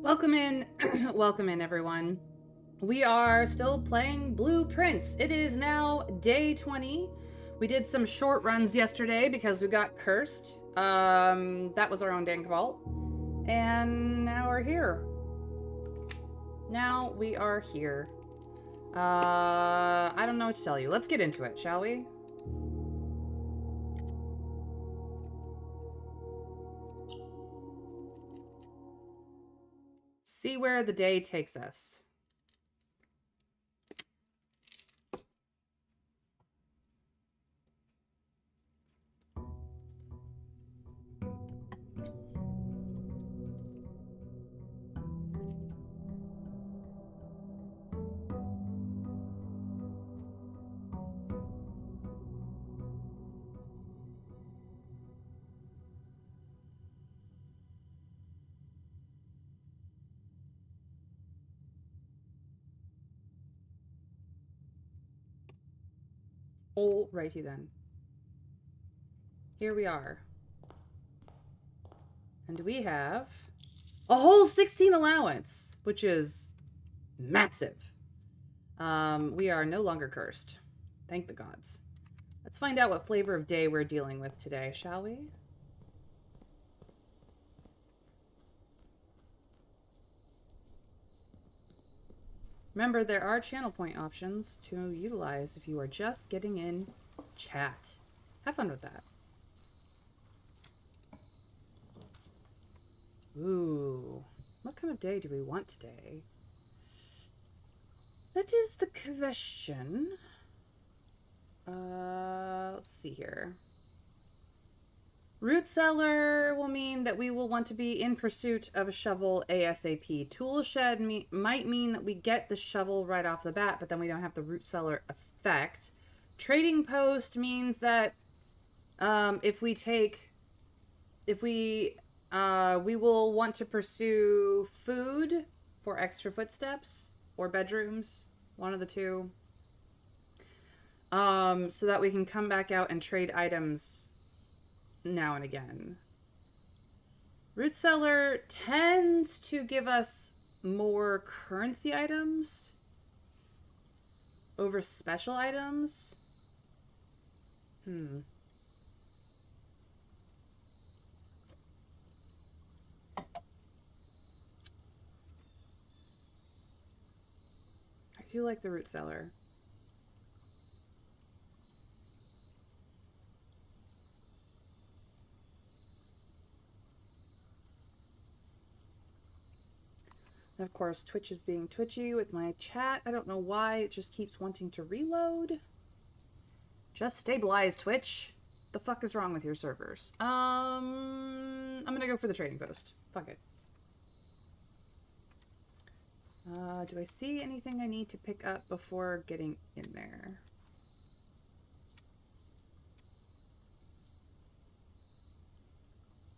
Welcome in, welcome in, everyone. We are still playing Blueprints. It is now day 20. We did some short runs yesterday because we got cursed. That was our own dang fault. And now we're here. Now we are here. I don't know what to tell you. Let's get into it, shall we? See where the day takes us. Alrighty then. Here we are. And we have a whole 16 allowance, which is massive. We are no longer cursed. Thank the gods. Let's find out what flavor of day we're dealing with today, shall we? Remember, there are channel point options to utilize if you are just getting in chat. Have fun with that. Ooh. What kind of day do we want today? That is the question. Let's see here. Root cellar will mean that we will want to be in pursuit of a shovel ASAP. Tool shed might mean that we get the shovel right off the bat, but then we don't have the root cellar effect. Trading post means that we will want to pursue food for extra footsteps or bedrooms, one of the two. So that we can come back out and trade items now and again. Root cellar tends to give us more currency items over special items. I do like the root cellar. And of course, Twitch is being twitchy with my chat. I don't know why. It just keeps wanting to reload. Just stabilize, Twitch. The fuck is wrong with your servers? I'm gonna go for the trading post. Fuck it. Do I see anything I need to pick up before getting in there?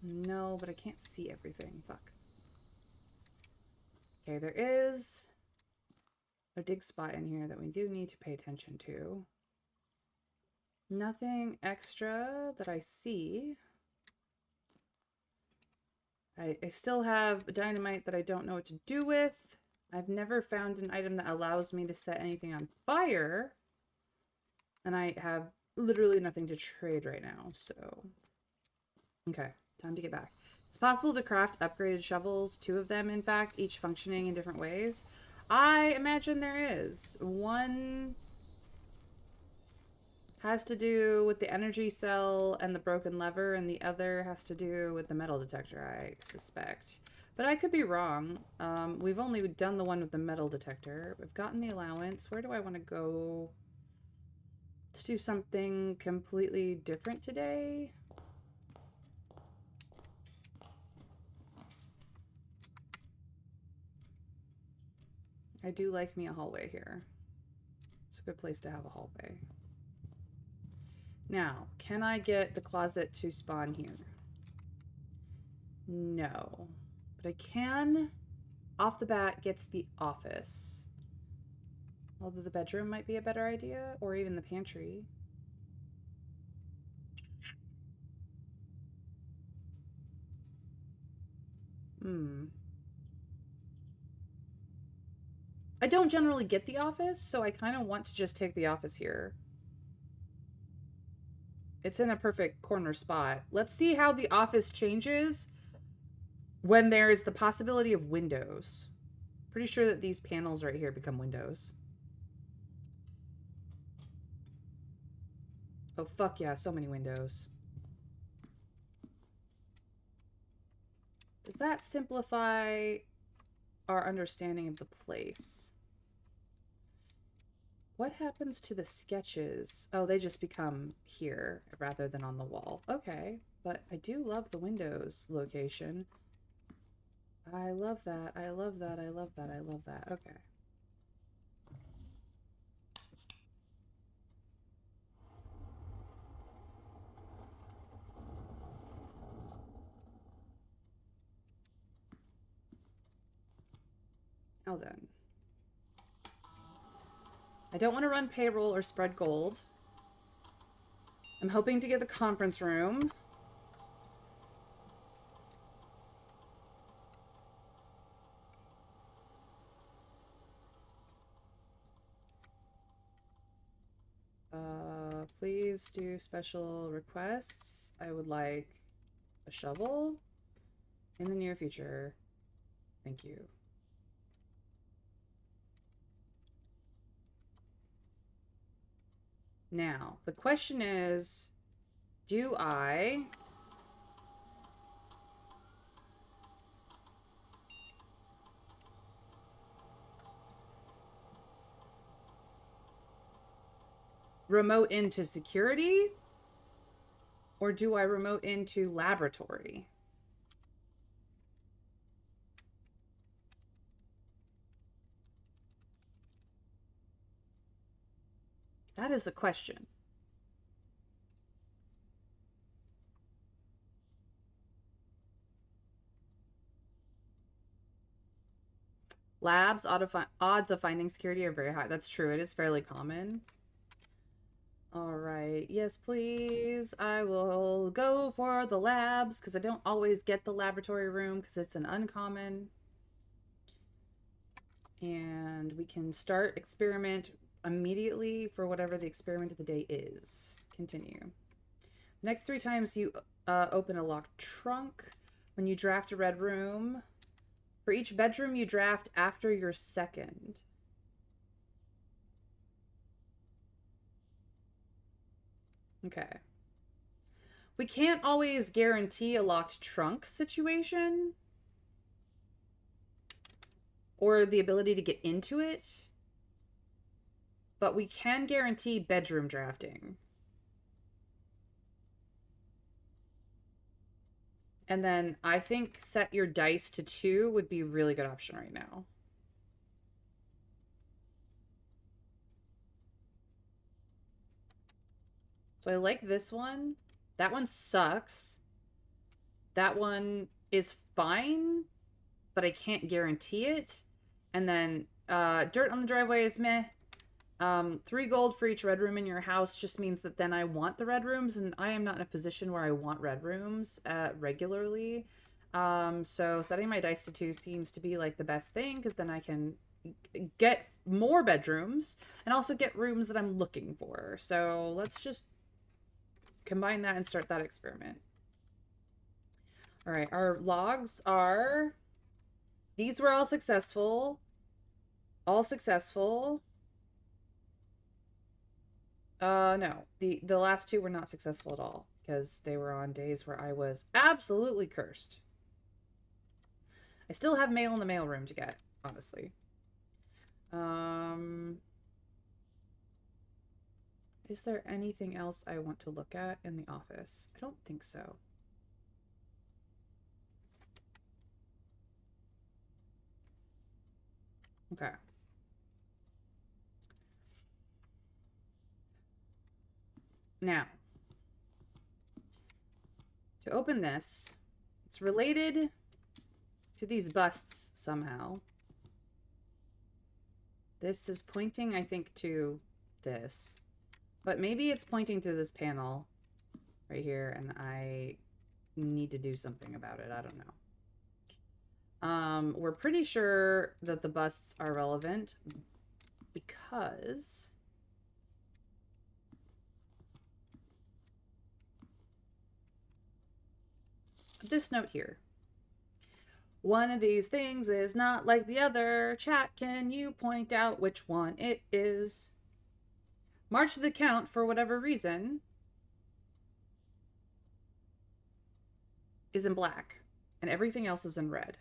No, but I can't see everything. Fuck. Okay, there is a dig spot in here that we do need to pay attention to. Nothing extra that I see. I still have dynamite that I don't know what to do with. I've never found an item that allows me to set anything on fire. And I have literally nothing to trade right now, so... Okay, time to get back. It's possible to craft upgraded shovels, 2 of them, in fact, each functioning in different ways. I imagine there is. One has to do with the energy cell and the broken lever, and the other has to do with the metal detector, I suspect. But I could be wrong. We've only done the one with the metal detector. We've gotten the allowance. Where do I want to go to do something completely different today? I do like me a hallway here. It's a good place to have a hallway. Now, can I get the closet to spawn here? No. But I can, off the bat, gets the office. Although the bedroom might be a better idea, or even the pantry. I don't generally get the office, so I kind of want to just take the office here. It's in a perfect corner spot. Let's see how the office changes when there is the possibility of windows. Pretty sure that these panels right here become windows. Oh, fuck yeah, so many windows. Does that simplify our understanding of the place? What happens to the sketches? Oh, they just become here rather than on the wall. Okay, but I do love the windows location. I love that. I love that. I love that. I love that. Okay. Now then. I don't want to run payroll or spread gold. I'm hoping to get the conference room. Please do special requests. I would like a shovel in the near future. Thank you. Now, the question is, do I remote into security or do I remote into laboratory? That is the question. Labs, odds of finding security are very high. That's true. It is fairly common. All right. Yes, please. I will go for the labs because I don't always get the laboratory room because it's an uncommon. And we can start experiment immediately for whatever the experiment of the day is. Continue. Next 3 times you open a locked trunk. When you draft a red room, for each bedroom you draft after your second. Okay. We can't always guarantee a locked trunk situation or the ability to get into it, but we can guarantee bedroom drafting. And then I think set your dice to 2 would be a really good option right now. So I like this one. That one sucks. That one is fine, but I can't guarantee it. And then dirt on the driveway is meh. 3 gold for each red room in your house just means that then I want the red rooms, and I am not in a position where I want red rooms regularly. So setting my dice to 2 seems to be like the best thing because then I can get more bedrooms and also get rooms that I'm looking for. So let's just combine that and start that experiment. All right, our logs are, these were all successful. All successful. No. The last 2 were not successful at all because they were on days where I was absolutely cursed. I still have mail in the mailroom to get, honestly. Is there anything else I want to look at in the office? I don't think so. Okay. Now, to open this, it's related to these busts somehow. This is pointing, I think, to this. But maybe it's pointing to this panel right here, and I need to do something about it. I don't know. We're pretty sure that the busts are relevant because this note here. One of these things is not like the other. Chat, can you point out which one it is? March the count, for whatever reason, is in black, and everything else is in red.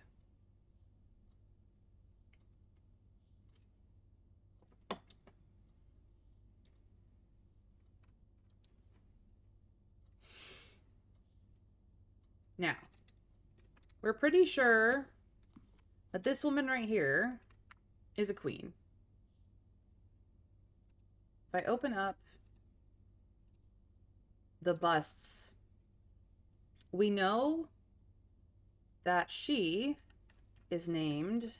Now, we're pretty sure that this woman right here is a queen. If I open up the busts, we know that she is named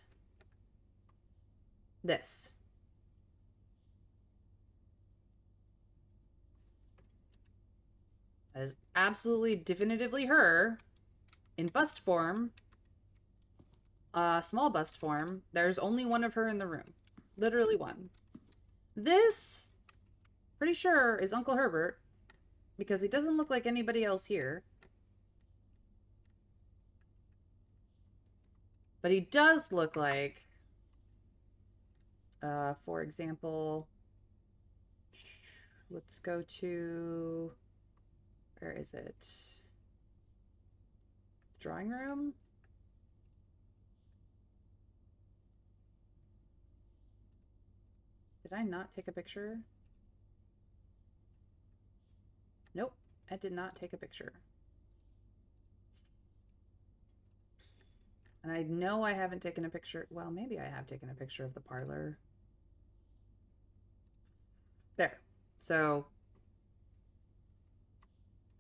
this. That is absolutely definitively her in bust form, small bust form. There's only one of her in the room. Literally one. This, pretty sure, is Uncle Herbert because he doesn't look like anybody else here. But he does look like, for example, let's go to, where is it? Drawing room? Did I not take a picture? Nope, I did not take a picture. And I know I haven't taken a picture. Well, maybe I have taken a picture of the parlor. There. So,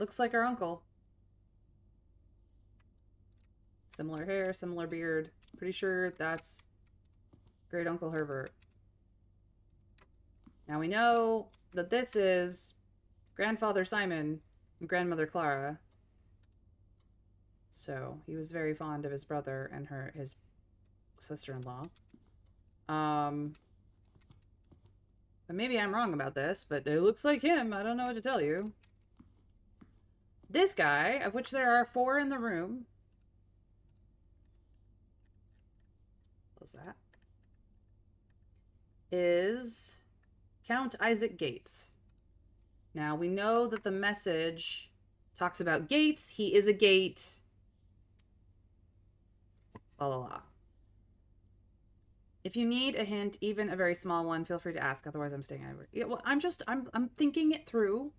looks like our uncle. Similar hair, similar beard. Pretty sure that's great Uncle Herbert. Now we know that this is Grandfather Simon and Grandmother Clara. So he was very fond of his brother and his sister-in-law. But maybe I'm wrong about this, but it looks like him. I don't know what to tell you. This guy, of which there are 4 in the room. Close that. Is Count Isaac Gates. Now, we know that the message talks about gates. He is a gate. La la la. If you need a hint, even a very small one, feel free to ask. Otherwise, I'm staying over. Yeah, well, I'm thinking it through,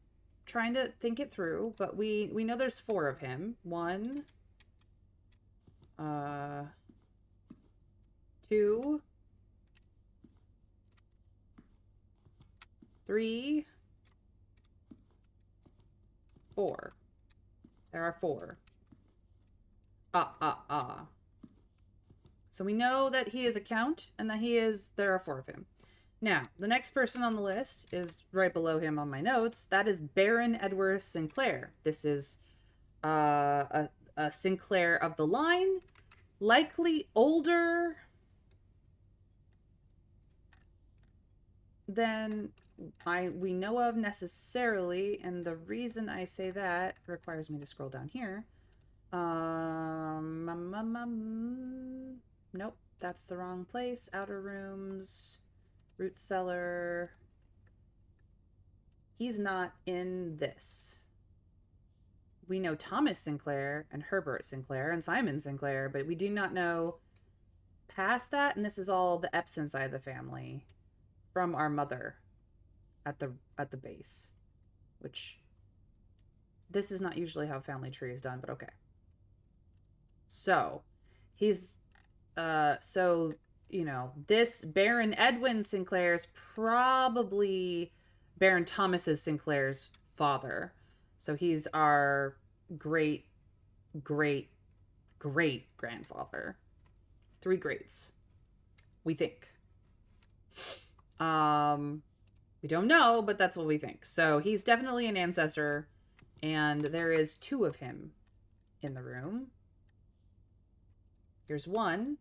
trying to think it through. But we know there's 4 of him. 1, 2, 3, 4. There are 4. So we know that he is a count and that there are 4 of him. Now, the next person on the list is right below him on my notes. That is Baron Edward Sinclair. This is a Sinclair of the line, likely older than we know of necessarily, and the reason I say that requires me to scroll down here. Nope, that's the wrong place. Outer rooms, root cellar. He's not in this. We know Thomas Sinclair and Herbert Sinclair and Simon Sinclair, but we do not know past that, and this is all the Epson side of the family from our mother at the base, which this is not usually how family tree is done, but okay. So he's so you know, this Baron Edwin Sinclair is probably Baron Thomas's Sinclair's father. So he's our great grandfather. 3 greats, we think. We don't know, but that's what we think. So he's definitely an ancestor, and there is 2 of him in the room. Here's one.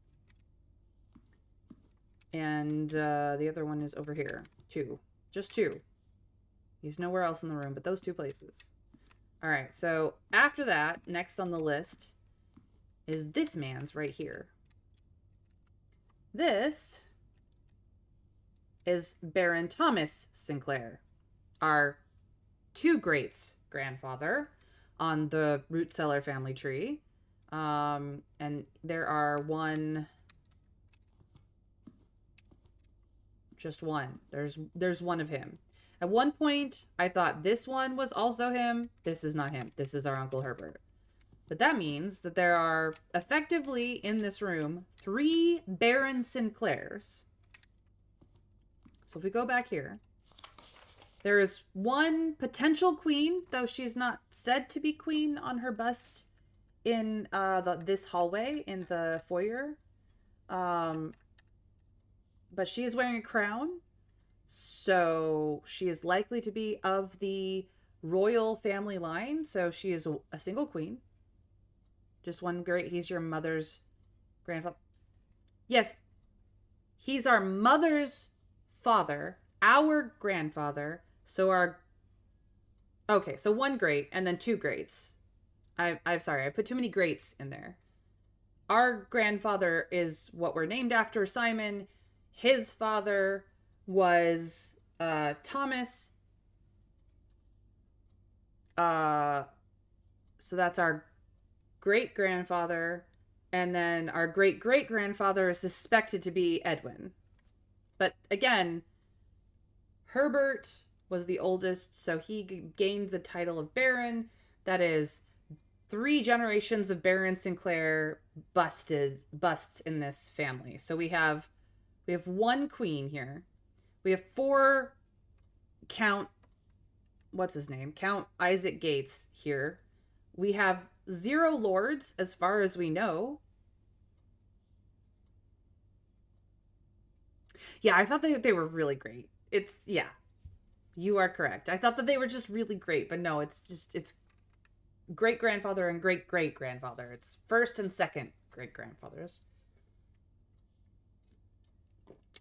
And the other one is over here. Two. Just two. He's nowhere else in the room but those two places. All right, so after that, next on the list is this man's right here. This is Baron Thomas Sinclair, our two greats grandfather on the root cellar family tree. And there are just one. There's one of him. At one point, I thought this one was also him. This is not him. This is our Uncle Herbert. But that means that there are effectively in this room 3 Baron Sinclairs. So if we go back here, there is one potential queen, though she's not said to be queen on her bust in this hallway in the foyer. But she is wearing a crown. So she is likely to be of the royal family line. So she is a single queen. Just one great. He's your mother's grandfather. Yes. He's our mother's father, our grandfather. So okay, so one great and then 2 greats. I'm sorry, I put too many greats in there. Our grandfather is what we're named after, Simon. His father was Thomas. So that's our great-grandfather. And then our great-great-grandfather is suspected to be Edwin. But again, Herbert was the oldest, so he gained the title of Baron. That is 3 generations of Baron Sinclair busts in this family. So we have 1 queen here. We have 4 Count Isaac Gates here. We have 0 lords as far as we know. Yeah, I thought they were really great. Yeah. You are correct. I thought that they were just really great, but no, it's great-grandfather and great-great-grandfather. It's first and second great-grandfathers.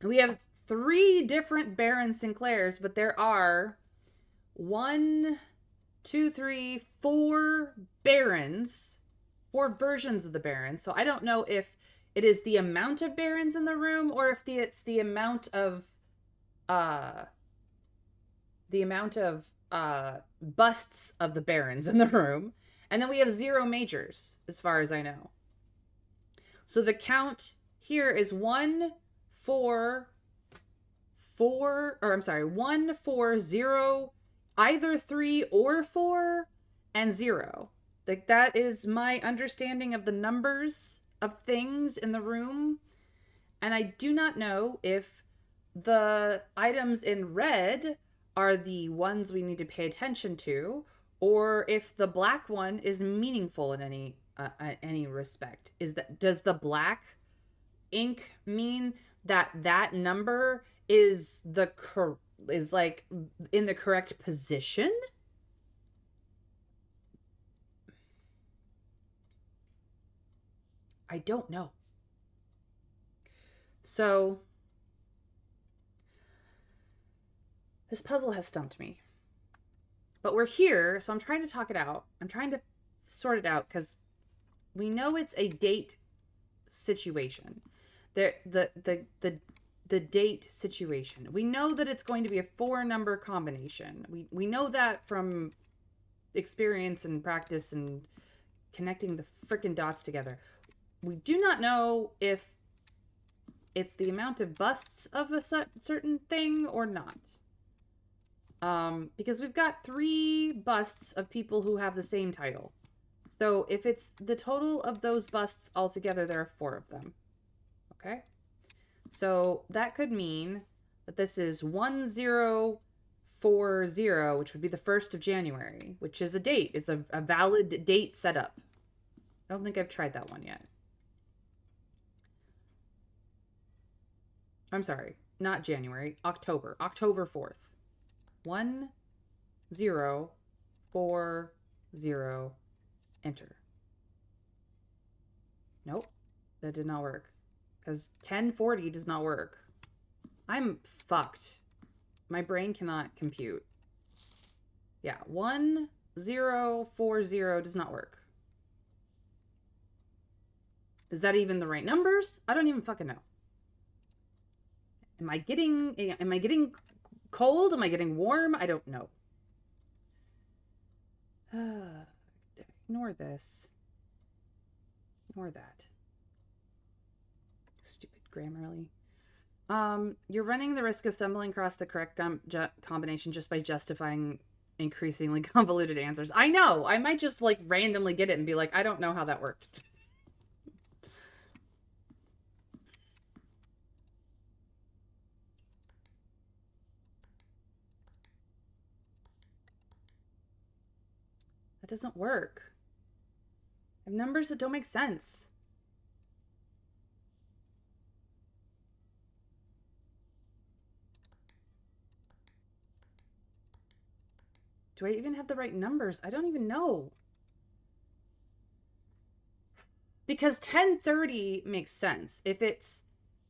We have 3 different Baron Sinclairs, but there are 1, 2, 3, 4 barons, 4 versions of the barons. So I don't know if it is the amount of barons in the room or if it's the amount of busts of the barons in the room. And then we have 0 majors, as far as I know. So the count here is 1, 4, 0, either 3 or 4, and 0. Like, that is my understanding of the numbers of things in the room. And I do not know if the items in red are the ones we need to pay attention to, or if the black one is meaningful in any respect. Does the black ink mean that number is like in the correct position? I don't know. So this puzzle has stumped me. But we're here, so I'm trying to talk it out. I'm trying to sort it out because we know it's a date situation. The date situation. We know that it's going to be a 4-number combination. We know that from experience and practice and connecting the frickin' dots together. We do not know if it's the amount of busts of a certain thing or not. Because we've got 3 busts of people who have the same title. So if it's the total of those busts altogether, there are 4 of them. Okay? So that could mean that this is 1040, which would be the 1st of January, which is a date. It's a valid date setup. I don't think I've tried that one yet. I'm sorry, not January, October 4th. 1040, enter. Nope. That did not work. Because 1040 does not work. I'm fucked. My brain cannot compute. Yeah, 1040 does not work. Is that even the right numbers? I don't even fucking know. Am I getting cold? Am I getting warm? I don't know. Ignore this. Ignore that. Stupid Grammarly. You're running the risk of stumbling across the correct combination just by justifying increasingly convoluted answers. I know. I might just like randomly get it and be like, I don't know how that worked. That doesn't work. I have numbers that don't make sense. Do I even have the right numbers? I don't even know. Because 1030 makes sense. If it's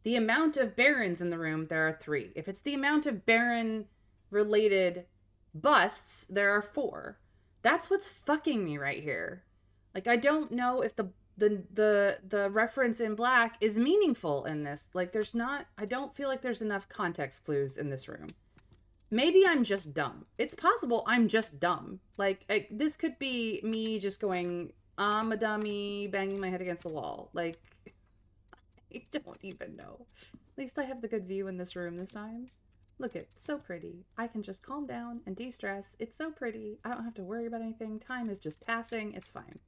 the amount of barons in the room, there are 3. If it's the amount of baron-related busts, there are 4. That's what's fucking me right here. Like, I don't know if the reference in black is meaningful in this. Like, there's not... I don't feel like there's enough context clues in this room. Maybe I'm just dumb. It's possible I'm just dumb. Like, this could be me just going, I'm a dummy, banging my head against the wall. Like, I don't even know. At least I have the good view in this room this time. Look, it's so pretty. I can just calm down and de-stress. It's so pretty. I don't have to worry about anything. Time is just passing. It's fine.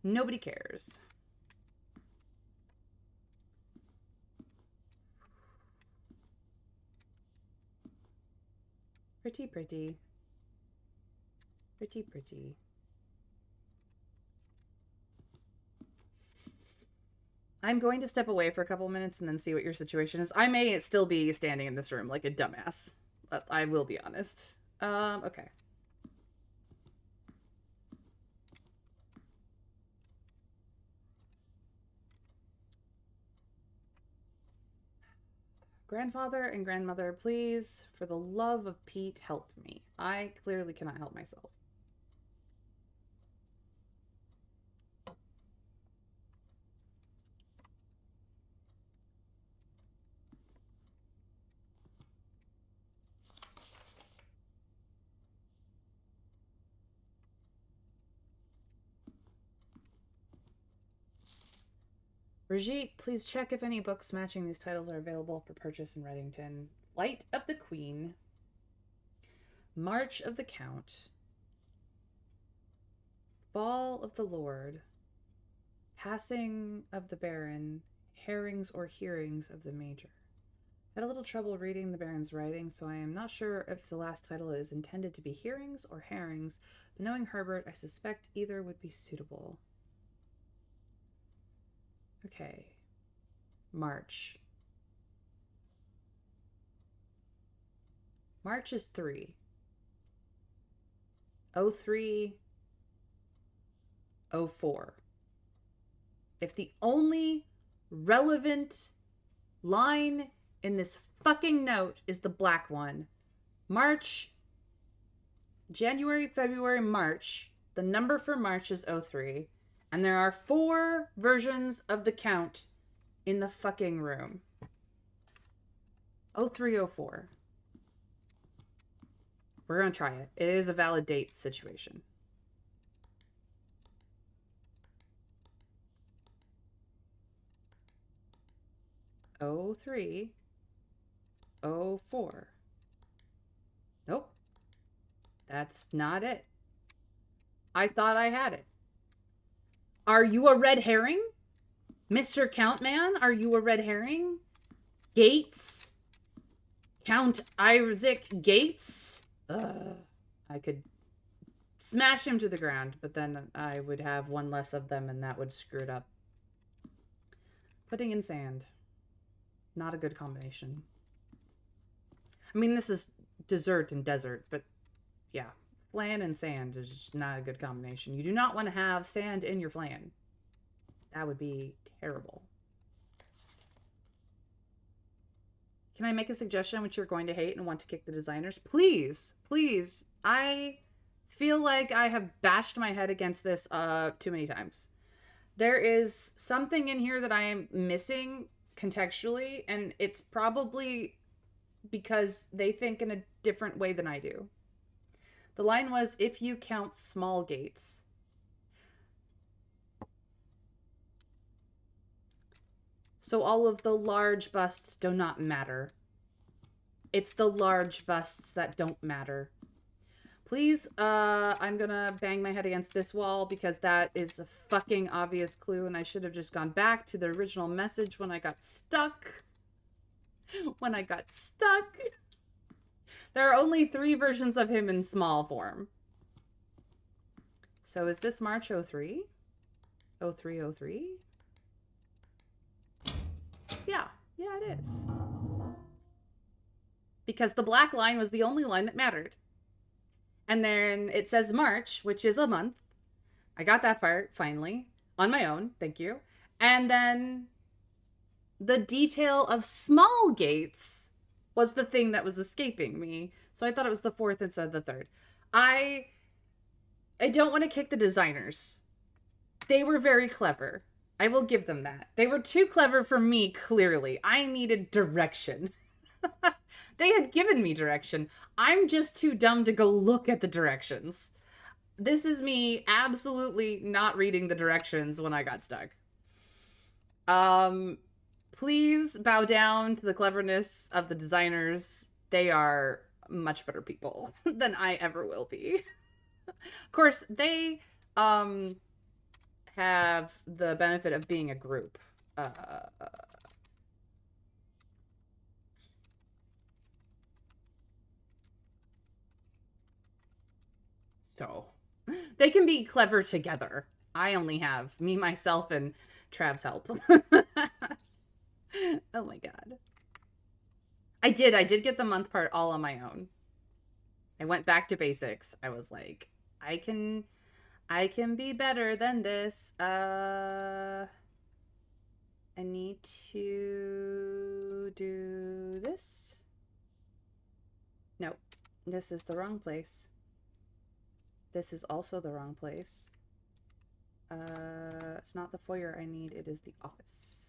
Nobody cares. Pretty, pretty. Pretty, pretty. I'm going to step away for a couple minutes and then see what your situation is. I may still be standing in this room like a dumbass. I will be honest. Okay. Grandfather and grandmother, please, for the love of Pete, help me. I clearly cannot help myself. Brigitte, please check if any books matching these titles are available for purchase in Reddington. Light of the Queen, March of the Count, Fall of the Lord, Passing of the Baron, Herrings or Hearings of the Major. I had a little trouble reading the Baron's writing, so I am not sure if the last title is intended to be Hearings or Herrings, but knowing Herbert, I suspect either would be suitable. Okay. March. March is 3. 03. 04. If the only relevant line in this fucking note is the black one, March, January, February, March, the number for March is 03. And there are 4 versions of the count in the fucking room. 0304. We're going to try it. It is a valid date situation. Oh 03. 04. Nope. That's not it. I thought I had it. Are you a red herring? Mr. Countman, are you a red herring? Gates? Count Isaac Gates? I could smash him to the ground, but then I would have one less of them and that would screw it up. Pudding and sand. Not a good combination. I mean, this is dessert and desert, but yeah. Flan and sand is just not a good combination. You do not want to have sand in your flan. That would be terrible. Can I make a suggestion which you're going to hate and want to kick the designers? Please, please. I feel like I have bashed my head against this too many times. There is something in here that I am missing contextually, and it's probably because they think in a different way than I do. The line was, if you count small gates. So all of the large busts do not matter. It's the large busts that don't matter. Please, I'm gonna bang my head against this wall because that is a fucking obvious clue, and I should have just gone back to the original message when I got stuck. When I got stuck. There are only 3 versions of him in small form. So is this March 03? 0303? Yeah, it is. Because the black line was the only line that mattered. And then it says March, which is a month. I got that part, finally. On my own, thank you. And then the detail of small gates was the thing that was escaping me. So I thought it was the 4th instead of the 3rd. I don't want to kick the designers. They were very clever. I will give them that. They were too clever for me, clearly. I needed direction. They had given me direction. I'm just too dumb to go look at the directions. This is me absolutely not reading the directions when I got stuck. Please bow down to the cleverness of the designers. They are much better people than I ever will be. Of course, they have the benefit of being a group. So they can be clever together. I only have me, myself, and Trav's help. Oh my god. I did get the month part all on my own. I went back to basics. I was like, I can be better than this. I need to do this. Nope. This is the wrong place. This is also the wrong place. It's not the foyer I need. It is the office.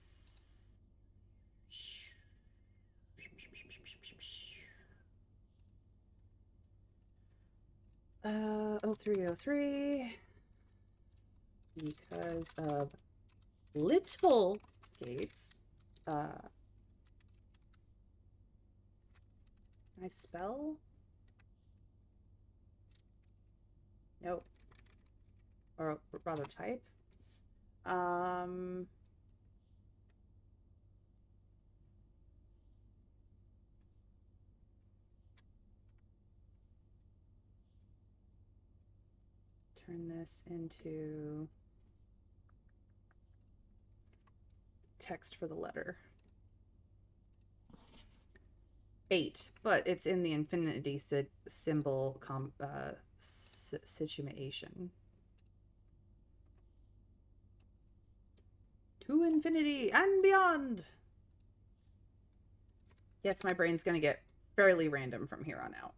0303. Because of little gates. Can I spell? Nope. Or rather type. Turn this into text for the letter. 8, but it's in the infinity symbol situation. To infinity and beyond. Yes, my brain's gonna get fairly random from here on out.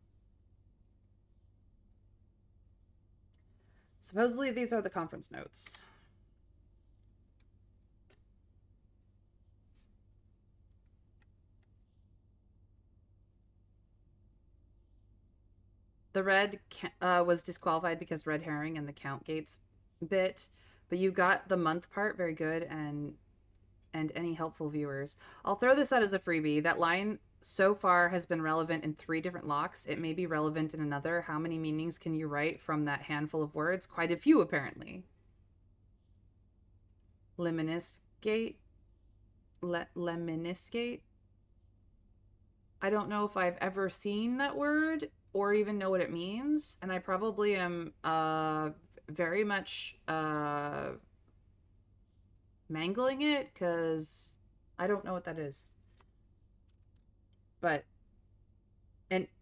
Supposedly these are the conference notes. The red was disqualified because red herring and the count gates bit, but you got the month part, very good, and any helpful viewers. I'll throw this out as a freebie. That line so far has been relevant in 3 different locks. It may be relevant in another. How many meanings can you write from that handful of words? Quite a few, apparently. Lemniscate? Lemniscate? I don't know if I've ever seen that word or even know what it means, and I probably am very much mangling it because I don't know what that is. But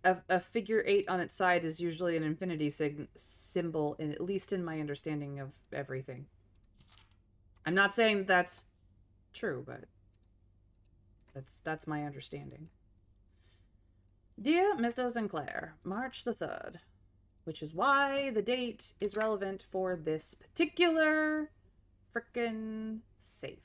a figure 8 on its side is usually an infinity symbol, at least in my understanding of everything. I'm not saying that's true, but that's my understanding. Dear Mr. Sinclair, March the 3rd, which is why the date is relevant for this particular frickin' safe.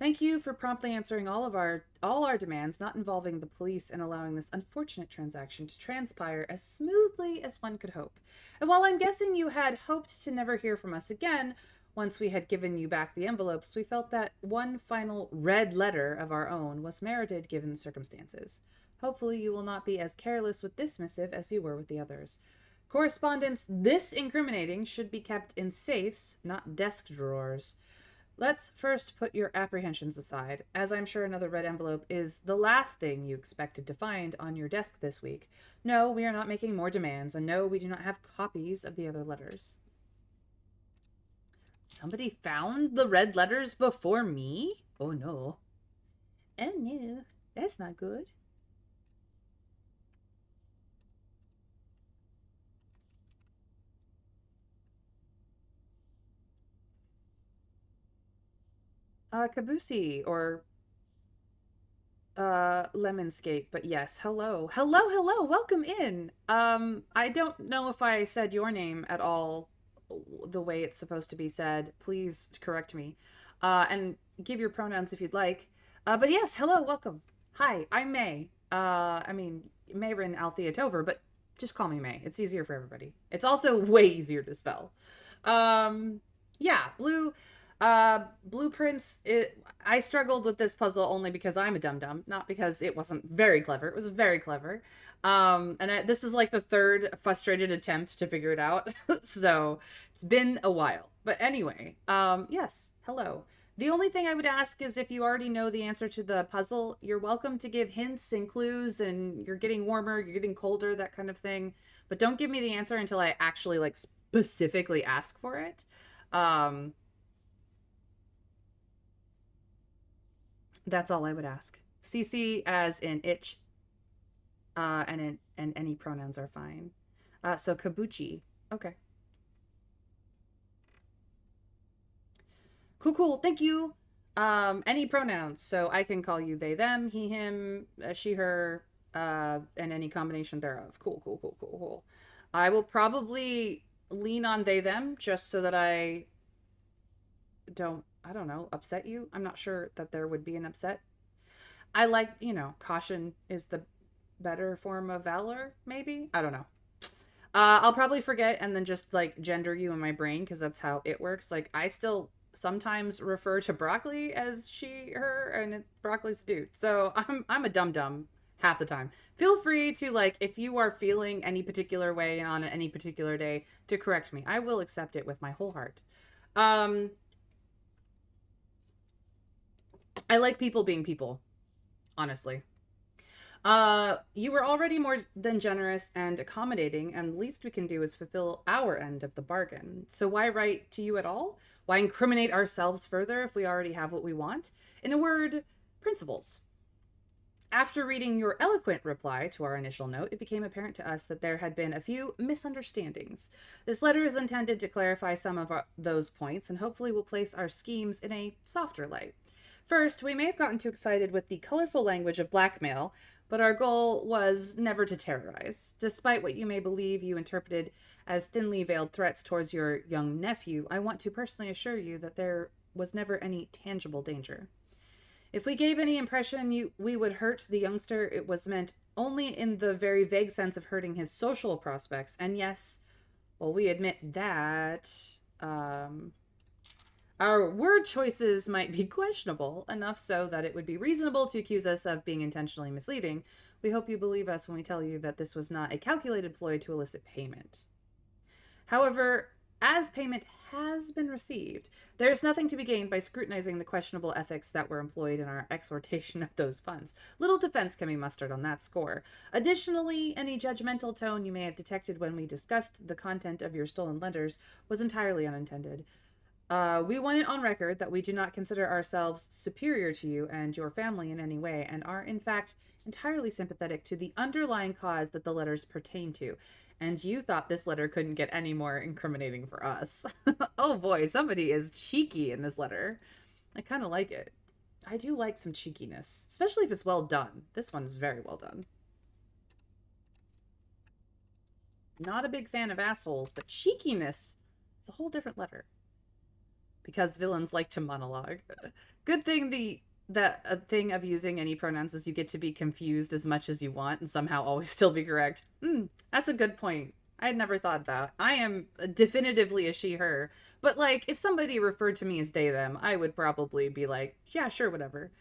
Thank you for promptly answering all our demands, not involving the police, and allowing this unfortunate transaction to transpire as smoothly as one could hope. And while I'm guessing you had hoped to never hear from us again once we had given you back the envelopes, we felt that one final red letter of our own was merited given the circumstances. Hopefully you will not be as careless with this missive as you were with the others. Correspondence this incriminating should be kept in safes, not desk drawers. Let's first put your apprehensions aside, as I'm sure another red envelope is the last thing you expected to find on your desk this week. No, we are not making more demands, and no, we do not have copies of the other letters. Somebody found the red letters before me? Oh no. Oh no, that's not good. Kabusi, or Lemonscape, but yes, hello, welcome in. I don't know if I said your name at all the way it's supposed to be said. Please correct me, and give your pronouns if you'd like. But yes, hello, welcome. Hi, I'm May. I mean, Mayrin Althea Tover, but just call me May. It's easier for everybody. It's also way easier to spell. Yeah, blueprints. I struggled with this puzzle only because I'm a dum-dum, not because it wasn't very clever. It was very clever. This is like the third frustrated attempt to figure it out. So it's been a while. But anyway, yes, hello. The only thing I would ask is if you already know the answer to the puzzle, you're welcome to give hints and clues, and you're getting warmer, you're getting colder, that kind of thing. But don't give me the answer until I actually like specifically ask for it. That's all I would ask. CC as in itch, and any pronouns are fine. So Kabuchi. Okay. Cool. Thank you. Any pronouns. So I can call you they, them, he, him, she, her, and any combination thereof. Cool. I will probably lean on they, them just so that I don't know, upset you. I'm not sure that there would be an upset. I like, caution is the better form of valor, maybe? I don't know. I'll probably forget and then just like gender you in my brain because that's how it works. Like I still sometimes refer to broccoli as she, her, and broccoli's a dude. So I'm a dum dum half the time. Feel free to like if you are feeling any particular way on any particular day to correct me. I will accept it with my whole heart. I like people being people, honestly. You were already more than generous and accommodating, and the least we can do is fulfill our end of the bargain. So why write to you at all? Why incriminate ourselves further if we already have what we want? In a word, principles. After reading your eloquent reply to our initial note, it became apparent to us that there had been a few misunderstandings. This letter is intended to clarify some of those points and hopefully will place our schemes in a softer light. First, we may have gotten too excited with the colorful language of blackmail, but our goal was never to terrorize. Despite what you may believe you interpreted as thinly veiled threats towards your young nephew, I want to personally assure you that there was never any tangible danger. If we gave any impression we would hurt the youngster, it was meant only in the very vague sense of hurting his social prospects. And yes, well, we admit that our word choices might be questionable, enough so that it would be reasonable to accuse us of being intentionally misleading. We hope you believe us when we tell you that this was not a calculated ploy to elicit payment. However, as payment has been received, there is nothing to be gained by scrutinizing the questionable ethics that were employed in our exhortation of those funds. Little defense can be mustered on that score. Additionally, any judgmental tone you may have detected when we discussed the content of your stolen letters was entirely unintended. We want it on record that we do not consider ourselves superior to you and your family in any way, and are, in fact, entirely sympathetic to the underlying cause that the letters pertain to. And you thought this letter couldn't get any more incriminating for us. Oh boy, somebody is cheeky in this letter. I kind of like it. I do like some cheekiness, especially if it's well done. This one's very well done. Not a big fan of assholes, but cheekiness is a whole different letter. Because villains like to monologue. Good thing the thing of using any pronouns is you get to be confused as much as you want and somehow always still be correct. That's a good point. I had never thought about. I am definitively a she her, but like if somebody referred to me as they them, I would probably be like, yeah, sure, whatever.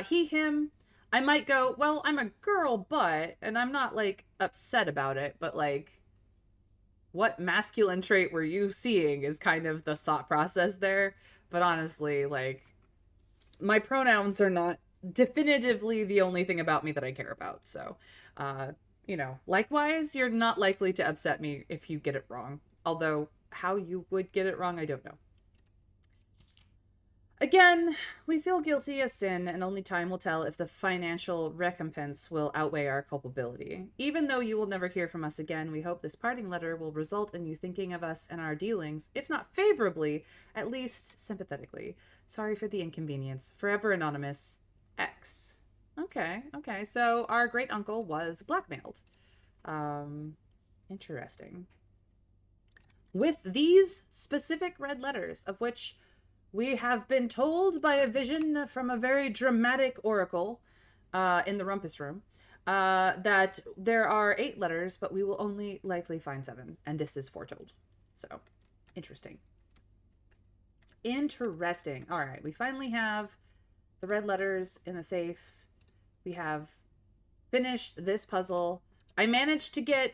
He him. I might go, well, I'm a girl, but, and I'm not like upset about it, but like what masculine trait were you seeing is kind of the thought process there. But honestly, like, my pronouns are not definitively the only thing about me that I care about. So, likewise, you're not likely to upset me if you get it wrong. Although, how you would get it wrong, I don't know. Again, we feel guilty as sin, and only time will tell if the financial recompense will outweigh our culpability. Even though you will never hear from us again, we hope this parting letter will result in you thinking of us and our dealings, if not favorably, at least sympathetically. Sorry for the inconvenience. Forever anonymous, X. Okay. So our great uncle was blackmailed. Interesting. With these specific red letters, of which we have been told by a vision from a very dramatic oracle in the rumpus room that there are 8 letters, but we will only likely find 7. And this is foretold. So, interesting. Interesting. All right, we finally have the red letters in the safe. We have finished this puzzle. I managed to get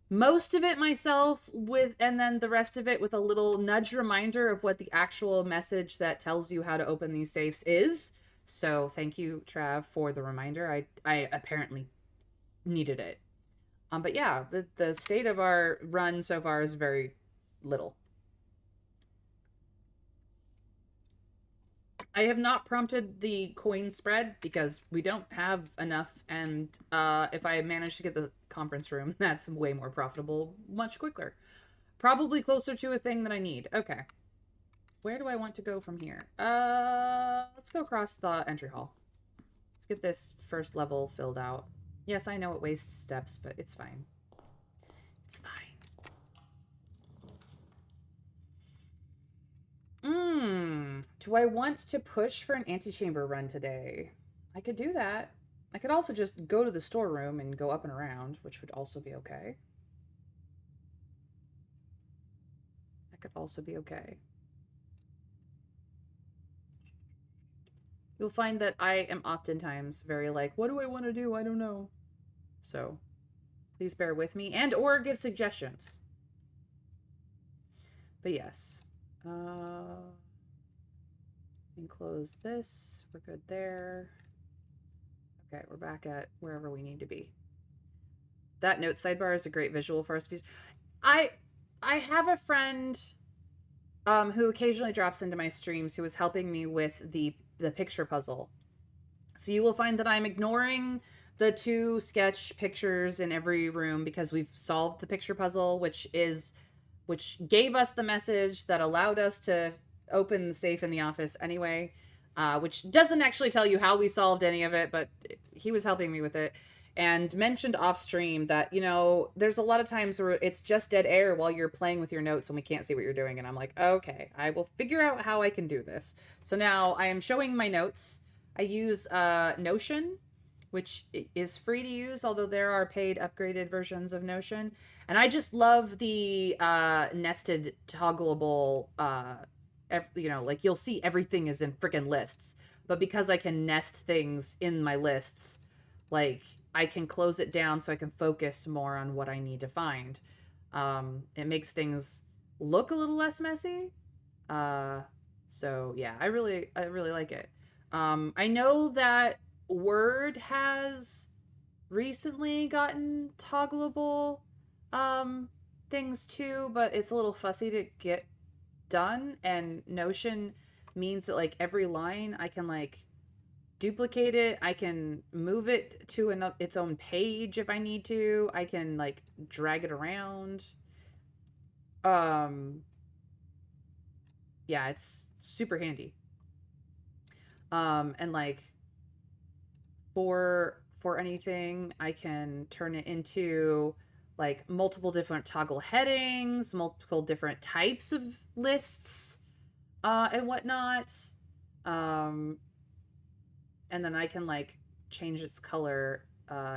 most of it myself and then the rest of it with a little nudge reminder of what the actual message that tells you how to open these safes is. So thank you, Trav, for the reminder. I apparently needed it. But yeah, the state of our run so far is very little. I have not prompted the coin spread because we don't have enough, and if I manage to get the conference room, that's way more profitable, much quicker. Probably closer to a thing that I need. Okay. Where do I want to go from here? Let's go across the entry hall. Let's get this first level filled out. Yes, I know it wastes steps, but it's fine. It's fine. Do I want to push for an antechamber run today? I could do that. I could also just go to the storeroom and go up and around, which would also be okay. That could also be okay. You'll find that I am oftentimes very like, what do I want to do? I don't know. So please bear with me and or give suggestions. But yes. And close this. We're good there. Okay, we're back at wherever we need to be. That note sidebar is a great visual for us. I have a friend who occasionally drops into my streams who is helping me with the picture puzzle. So you will find that I'm ignoring the 2 sketch pictures in every room because we've solved the picture puzzle, which gave us the message that allowed us to open the safe in the office anyway, which doesn't actually tell you how we solved any of it, but he was helping me with it, and mentioned off stream that, there's a lot of times where it's just dead air while you're playing with your notes and we can't see what you're doing. And I'm like, okay, I will figure out how I can do this. So now I am showing my notes. I use Notion, which is free to use, although there are paid upgraded versions of Notion. And I just love the nested toggleable, like you'll see everything is in freaking lists. But because I can nest things in my lists, like I can close it down so I can focus more on what I need to find. It makes things look a little less messy. So yeah, I really like it. I know that Word has recently gotten toggleable things too, but it's a little fussy to get done, and Notion means that like every line I can like duplicate it. I can move it to its own page if I need to. I can like drag it around. Um, yeah, it's super handy. And like for anything, I can turn it into like multiple different toggle headings, multiple different types of lists, and whatnot. Um, and then I can like change its color,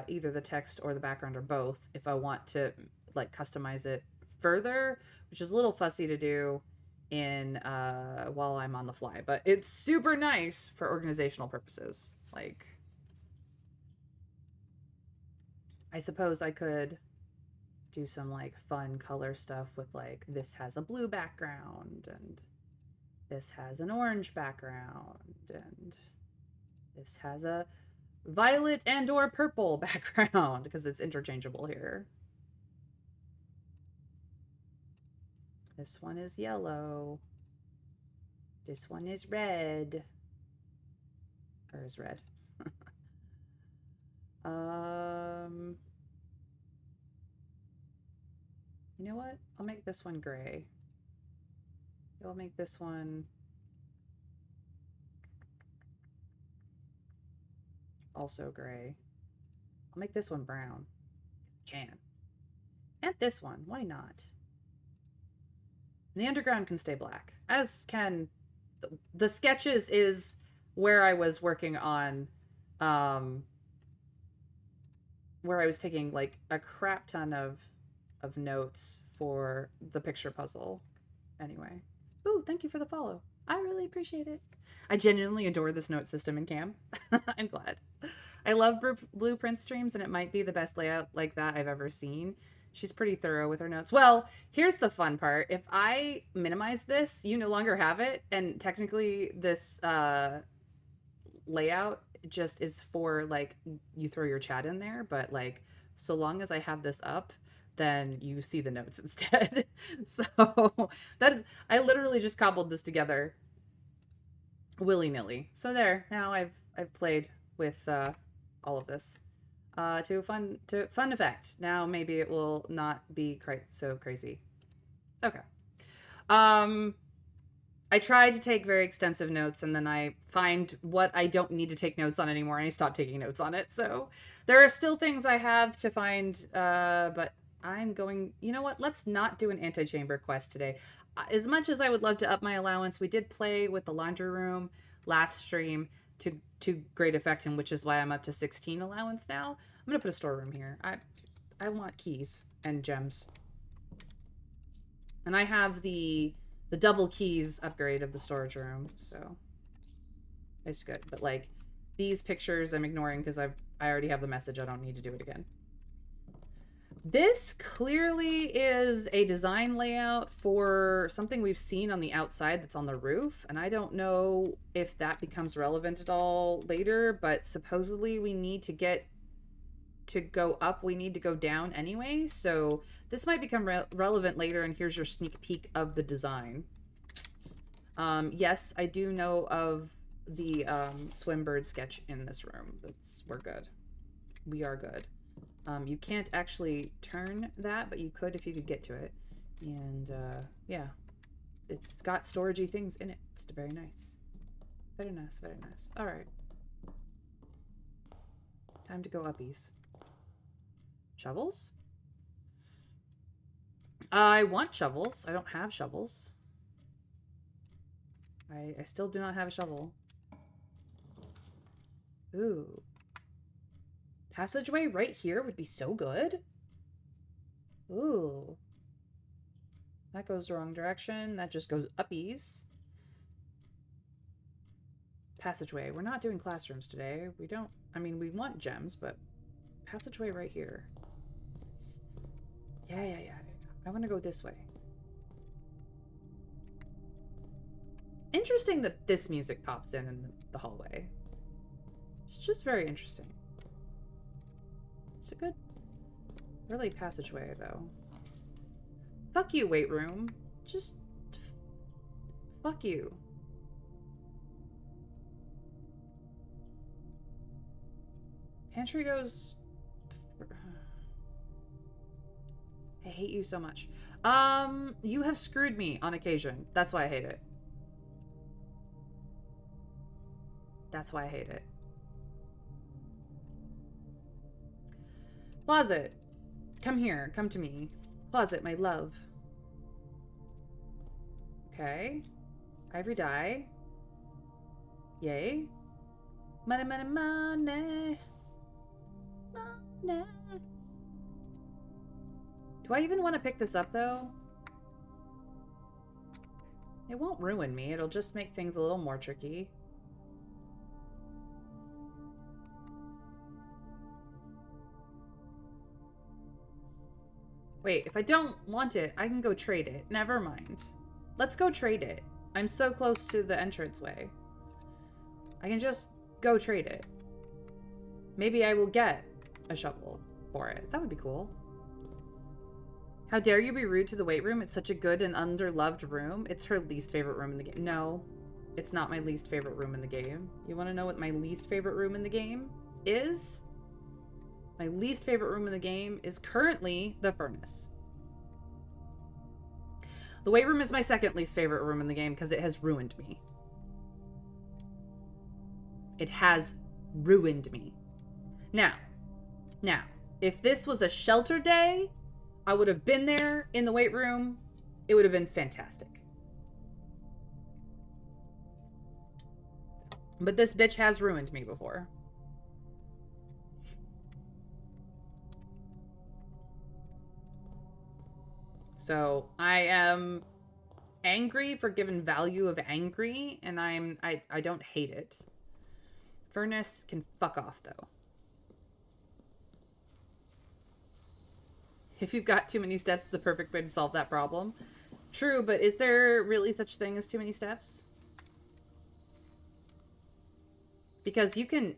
either the text or the background or both if I want to like customize it further, which is a little fussy to do in while I'm on the fly, but it's super nice for organizational purposes. Like I suppose I could do some like fun color stuff with like this has a blue background and this has an orange background and this has a violet and or purple background because it's interchangeable here. This one is yellow. This one is red. Or is red. You know what? I'll make this one gray. I'll make this one also gray. I'll make this one brown. Can. And this one. Why not? The underground can stay black, as can the sketches is where I was working on, where I was taking like a crap ton of notes for the picture puzzle. Anyway, ooh, thank you for the follow. I really appreciate it. I genuinely adore this note system in Cam. I'm glad. I love blueprint streams, and it might be the best layout like that I've ever seen. She's pretty thorough with her notes. Well, here's the fun part. If I minimize this, you no longer have it. And technically this layout just is for like, you throw your chat in there. But like, so long as I have this up, then you see the notes instead. So that is, I literally just cobbled this together willy-nilly. So there, now I've played with all of this. To fun effect. Now maybe it will not be so crazy. Okay. I try to take very extensive notes, and then I find what I don't need to take notes on anymore, and I stop taking notes on it. So there are still things I have to find, but I'm going, you know what? Let's not do an antechamber quest today. As much as I would love to up my allowance, we did play with the laundry room last stream to great effect, and which is why I'm up to 16 allowance now. I'm gonna put a storeroom here. I want keys and gems, and I have the double keys upgrade of the storage room, so it's good. But like these pictures I'm ignoring because I already have the message. I don't need to do it again. This clearly is a design layout for something we've seen on the outside that's on the roof, and I don't know if that becomes relevant at all later, but supposedly we need to get to go up, we need to go down anyway, so this might become relevant later, and here's your sneak peek of the design. Yes, I do know of the swim bird sketch in this room. We're good. We are good. You can't actually turn that, but you could if you could get to it. And yeah, it's got storagey things in it. It's very nice. Very nice, very nice. All right. Time to go uppies. Shovels? I want shovels. I don't have shovels. I still do not have a shovel. Ooh. Passageway right here would be so good. Ooh. That goes the wrong direction. That just goes uppies. Passageway. We're not doing classrooms today. We don't... I mean, we want gems, but... Passageway right here. Yeah. I want to go this way. Interesting that this music pops in the hallway. It's just very interesting. It's a good, really passageway, though. Fuck you, weight room. Just Fuck you. Pantry goes... I hate you so much. You have screwed me on occasion. That's why I hate it. That's why I hate it. Closet. Come here. Come to me. Closet, my love. Okay. Ivory dye. Yay. Money, money, money. Money. Do I even want to pick this up, though? It won't ruin me. It'll just make things a little more tricky. Wait, if I don't want it, I can go trade it. Never mind. Let's go trade it. I'm so close to the entranceway. I can just go trade it. Maybe I will get a shovel for it. That would be cool. How dare you be rude to the weight room? It's such a good and underloved room. It's her least favorite room in the game. No, it's not my least favorite room in the game. You want to know what my least favorite room in the game is? My least favorite room in the game is currently the furnace. The weight room is my second least favorite room in the game because it has ruined me. It has ruined me. Now, if this was a shelter day, I would have been there in the weight room. It would have been fantastic. But this bitch has ruined me before. So I am angry for given value of angry, and I don't hate it. Furnace can fuck off though. If you've got too many steps, the perfect way to solve that problem. True, but is there really such thing as too many steps? Because you can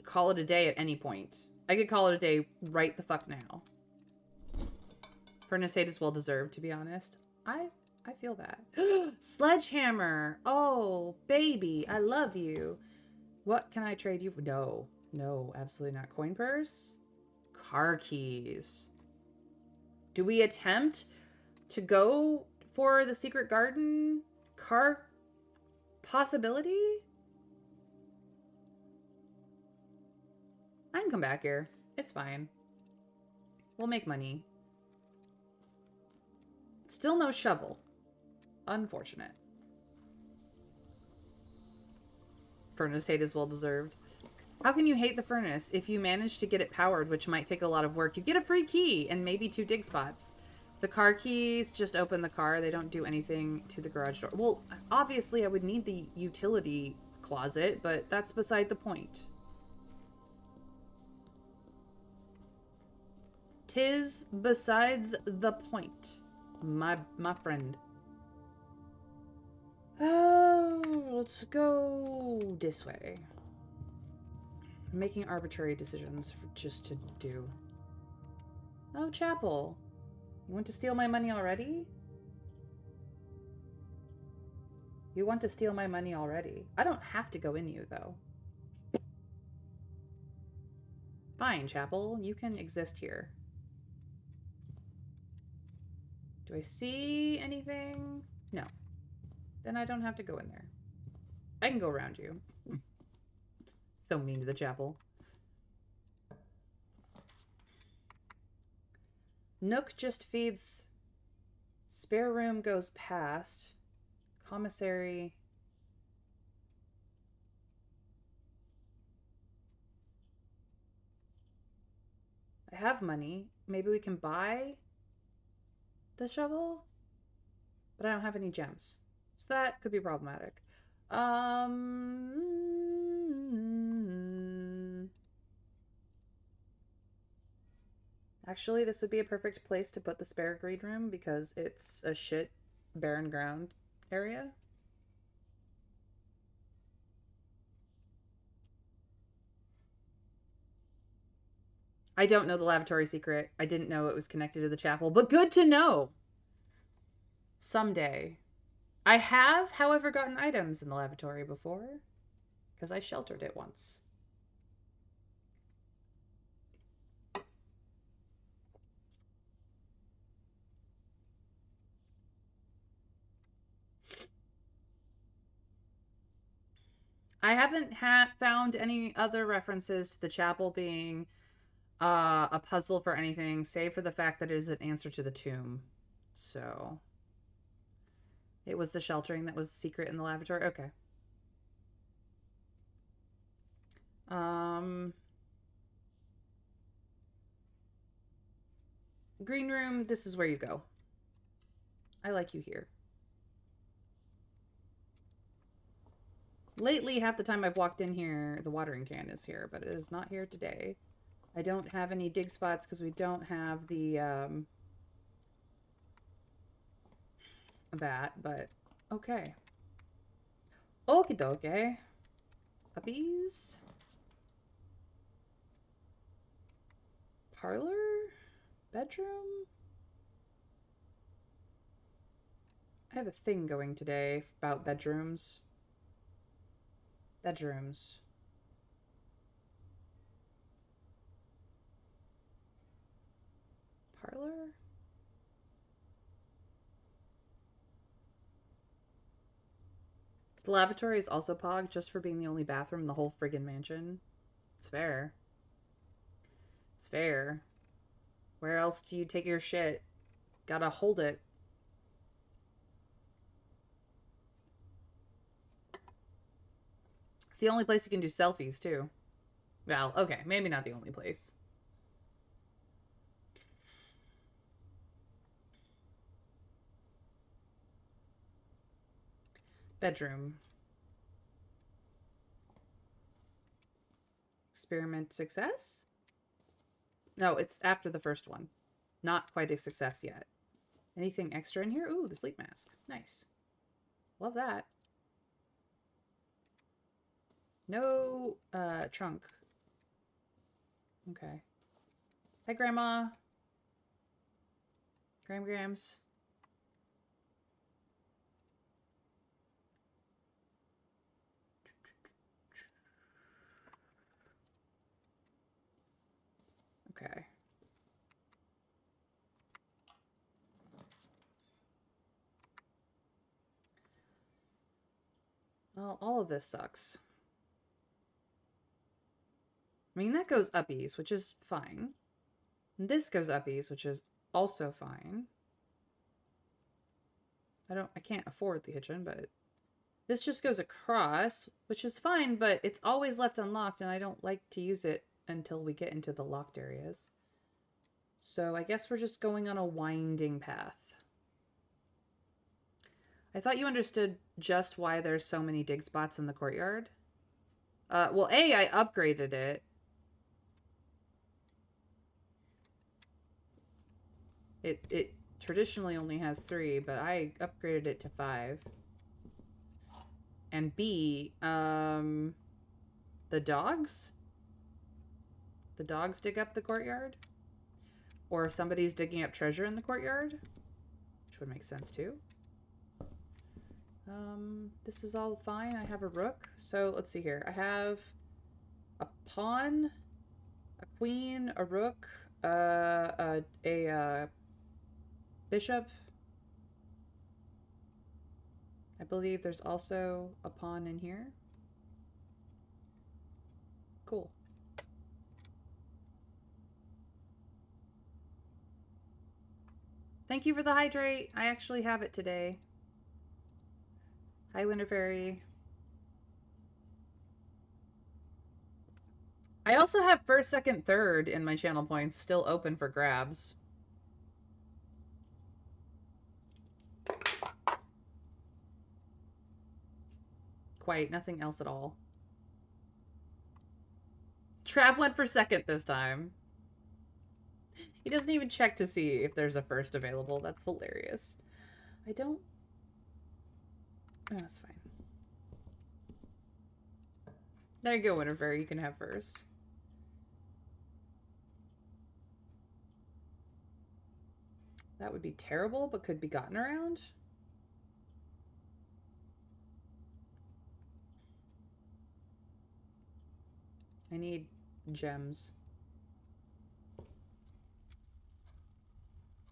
call it a day at any point. I could call it a day right the fuck now. Furnace hate is well deserved, to be honest. I feel that. Sledgehammer! Oh, baby, I love you. What can I trade you for? No, absolutely not. Coin purse? Car keys. Do we attempt to go for the secret garden car possibility? I can come back here. It's fine. We'll make money. Still no shovel. Unfortunate. Furnace hate is well deserved. How can you hate the furnace? If you manage to get it powered, which might take a lot of work, you get a free key and maybe 2 dig spots. The car keys just open the car. They don't do anything to the garage door. Well, obviously I would need the utility closet, but that's beside the point. 'Tis besides the point, my friend. Oh, let's go this way. I'm making arbitrary decisions just to do. Oh, chapel. You want to steal my money already? You want to steal my money already? I don't have to go in you, though. Fine, chapel. You can exist here. Do I see anything? No. Then I don't have to go in there. I can go around you. So mean to the chapel. Nook just feeds. Spare room goes past. Commissary. I have money. Maybe we can buy the shovel? But I don't have any gems. So that could be problematic. Actually, this would be a perfect place to put the spare greed room because it's a shit barren ground area. I don't know the lavatory secret. I didn't know it was connected to the chapel, but good to know. Someday. I have, however, gotten items in the lavatory before, because I sheltered it once. I haven't found any other references to the chapel being a puzzle for anything, save for the fact that it is an answer to the tomb. So it was the sheltering that was secret in the lavatory. Okay. Um, green room. This is where you go. I like you here. Lately, half the time I've walked in here, the watering can is here, but it is not here today. I don't have any dig spots because we don't have the that, but okay. Okie dokie. Puppies. Parlor? Bedroom? I have a thing going today about bedrooms. Bedrooms. Parlor? The lavatory is also pog just for being the only bathroom in the whole friggin' mansion. It's fair. It's fair. Where else do you take your shit? Gotta hold it. It's the only place you can do selfies, too. Well, okay, maybe not the only place. Bedroom. Experiment success? No, it's after the first one. Not quite a success yet. Anything extra in here? Ooh, the sleep mask. Nice. Love that. No trunk. Okay. Hi, Grandma. Grams. Okay. Well, all of this sucks. I mean, that goes uppies, which is fine. And this goes uppies, which is also fine. I can't afford the kitchen, but this just goes across, which is fine, but it's always left unlocked, and I don't like to use it until we get into the locked areas. So I guess we're just going on a winding path. I thought you understood just why there's so many dig spots in the courtyard. Well, I upgraded it. It traditionally only has 3, but I upgraded it to 5. And B, the dogs? The dogs dig up the courtyard? Or somebody's digging up treasure in the courtyard? Which would make sense too. This is all fine. I have a rook. So let's see here. I have a pawn, a queen, a rook, a bishop. I believe there's also a pawn in here. Cool. Thank you for the hydrate. I actually have it today. Hi, Winter Fairy. I also have first, second, third in my channel points still open for grabs. Quite nothing else at all. Trav went for second this time. He doesn't even check to see if there's a first available. That's hilarious. I don't... Oh, that's fine. There you go, Winter Fairy. You can have first. That would be terrible, but could be gotten around. I need gems.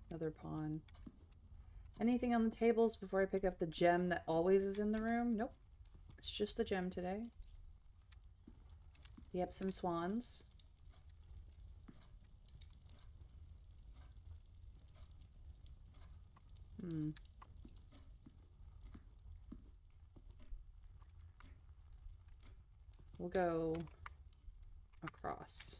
Another pawn. Anything on the tables before I pick up the gem that always is in the room? Nope. It's just the gem today. The Epsom swans. We'll go across.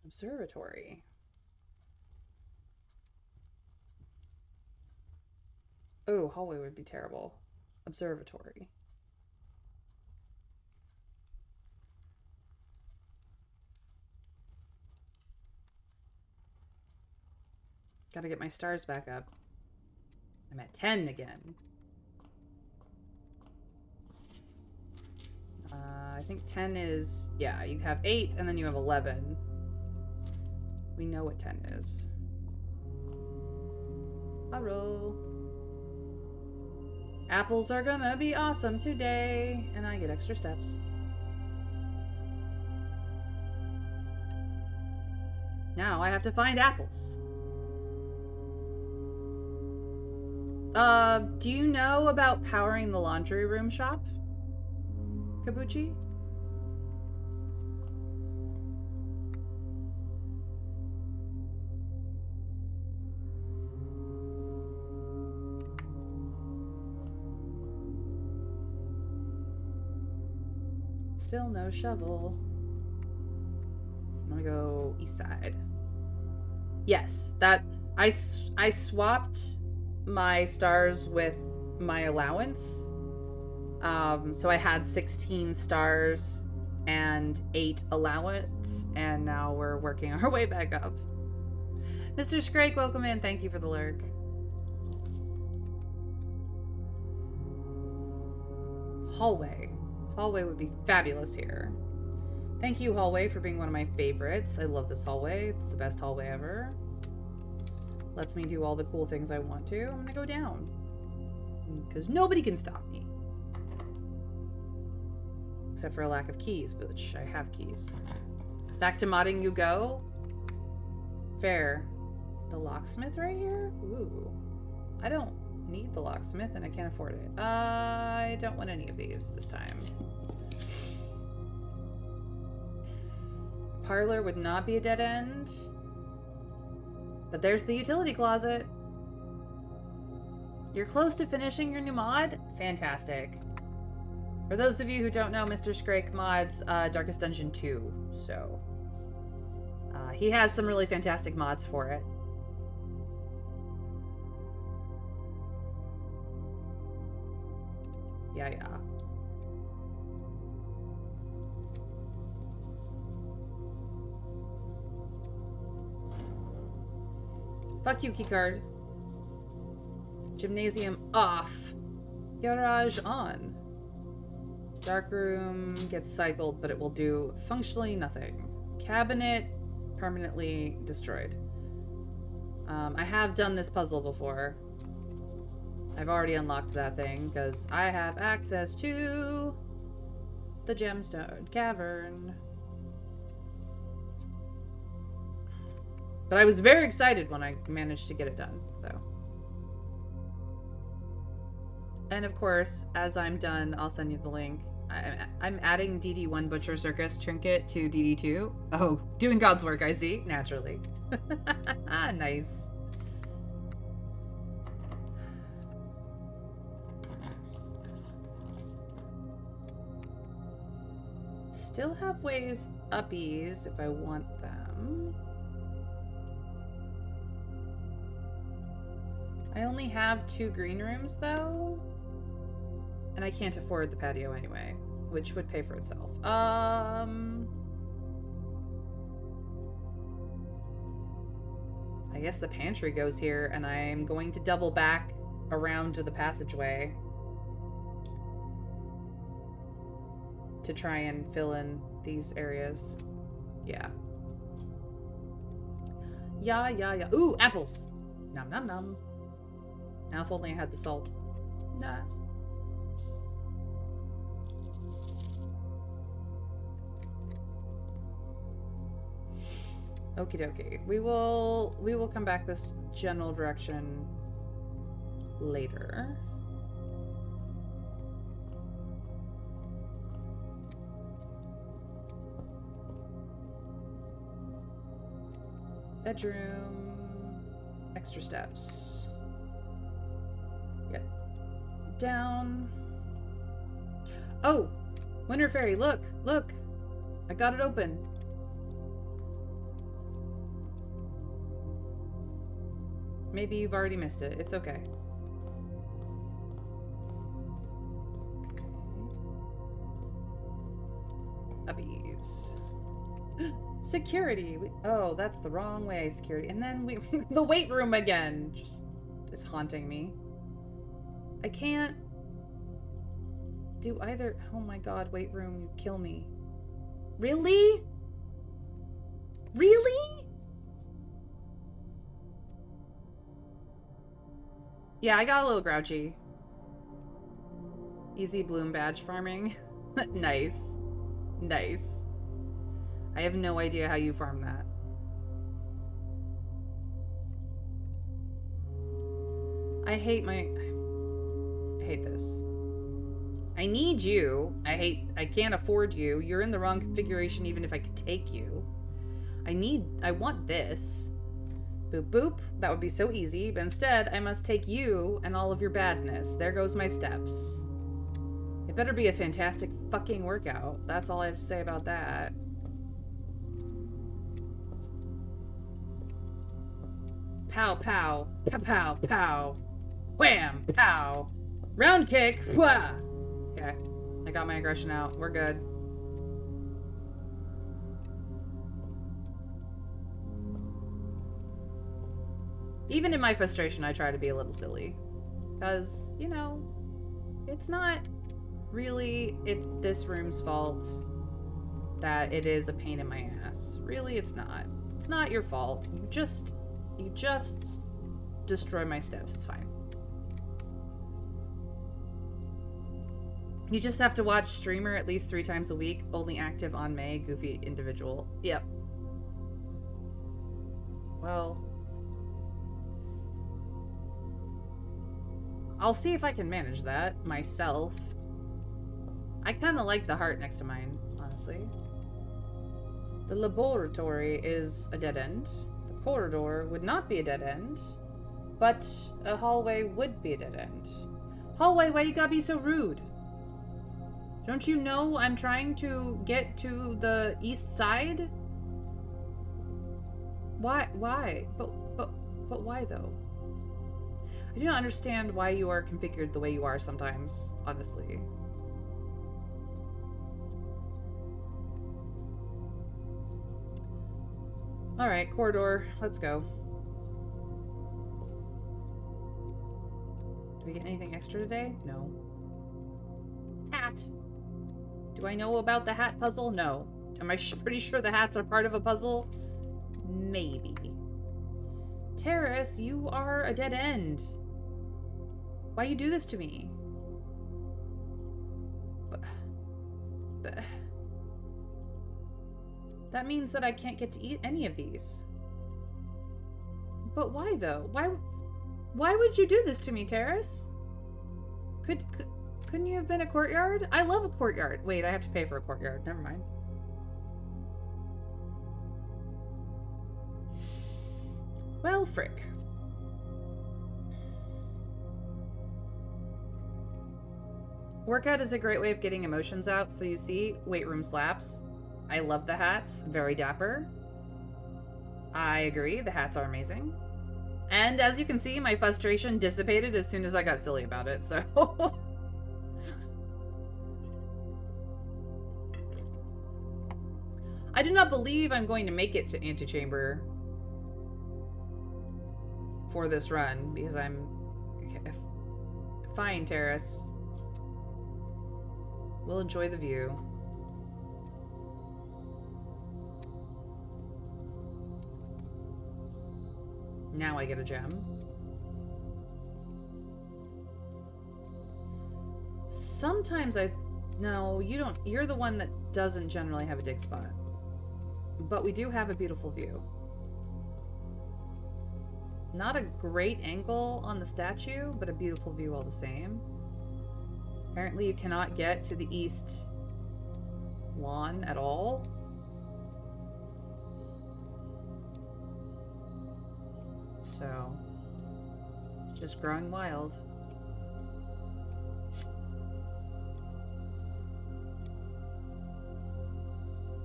Observatory. Oh, hallway would be terrible. Observatory. Gotta get my stars back up. I'm at 10 again. I think 10 is... Yeah, you have 8 and then you have 11. We know what 10 is. Hello. Apples are gonna be awesome today. And I get extra steps. Now I have to find apples. Do you know about powering the laundry room shop? Kabuchi? Still no shovel. I'm gonna go east side. Yes, that I swapped my stars with my allowance. So I had 16 stars and 8 allowance, and now we're working our way back up. Mr. Scrake, welcome in. Thank you for the lurk. Hallway. Hallway would be fabulous here. Thank you, hallway, for being one of my favorites. I love this hallway. It's the best hallway ever. Lets me do all the cool things I want to. I'm gonna go down. Because nobody can stop me. Except for a lack of keys, which I have keys. Back to modding you go. Fair. The locksmith right here? Ooh. I don't need the locksmith and I can't afford it. I don't want any of these this time. Parlor would not be a dead end. But there's the utility closet. You're close to finishing your new mod? Fantastic. For those of you who don't know, Mr. Scrake mods Darkest Dungeon 2, so he has some really fantastic mods for it. Yeah. Fuck you, keycard. Gymnasium off. Garage on. Dark room gets cycled, but it will do functionally nothing. Cabinet permanently destroyed. I have done this puzzle before. I've already unlocked that thing because I have access to the gemstone cavern. But I was very excited when I managed to get it done, so. And of course, as I'm done, I'll send you the link. I'm adding DD1 Butcher Circus trinket to DD2. Oh, doing God's work, I see. Naturally. Nice. Still have ways uppies if I want them. I only have 2 green rooms though. And I can't afford the patio anyway, which would pay for itself. I guess the pantry goes here, and I'm going to double back around to the passageway. to try and fill in these areas. Yeah. Yeah. Ooh, apples. Nom nom nom. Now if only I had the salt. Nah. Okie dokie. We will come back this general direction later. Bedroom. Extra steps. Yep. Down. Oh! Winter Fairy, look! Look! I got it open. Maybe you've already missed it. It's okay. Ubbies. Security. Oh, that's the wrong way. Security. And then we... the weight room again. Just is haunting me. I can't do either. Oh my god, weight room. You kill me. Really? Really? Yeah, I got a little grouchy. Easy bloom badge farming. Nice. Nice. I have no idea how you farm that. I hate this. I need you. I can't afford you. You're in the wrong configuration even if I could take you. I want this. Boop boop. That would be so easy, but instead I must take you and all of your badness. There goes my steps. It better be a fantastic fucking workout. That's all I have to say about that. Pow pow. Pow pow pow. Wham! Pow! Round kick! Wah! Okay. I got my aggression out. We're good. Even in my frustration, I try to be a little silly. Because, you know, it's not really this room's fault that it is a pain in my ass. Really, it's not. It's not your fault. You just destroy my steps. It's fine. You just have to watch streamer at least 3 times a week. Only active on May. Goofy individual. Yep. Well, I'll see if I can manage that myself. I kind of like the heart next to mine, honestly. The laboratory is a dead end. The corridor would not be a dead end. But a hallway would be a dead end. Hallway, why you gotta be so rude? Don't you know I'm trying to get to the east side? Why? But why though? I do not understand why you are configured the way you are sometimes, honestly. Alright, corridor, let's go. Do we get anything extra today? No. Hat! Do I know about the hat puzzle? No. Am I pretty sure the hats are part of a puzzle? Maybe. Terrace, you are a dead end. Why you do this to me? But that means that I can't get to eat any of these. But why though? Why would you do this to me, Terrace? Couldn't you have been a courtyard? I love a courtyard. Wait, I have to pay for a courtyard. Never mind. Well, frick. Workout is a great way of getting emotions out. So you see, weight room slaps. I love the hats. Very dapper. I agree. The hats are amazing. And as you can see, my frustration dissipated as soon as I got silly about it. So... I do not believe I'm going to make it to Antechamber for this run, because I'm... Fine, Terrace. We'll enjoy the view. Now I get a gem. Sometimes no, you don't. You're the one that doesn't generally have a dig spot. But we do have a beautiful view. Not a great angle on the statue, but a beautiful view all the same. Apparently you cannot get to the east lawn at all. So, it's just growing wild.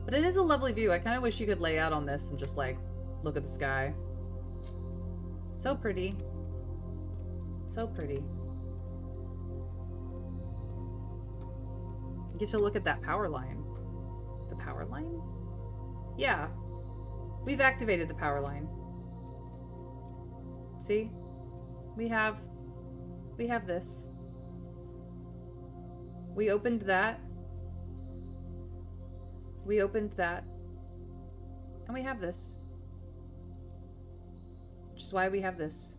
But it is a lovely view. I kind of wish you could lay out on this and just, like, look at the sky. So pretty. So pretty. You get to look at that power line. The power line? Yeah. We've activated the power line. See? We have this. We opened that. We opened that. And we have this. Which is why we have this.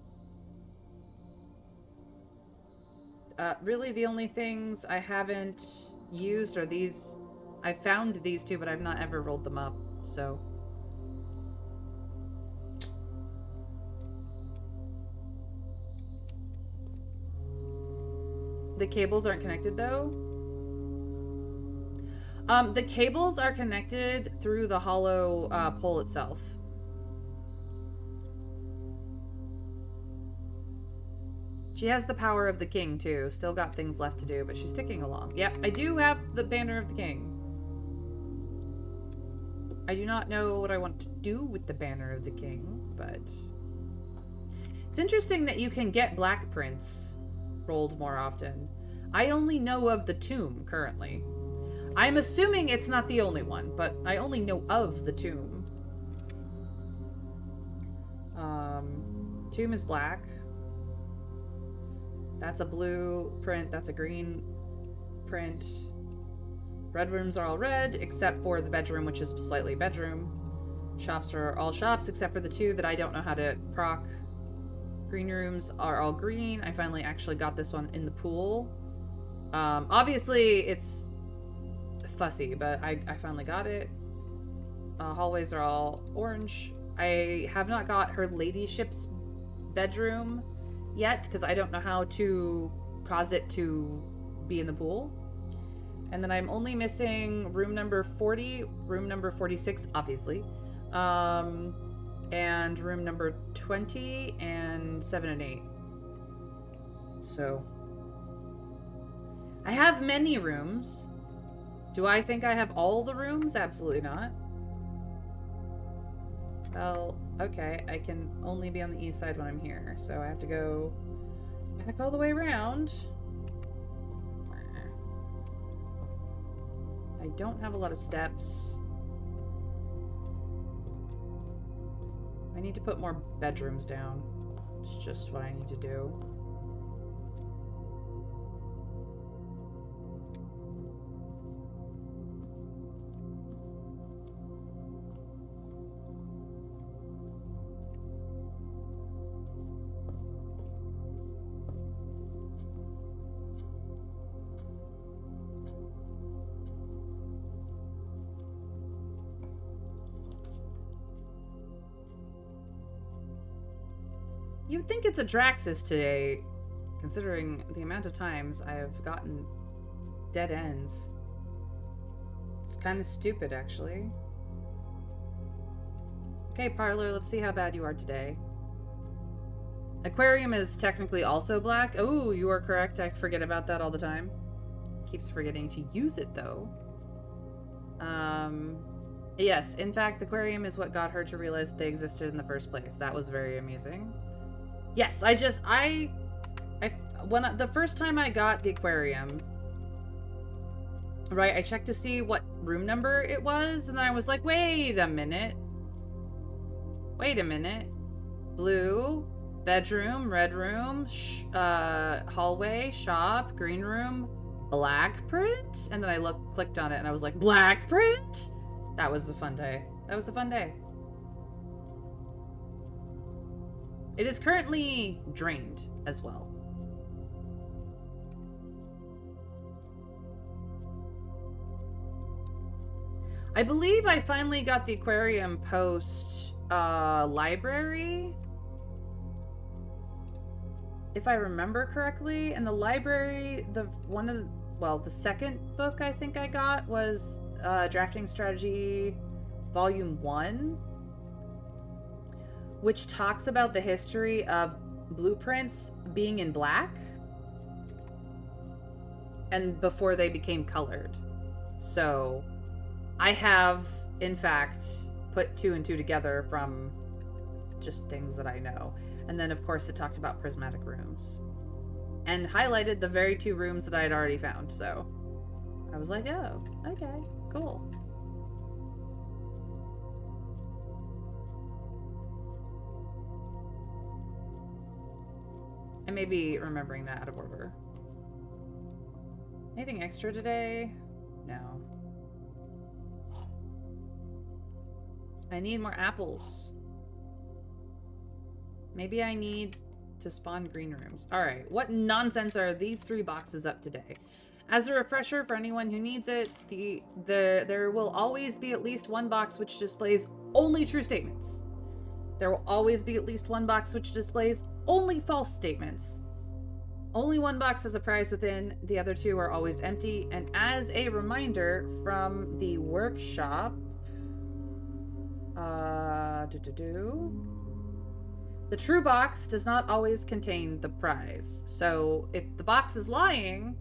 Really the only things I haven't used are these. I found these two, but I've not ever rolled them up, so. The cables aren't connected though. The cables are connected through the hollow pole itself. She has the power of the king too. Still got things left to do, but she's ticking along. Yep, I do have the banner of the king. I do not know what I want to do with the banner of the king, but it's interesting that you can get black prints rolled more often. I only know of the tomb currently. I'm assuming it's not the only one, but I only know of the tomb. Tomb is black. That's a blue print. That's a green print. Red rooms are all red, except for the bedroom, which is slightly bedroom. Shops are all shops, except for the two that I don't know how to proc. Green rooms are all green. I finally actually got this one in the pool. Obviously, it's fussy, but I finally got it. Hallways are all orange. I have not got her ladyship's bedroom yet, because I don't know how to cause it to be in the pool. And then I'm only missing room number 40, room number 46, obviously, and room number 20, and 7 and 8. So, I have many rooms. Do I think I have all the rooms? Absolutely not. Well, okay, I can only be on the east side when I'm here, so I have to go back all the way around. I don't have a lot of steps. I need to put more bedrooms down. It's just what I need to do. You'd think it's a Draxus today, considering the amount of times I've gotten dead ends. It's kind of stupid, actually. Okay, Parlor, let's see how bad you are today. Aquarium is technically also black. Oh, you are correct. I forget about that all the time. Keeps forgetting to use it, though. Yes, in fact, the aquarium is what got her to realize they existed in the first place. That was very amusing. Yes, the first time I got the aquarium, right, I checked to see what room number it was, and then I was like, wait a minute. Blue, bedroom, red room, hallway, shop, green room, black print? And then I clicked on it, and I was like, black print? That was a fun day. That was a fun day. It is currently drained as well. I believe I finally got the aquarium post library, if I remember correctly. And the library, the second book I think I got was Drafting Strategy Volume 1, which talks about the history of blueprints being in black and before they became colored. So I have, in fact, put 2 and 2 together from just things that I know. And then, of course, it talked about prismatic rooms. And highlighted the very 2 rooms that I had already found, so I was like, oh, okay, cool. I may be remembering that out of order. Anything extra today? No. I need more apples. Maybe I need to spawn green rooms. Alright, what nonsense are these 3 boxes up today? As a refresher for anyone who needs it, there will always be at least 1 box which displays only true statements. There will always be at least 1 box which displays only false statements. Only 1 box has a prize within, the other 2 are always empty. And as a reminder from the workshop, the true box does not always contain the prize. So if the box is lying,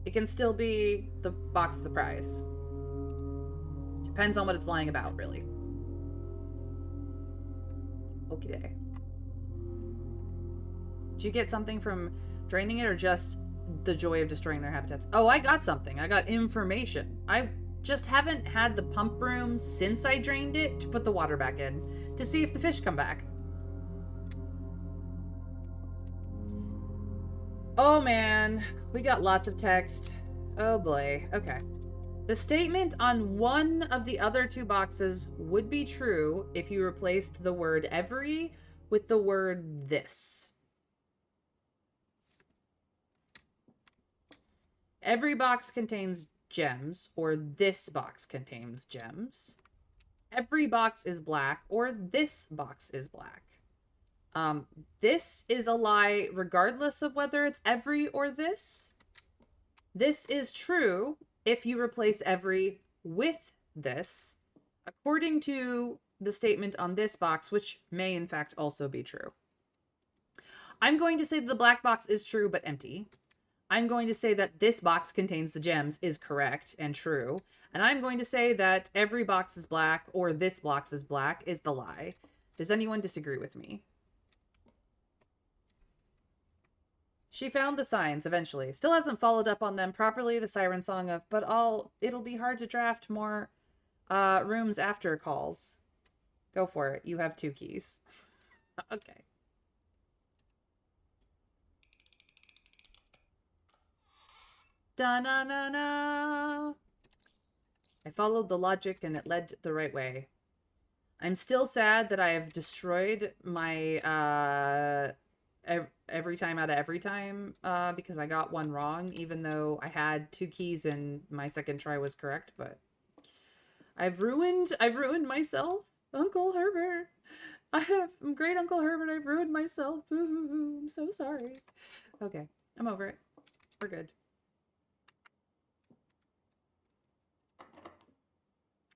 it can still be the box of the prize. Depends on what it's lying about, really. Okie day. Did you get something from draining it, or just the joy of destroying their habitats? Oh, I got something. I got information. I just haven't had the pump room since I drained it to put the water back in to see if the fish come back. Oh man, we got lots of text. Oh boy. Okay. The statement on one of the other 2 boxes would be true if you replaced the word every with the word this. Every box contains gems, or this box contains gems. Every box is black, or this box is black. This is a lie regardless of whether it's every or this. This is true if you replace every with this, according to the statement on this box, which may in fact also be true. I'm going to say that the black box is true but empty. I'm going to say that this box contains the gems is correct and true. And I'm going to say that every box is black, or this box is black, is the lie. Does anyone disagree with me? She found the signs eventually. Still hasn't followed up on them properly. The siren song of, but it'll be hard to draft more rooms after calls. Go for it. You have 2 keys. Okay. Da-na-na-na. I followed the logic and it led the right way. I'm still sad that I have destroyed my every time out of every time because I got 1 wrong, even though I had 2 keys and my second try was correct. But I've ruined myself, Uncle Herbert. I'm great Uncle Herbert. I've ruined myself. Boo-hoo-hoo. I'm so sorry. Okay, I'm over it. We're good.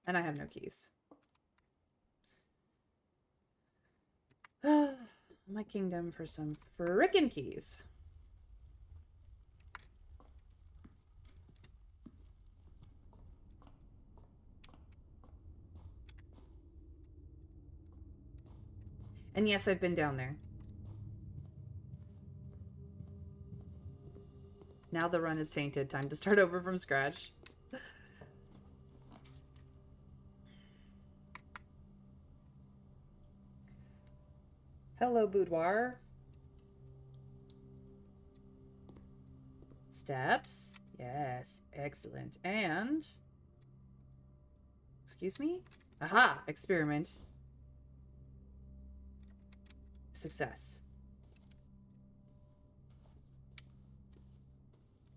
And I have no keys. My kingdom for some frickin' keys. And yes, I've been down there. Now the run is tainted. Time to start over from scratch. Hello, boudoir. Steps. Yes, excellent. And... excuse me? Aha! Experiment. Success.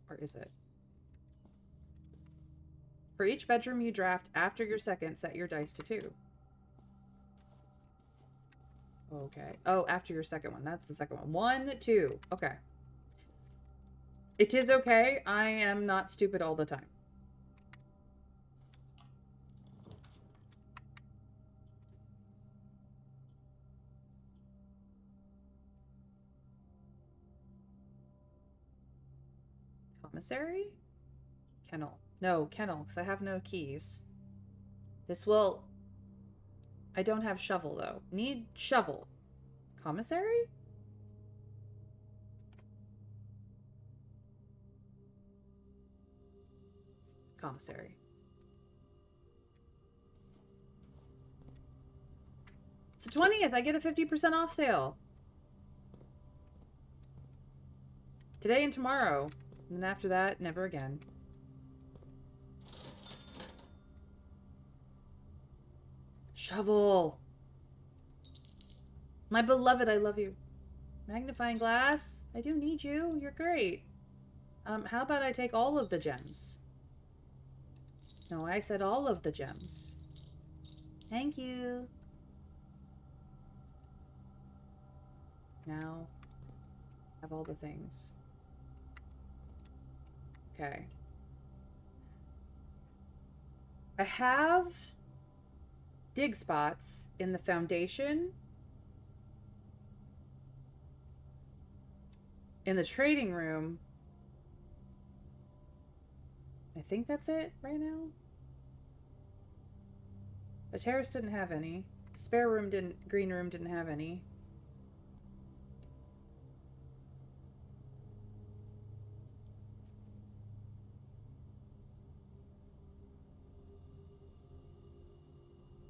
Or is it? For each bedroom you draft after your second, set your dice to 2. Okay. Oh, after your second one. That's the second one. 1, 2. Okay. It is okay. I am not stupid all the time. Commissary? Kennel. No, kennel, because I have no keys. This will... I don't have shovel, though. Need shovel. Commissary? Commissary. It's the 20th. I get a 50% off sale. Today and tomorrow. And then after that, never again. Shovel. My beloved, I love you. Magnifying glass. I do need you. You're great. How about I take all of the gems? No, I said all of the gems. Thank you. Now, have all the things. Okay. I have dig spots in the foundation, in the trading room. I think that's it right now. The terrace didn't have any. Spare room didn't, green room didn't have any.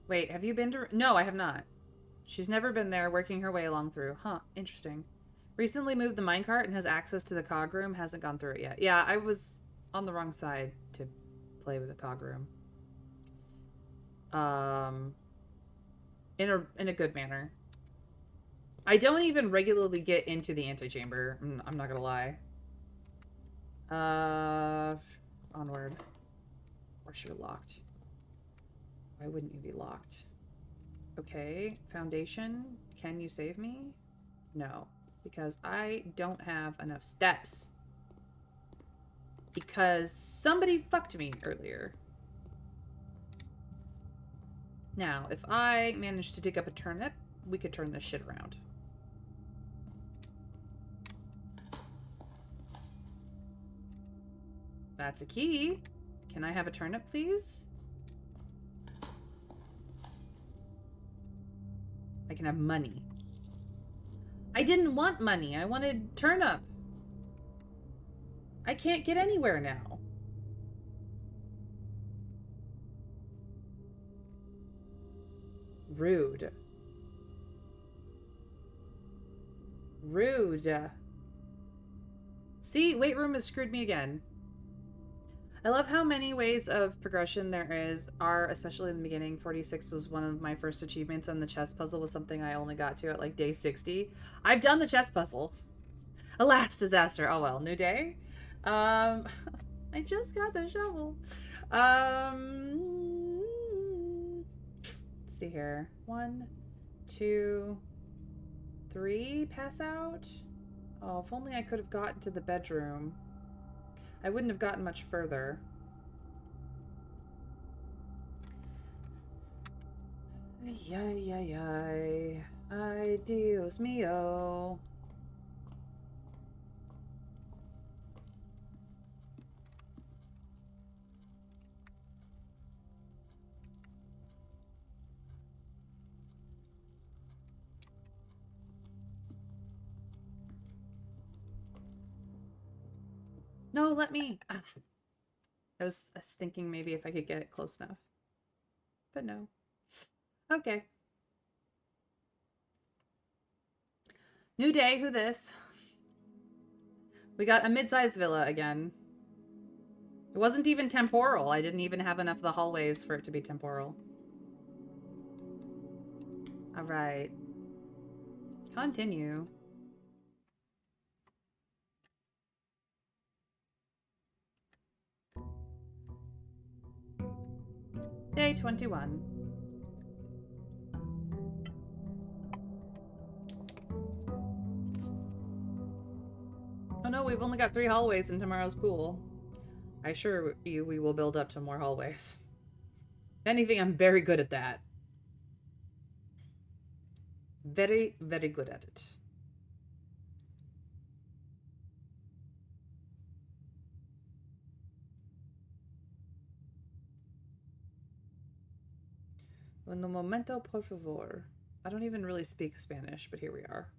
Wait, have you been to... No, I have not. She's never been there, working her way along through. Huh, interesting. Recently moved the minecart and has access to the cog room. Hasn't gone through it yet. Yeah, I was on the wrong side to play with the cog room. In a good manner. I don't even regularly get into the antechamber. I'm not gonna lie. Onward. Or you're locked. Why wouldn't you be locked? Okay, foundation. Can you save me? No, because I don't have enough steps. Because somebody fucked me earlier. Now, if I manage to dig up a turnip, we could turn this shit around. That's a key. Can I have a turnip, please? I can have money. I didn't want money. I wanted turnip. I can't get anywhere now. Rude. Rude. See, weight room has screwed me again. I love how many ways of progression there are, especially in the beginning. 46 was one of my first achievements, and the chess puzzle was something I only got to at like day 60. I've done the chess puzzle. Alas, disaster. Oh well, new day. I just got the shovel. Let's see here. 1, 2, 3. Pass out. Oh, if only I could have gotten to the bedroom. I wouldn't have gotten much further. Ay, ay, ay. Ay, Dios mío. No, let me. Ah. I was thinking maybe if I could get close enough. But no. Okay. New day, who this? We got a mid-sized villa again. It wasn't even temporal. I didn't even have enough of the hallways for it to be temporal. Alright. Continue. Day 21. Oh no, we've only got 3 hallways in tomorrow's pool. I assure you we will build up to more hallways. If anything, I'm very good at that. Very, very good at it. Un momento, por favor. I don't even really speak Spanish, but here we are.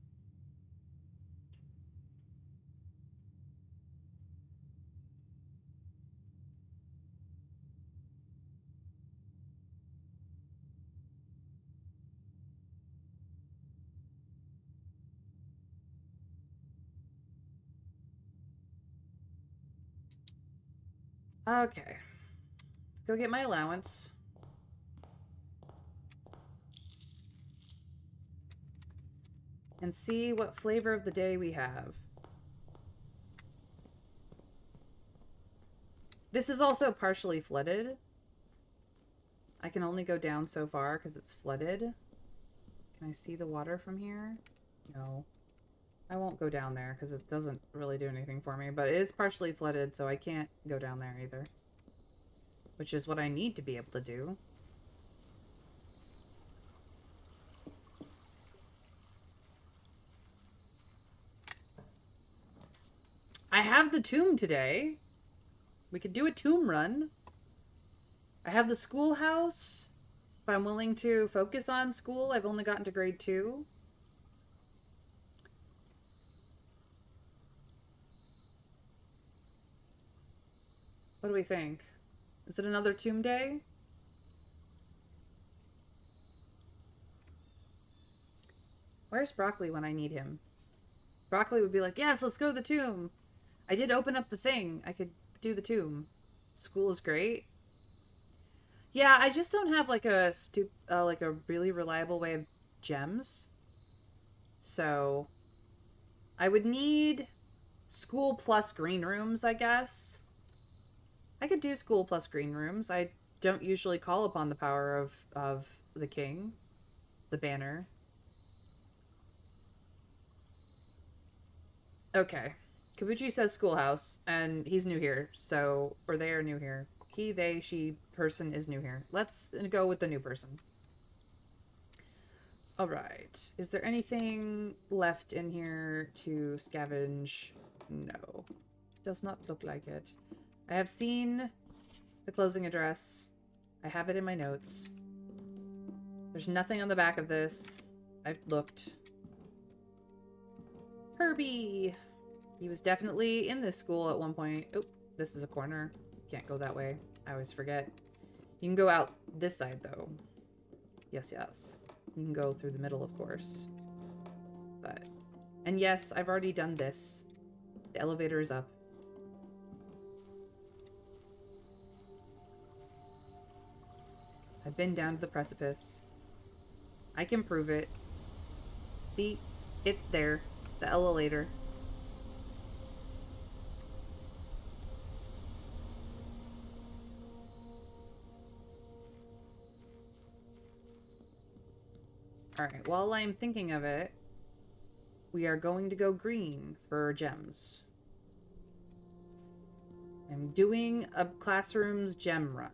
Okay. Let's go get my allowance. And see what flavor of the day we have. This is also partially flooded. I can only go down so far because it's flooded. Can I see the water from here? No. I won't go down there because it doesn't really do anything for me. But it is partially flooded, so I can't go down there either. Which is what I need to be able to do. I have the tomb today. We could do a tomb run. I have the schoolhouse. If I'm willing to focus on school, I've only gotten to grade 2. What do we think? Is it another tomb day? Where's Broccoli when I need him? Broccoli would be like, yes, let's go to the tomb. I did open up the thing. I could do the tomb. School is great. Yeah, I just don't have like a really reliable way of gems. So I would need school plus green rooms, I guess. I could do school plus green rooms. I don't usually call upon the power of the king, the banner. Okay. Kabuchi says schoolhouse, and he's new here, so, or they are new here. He, they, she, person is new here. Let's go with the new person. Alright. Is there anything left in here to scavenge? No. Does not look like it. I have seen the closing address. I have it in my notes. There's nothing on the back of this. I've looked. Herbie! He was definitely in this school at one point. Oh, this is a corner. Can't go that way. I always forget. You can go out this side, though. Yes, yes. You can go through the middle, of course. But... And yes, I've already done this. The elevator is up. I've been down to the precipice. I can prove it. See? It's there. The elevator. Alright, while I'm thinking of it, we are going to go green for gems. I'm doing a classroom's gem run.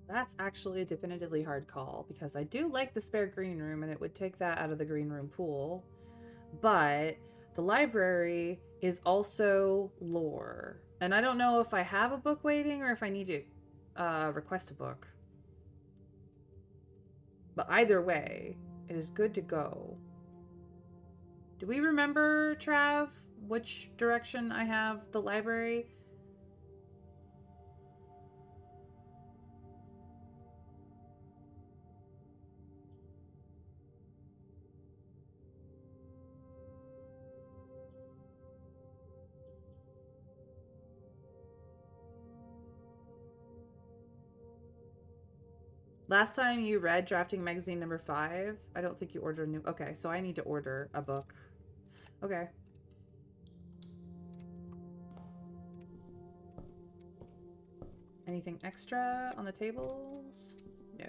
That's actually a definitively hard call, because I do like the spare green room, and it would take that out of the green room pool. But the library is also lore. And I don't know if I have a book waiting or if I need to request a book. But either way, it is good to go. Do we remember, Trav, which direction I have the library? Last time you read Drafting Magazine number 5, I don't think you ordered a new... Okay, so I need to order a book. Okay. Anything extra on the tables? No.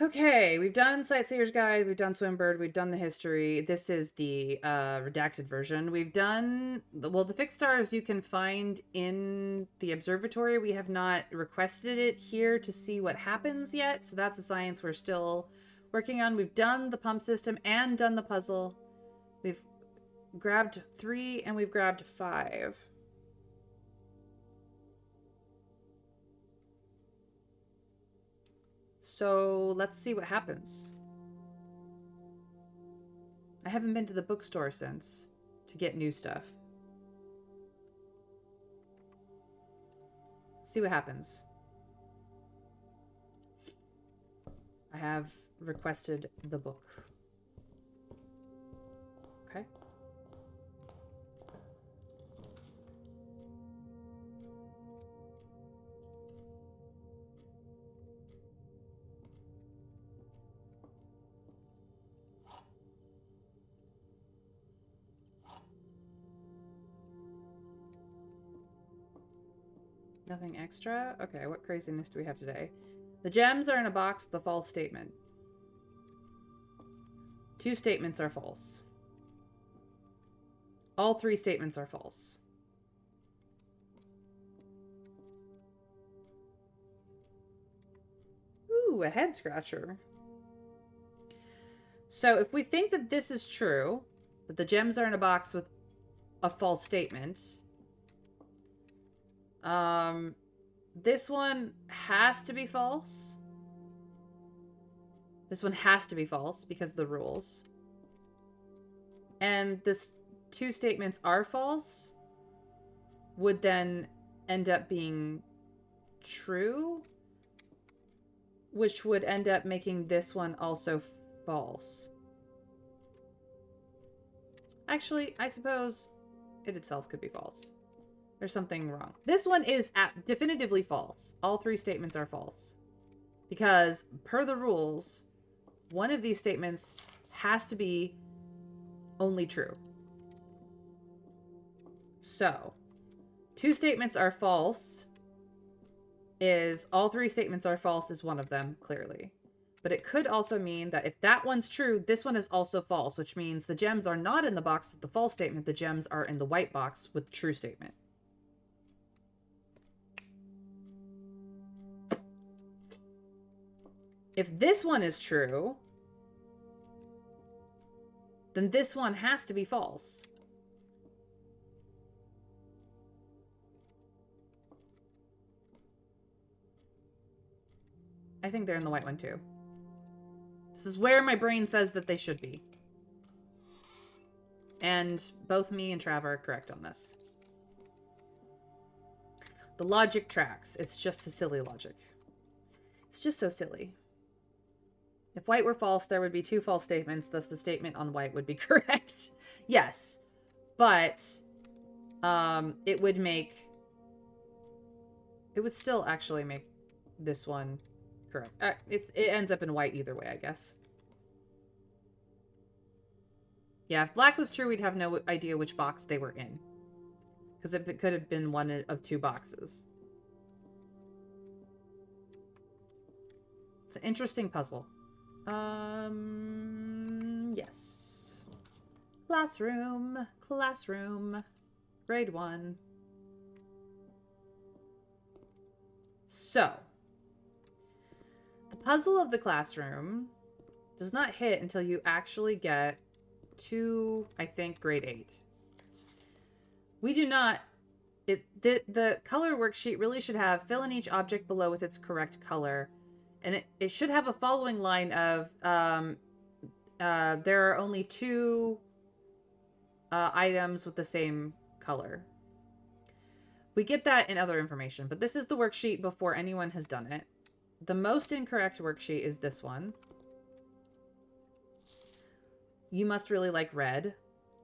Okay, we've done Sightseer's Guide, we've done Swimbird, we've done the history. This is the redacted version. We've done... Well, the fixed stars you can find in the observatory. We have not requested it here to see what happens yet, so that's a science we're still working on. We've done the pump system and done the puzzle. We've grabbed 3 and we've grabbed 5. So let's see what happens. I haven't been to the bookstore since to get new stuff. See what happens. I have requested the book. Okay. Nothing extra? Okay, what craziness do we have today? The gems are in a box with a false statement. 2 statements are false. All 3 statements are false. Ooh, a head scratcher. So if we think that this is true, that the gems are in a box with a false statement, this one has to be false. This one has to be false because of the rules. And this 2 statements are false would then end up being true, which would end up making this one also false. Actually, I suppose it itself could be false. There's something wrong. This one is definitively false. All 3 statements are false. Because, per the rules, one of these statements has to be only true. So, 2 statements are false is all 3 statements are false is one of them, clearly. But it could also mean that if that one's true, this one is also false, which means the gems are not in the box with the false statement. The gems are in the white box with the true statement. If this one is true, then this one has to be false. I think they're in the white one too. This is where my brain says that they should be. And both me and Trav are correct on this. The logic tracks. It's just a silly logic. It's just so silly. If white were false, there would be 2 false statements, thus the statement on white would be correct. Yes. But it would still actually make this one correct. It ends up in white either way, I guess. Yeah, if black was true, we'd have no idea which box they were in. Because it could have been one of 2 boxes. It's an interesting puzzle. Yes. Classroom. Grade 1. So. The puzzle of the classroom does not hit until you actually get to, I think, grade 8. We do not... The color worksheet really should have fill in each object below with its correct color. And it should have a following line of, there are only 2 items with the same color. We get that in other information, but this is the worksheet before anyone has done it. The most incorrect worksheet is this one. You must really like red.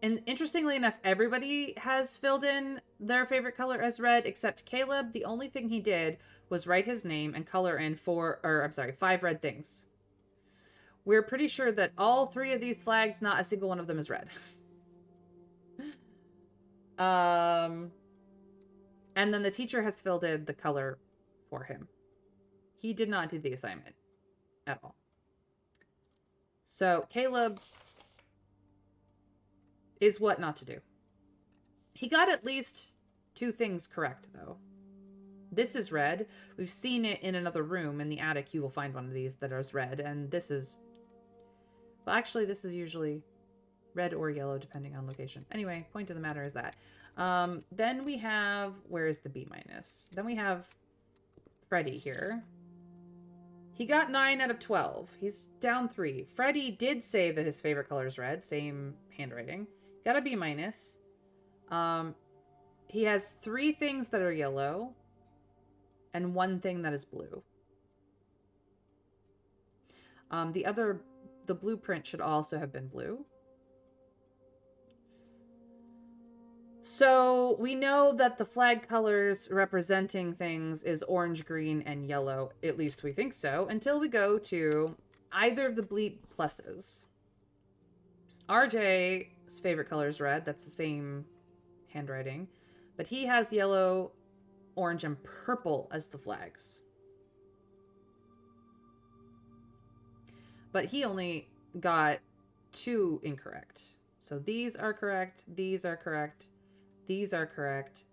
And interestingly enough, everybody has filled in their favorite color as red except Caleb. The only thing he did was write his name and color in 5 red things. We're pretty sure that all 3 of these flags, not a single one of them is red. And then the teacher has filled in the color for him. He did not do the assignment at all. So Caleb is what not to do. He got at least 2 things correct, though. This is red. We've seen it in another room. In the attic, you will find one of these that is red. And this is... Well, actually, this is usually red or yellow, depending on location. Anyway, point of the matter is that. Then we have... Where is the B-? Then we have Freddy here. He got 9 out of 12. He's down 3. Freddy did say that his favorite color is red. Same handwriting. Got a B-. He has 3 things that are yellow and 1 thing that is blue. The blueprint should also have been blue. So we know that the flag colors representing things is orange, green, and yellow. At least we think so, until we go to either of the bleep pluses. RJ's favorite color is red. That's the same handwriting. But he has yellow, orange, and purple as the flags. But he only got 2 incorrect. So these are correct, these are correct, these are correct,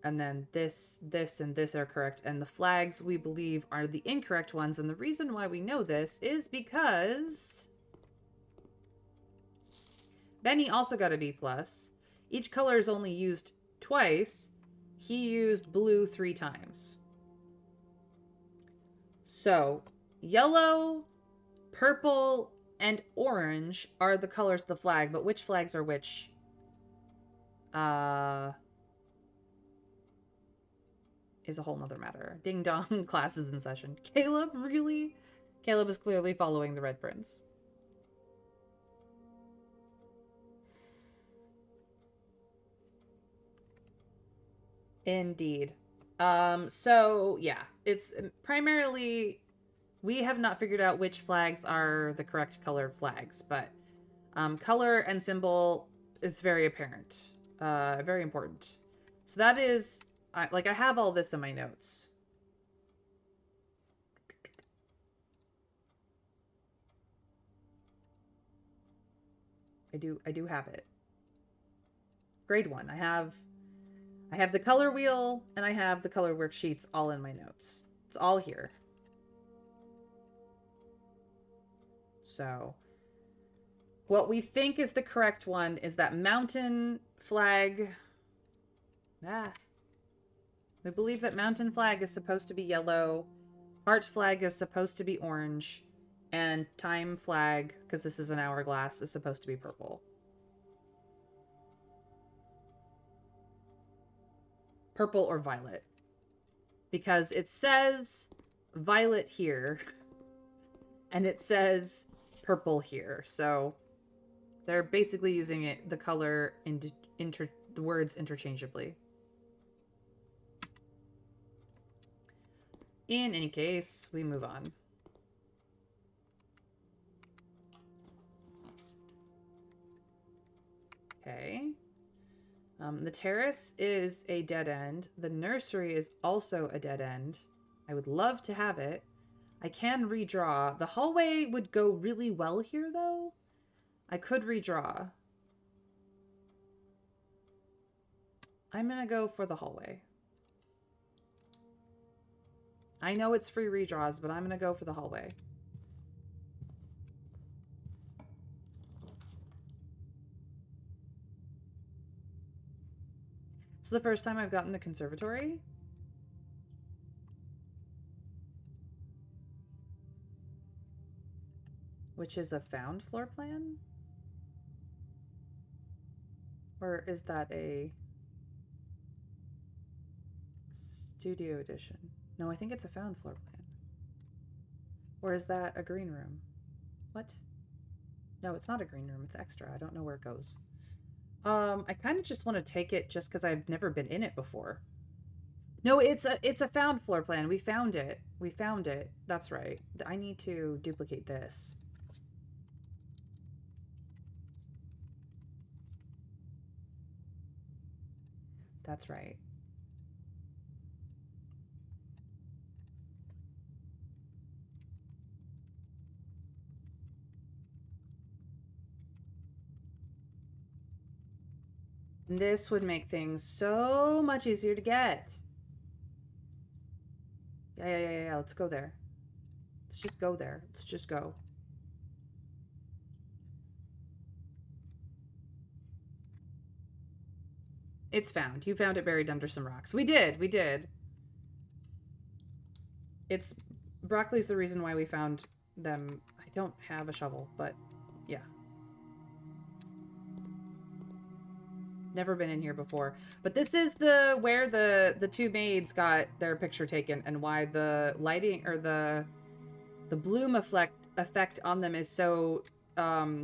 and then this, and this are correct. And the flags, we believe, are the incorrect ones. And the reason why we know this is because Benny also got a B+. Each color is only used twice. He used blue 3 times. So, yellow, purple, and orange are the colors of the flag, but which flags are which? Is a whole nother matter. Ding dong, class is in session. Caleb, really? Caleb is clearly following the Red Prince. Indeed. So yeah, it's primarily, we have not figured out which flags are the correct colored flags, but color and symbol is very apparent, very important. So that is, I have all this in my notes. I do have it. Grade 1. I have the color wheel and I have the color worksheets all in my notes. It's all here. So what we think is the correct one is that mountain flag. We believe that mountain flag is supposed to be yellow. Heart flag is supposed to be orange. And time flag, because this is an hourglass, is supposed to be purple. Purple or violet. Because it says violet here. And it says purple here. So they're basically using it, the color, the words interchangeably. In any case, we move on. Okay. The terrace is a dead end. The nursery is also a dead end. I would love to have it. I can redraw. The hallway would go really well here, though. I could redraw. I'm gonna go for the hallway. I know it's free redraws, but I'm gonna go for the hallway. It's the first time I've gotten the conservatory. Which is a found floor plan? Or is that a studio edition? No, I think it's a found floor plan. Or is that a green room? What? No, it's not a green room. It's extra. I don't know where it goes. I kind of just want to take it just because I've never been in it before. No, it's a found floor plan. We found it. We found it. That's right. I need to duplicate this. That's right. This would make things so much easier to get. Yeah. Let's go there. Let's just go there. Let's just go. It's found. You found it buried under some rocks. We did. We did. It's broccoli's the reason why we found them. I don't have a shovel, but yeah. Never been in here before. But this is the where the two maids got their picture taken and why the lighting or the bloom effect on them is so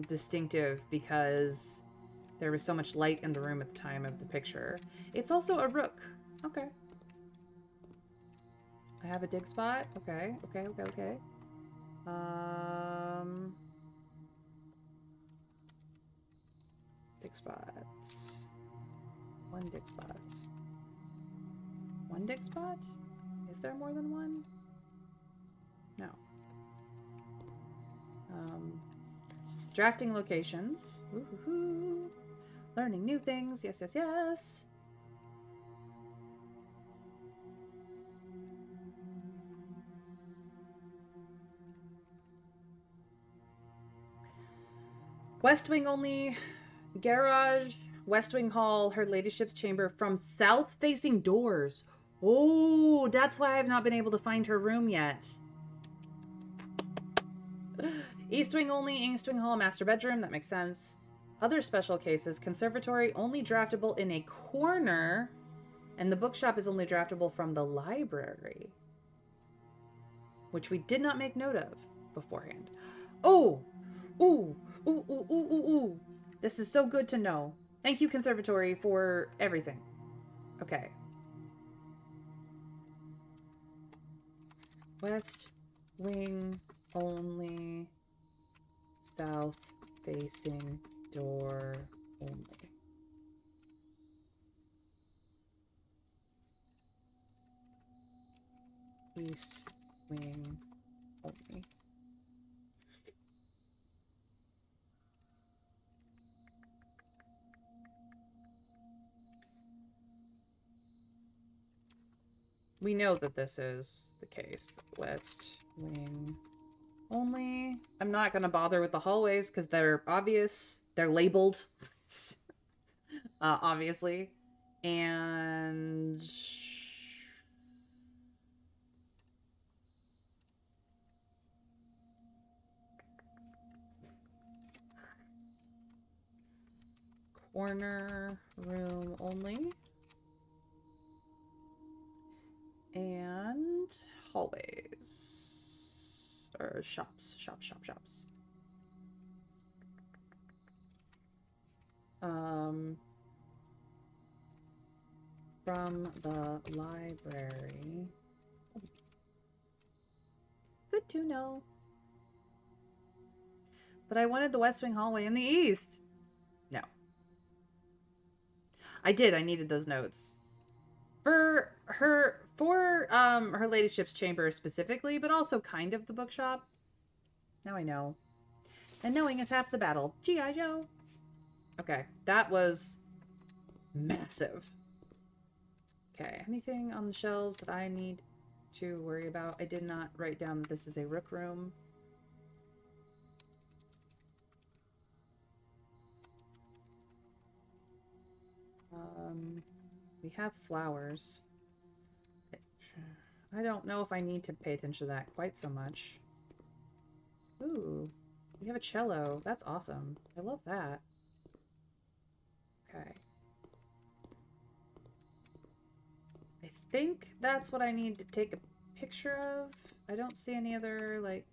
distinctive because there was so much light in the room at the time of the picture. It's also a rook. Okay. I have a dig spot. Okay. Dig spots. One dig spot. One dig spot? Is there more than one? No. Drafting locations. Woo-hoo-hoo. Learning new things. Yes. West Wing only. Garage. West Wing Hall. Her ladyship's chamber from south-facing doors. Oh, that's why I've not been able to find her room yet. East Wing only. East Wing Hall. Master bedroom. That makes sense. Other special cases. Conservatory only draftable in a corner. And the bookshop is only draftable from the library. Which we did not make note of beforehand. Oh! Ooh! This is so good to know. Thank you, Conservatory, for everything. Okay. West Wing only. South facing door only. East Wing only. We know that this is the case. West Wing only. I'm not going to bother with the hallways because they're obvious. They're labeled. Obviously. And... corner room only. And hallways. Or shops. Shops. From the library. Good to know. But I wanted the West Wing hallway in the east. No. I did. I needed those notes. For her ladyship's chamber specifically, but also kind of the bookshop. Now I know. And knowing is half the battle. G.I. Joe. Okay, that was massive. Okay, anything on the shelves that I need to worry about? I did not write down that this is a rook room. We have flowers. I don't know if I need to pay attention to that quite so much. Ooh, we have a cello. That's awesome. I love that. Okay. I think that's what I need to take a picture of. I don't see any other, like,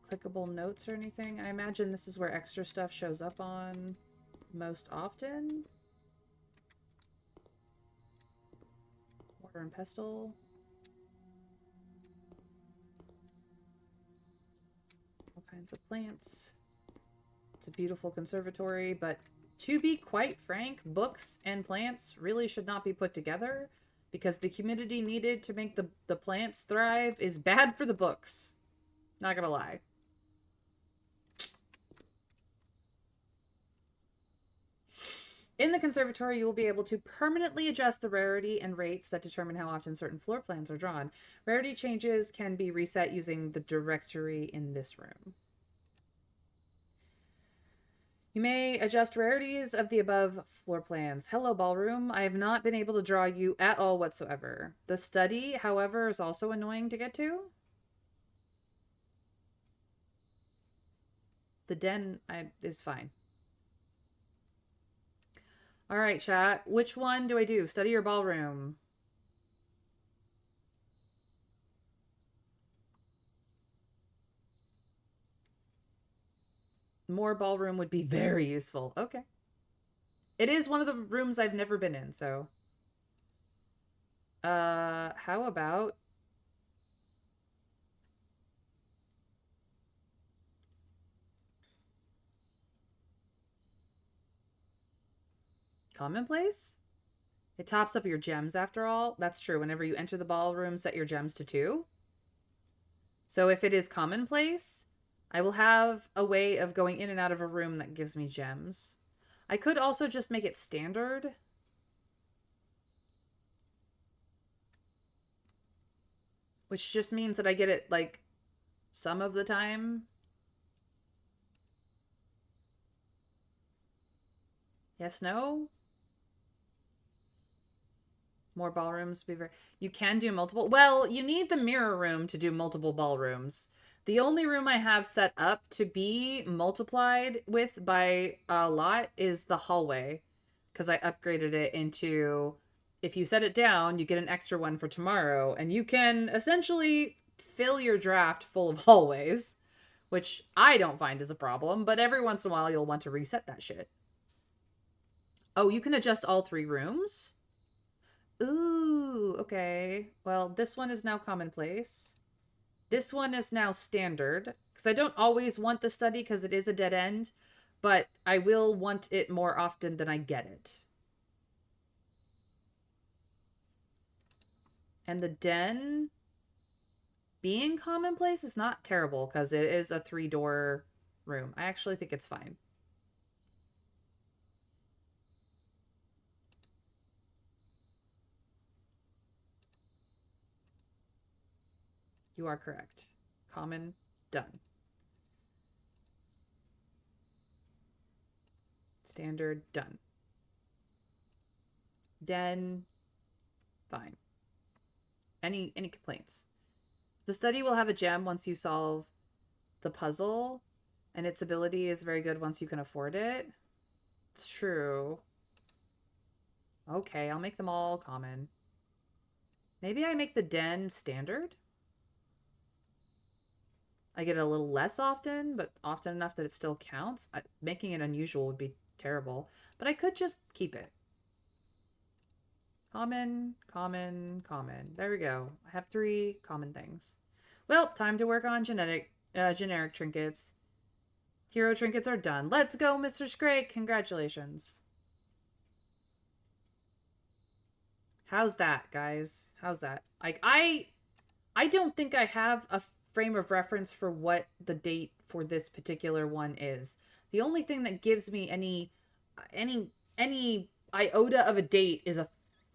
clickable notes or anything. I imagine this is where extra stuff shows up on most often. Water and pestle. All kinds of plants. It's a beautiful conservatory, but to be quite frank, books and plants really should not be put together because the humidity needed to make the plants thrive is bad for the books. Not gonna lie. In the conservatory, you will be able to permanently adjust the rarity and rates that determine how often certain floor plans are drawn. Rarity changes can be reset using the directory in this room. You may adjust rarities of the above floor plans. Hello, ballroom. I have not been able to draw you at all whatsoever. The study, however, is also annoying to get to. The den is fine. All right, chat. Which one do I do? Study or ballroom? More ballroom would be very useful. Okay. It is one of the rooms I've never been in, so. How about... commonplace? It tops up your gems after all. That's true. Whenever you enter the ballroom, set your gems to 2. So if it is commonplace, I will have a way of going in and out of a room that gives me gems. I could also just make it standard. Which just means that I get it, like, some of the time. Yes, no? More ballrooms be very... You can do multiple... Well, you need the mirror room to do multiple ballrooms. The only room I have set up to be multiplied with by a lot is the hallway. Because I upgraded it into... If you set it down, you get an extra one for tomorrow. And you can essentially fill your draft full of hallways. Which I don't find is a problem. But every once in a while, you'll want to reset that shit. Oh, you can adjust all 3 rooms? Ooh, okay. Well, this one is now commonplace. This one is now standard. Because I don't always want the study because it is a dead end. But I will want it more often than I get it. And the den being commonplace is not terrible because it is a 3-door room. I actually think it's fine. You are correct. Common, done. Standard, done. Den, fine. Any complaints? The study will have a gem once you solve the puzzle, and its ability is very good once you can afford it. It's true. Okay, I'll make them all common. Maybe I make the den standard? I get it a little less often, but often enough that it still counts. Making it unusual would be terrible, but I could just keep it. Common, common, common. There we go. I have 3 common things. Well, time to work on generic trinkets. Hero trinkets are done. Let's go, Mr. Scrake. Congratulations. How's that, guys? How's that? Like, I don't think I have a frame of reference for what the date for this particular one is. The only thing that gives me any iota of a date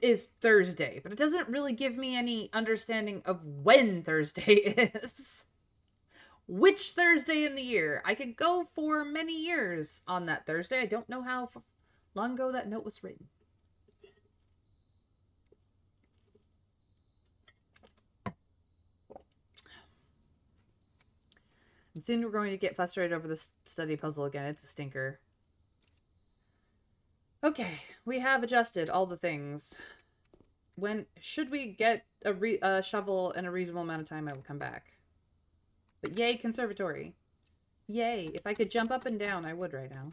is Thursday, but it doesn't really give me any understanding of when Thursday is. Which Thursday in the year? I could go for many years on that Thursday. I don't know how long ago that note was written. And soon we're going to get frustrated over the study puzzle again. It's a stinker. Okay, we have adjusted all the things. When should we get a shovel in a reasonable amount of time, I will come back. But yay, conservatory. Yay. If I could jump up and down, I would right now.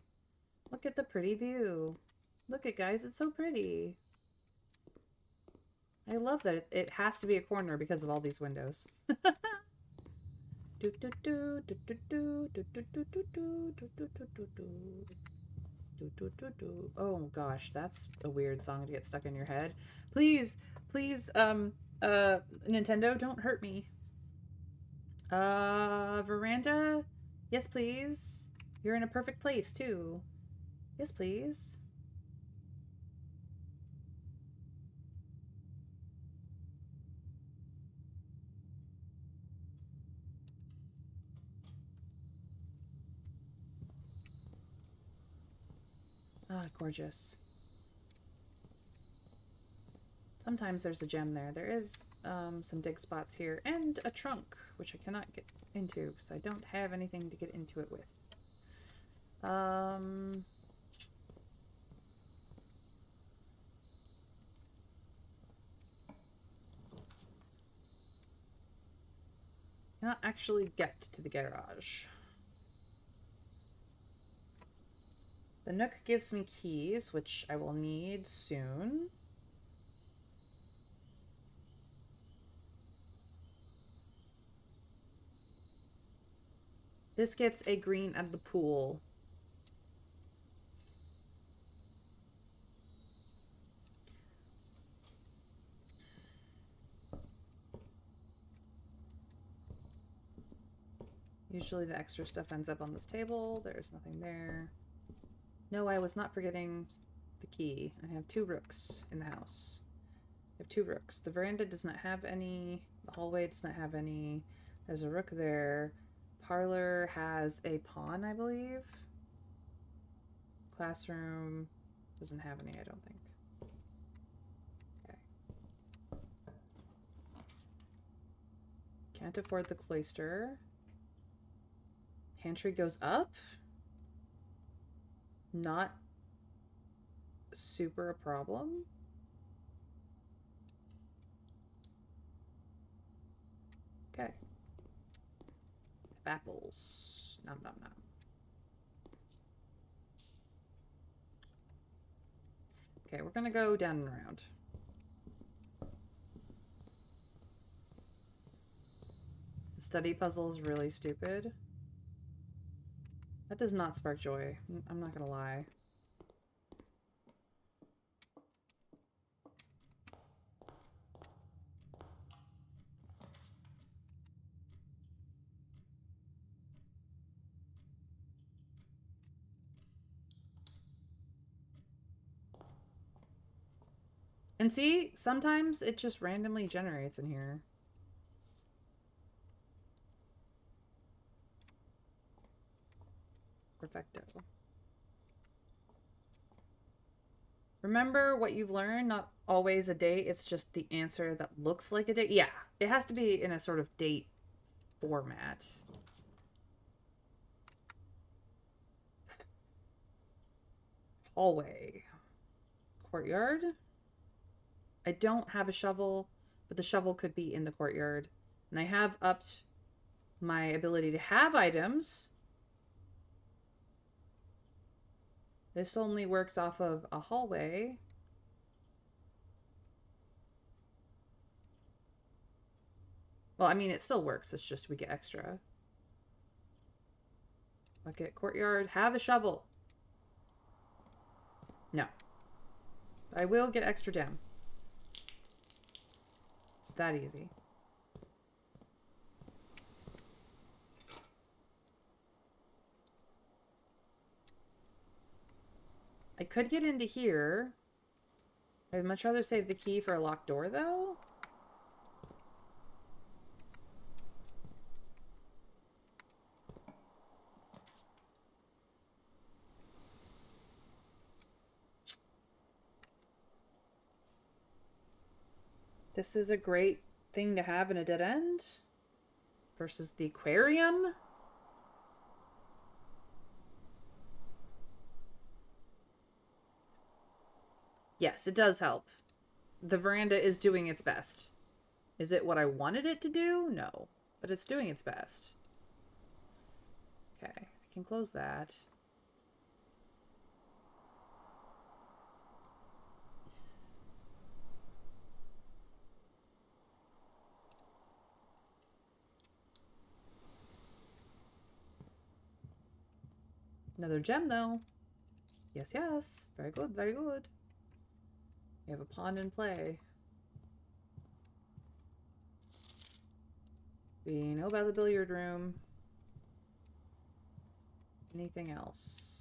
Look at the pretty view. Look at guys, it's so pretty. I love that it has to be a corner because of all these windows. Oh gosh, that's a weird song to get stuck in your head. Please, please, Nintendo, don't hurt me. Veranda? Yes, please. You're in a perfect place, too. Yes, please. Ah, gorgeous. Sometimes there's a gem there. There is some dig spots here. And a trunk, which I cannot get into because I don't have anything to get into it with. Cannot actually get to the garage. The Nook gives me keys, which I will need soon. This gets a green at the pool. Usually the extra stuff ends up on this table. There's nothing there. No, I was not forgetting the key. I have 2 rooks in the house. I have 2 rooks. The veranda does not have any. The hallway does not have any. There's a rook there. Parlor has a pawn, I believe. Classroom doesn't have any, I don't think. Okay. Can't afford the cloister. Pantry goes up. Not super a problem. Okay. Apples. Nom nom nom. Okay, we're gonna go down and around. The study puzzle is really stupid. That does not spark joy. I'm not gonna lie. And see, sometimes it just randomly generates in here. Perfecto. Remember what you've learned, not always a date, it's just the answer that looks like a date. Yeah, it has to be in a sort of date format. Hallway. Courtyard. I don't have a shovel, but the shovel could be in the courtyard. And I have upped my ability to have items. This only works off of a hallway. Well, I mean, it still works. It's just we get extra. Bucket, courtyard, have a shovel. No. I will get extra gem. It's that easy. I could get into here. I'd much rather save the key for a locked door, though. This is a great thing to have in a dead end. Versus the aquarium. Yes, it does help. The veranda is doing its best. Is it what I wanted it to do? No. But it's doing its best. Okay, I can close that. Another gem, though. Yes, yes. Very good, very good. We have a pawn in play. We know about the billiard room. Anything else?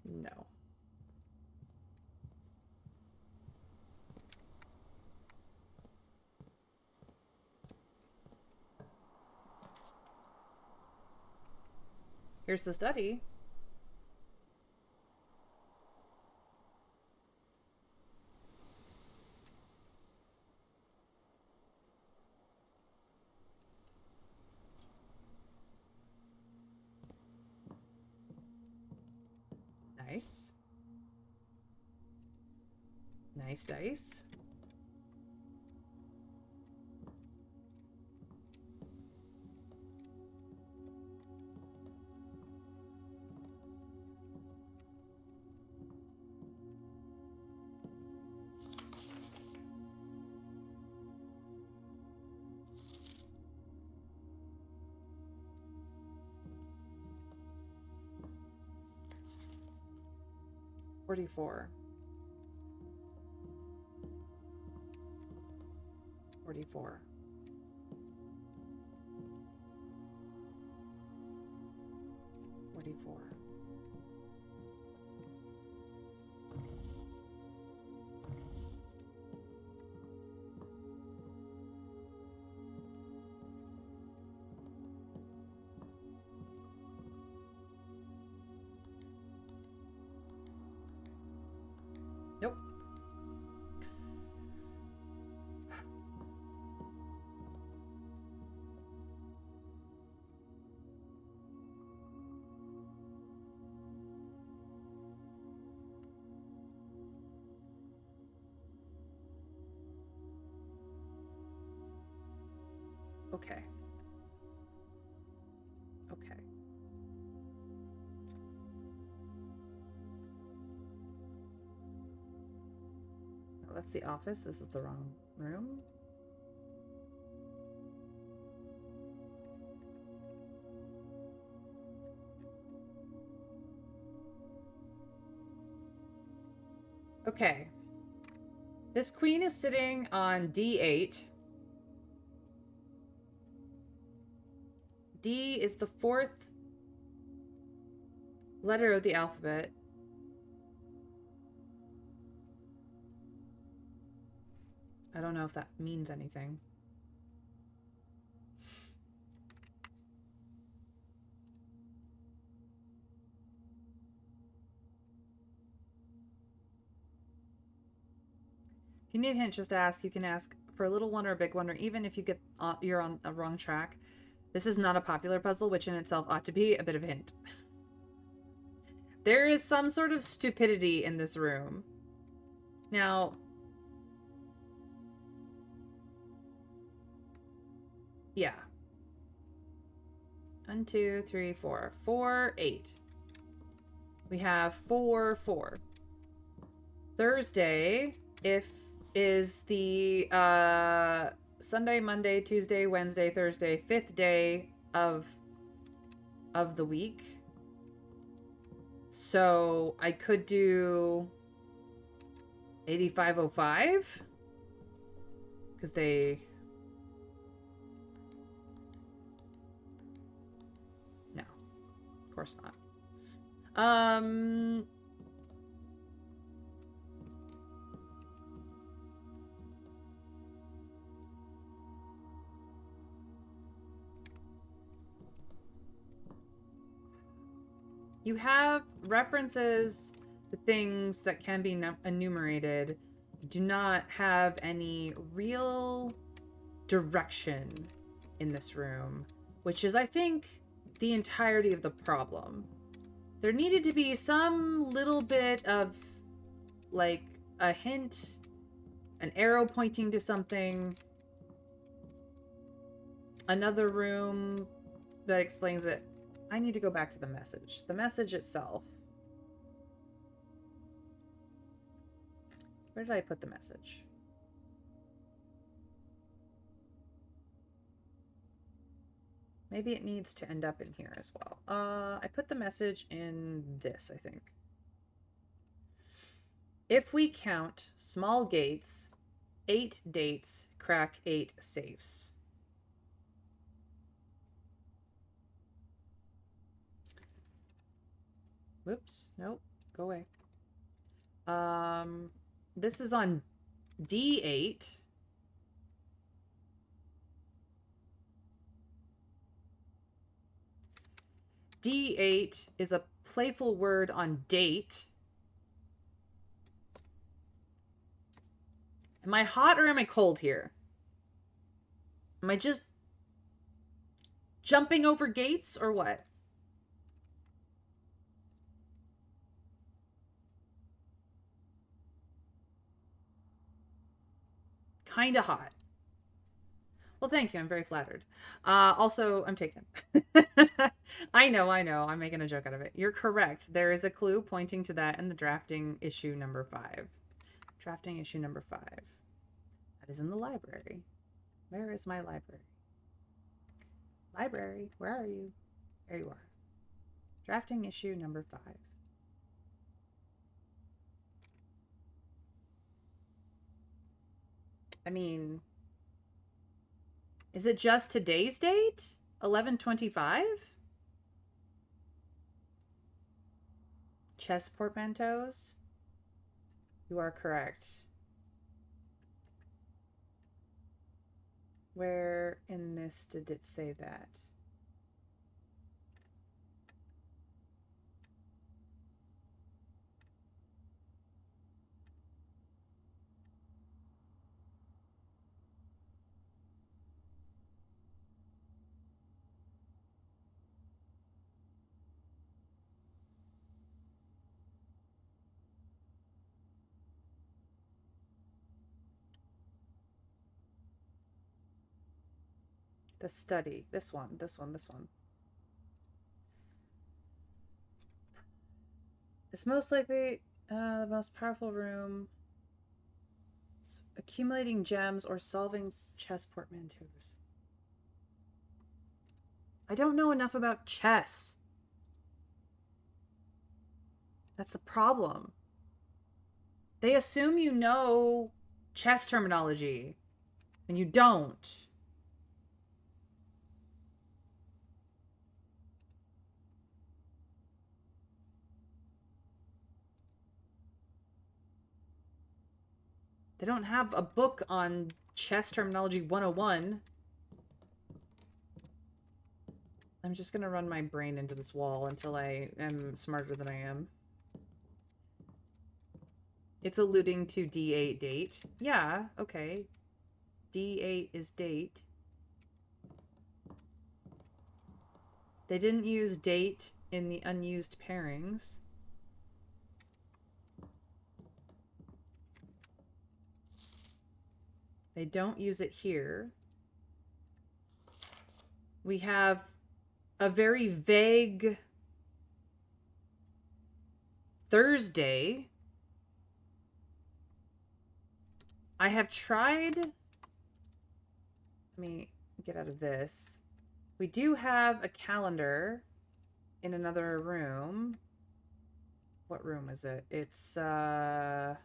No. Here's the study. Nice. Nice dice. $44. $44. $44. Nope. Okay. Okay. Oh, that's the office. This is the wrong room. Okay. This queen is sitting on D8. D is the fourth letter of the alphabet. I don't know if that means anything. If you need a hint, just ask. You can ask for a little one or a big one, or even if you get you're on a wrong track. This is not a popular puzzle, which in itself ought to be a bit of a hint. There is some sort of stupidity in this room. Now, yeah. 1, 2, 3, 4. 4, 8. We have 4, 4. Thursday, is the Sunday, Monday, Tuesday, Wednesday, Thursday, 5th day of the week. So I could do 8505 because they no, of course not. You have references to things that can be enumerated. You do not have any real direction in this room, which is, I think, the entirety of the problem. There needed to be some little bit of, like, a hint, an arrow pointing to something. Another room that explains it. I need to go back to the message. The message itself. Where did I put the message? Maybe it needs to end up in here as well. I put the message in this, I think. If we count small gates, 8 dates, crack 8 safes. Whoops, nope, go away. This is on D8. D8 is a playful word on date. Am I hot or am I cold here? Am I just jumping over gates or what? Kinda hot. Well, thank you. I'm very flattered. Also, I'm taken. I know. I'm making a joke out of it. You're correct. There is a clue pointing to that in the drafting issue number 5. Drafting issue number 5. That is in the library. Where is my library? Library, where are you? There you are. Drafting issue number 5. I mean, is it just today's date? 11/25? Chess portmanteaus? You are correct. Where in this did it say that? The study. This one. It's most likely the most powerful room. Accumulating gems or solving chess portmanteaus. I don't know enough about chess. That's the problem. They assume you know chess terminology, and you don't. They don't have a book on chess terminology 101. I'm just gonna run my brain into this wall until I am smarter than I am. It's alluding to D8 date. Yeah, okay. D8 is date. They didn't use date in the unused pairings. They don't use it here. We have a very vague Thursday. I have tried... Let me get out of this. We do have a calendar in another room. What room is it? It's, Fuck,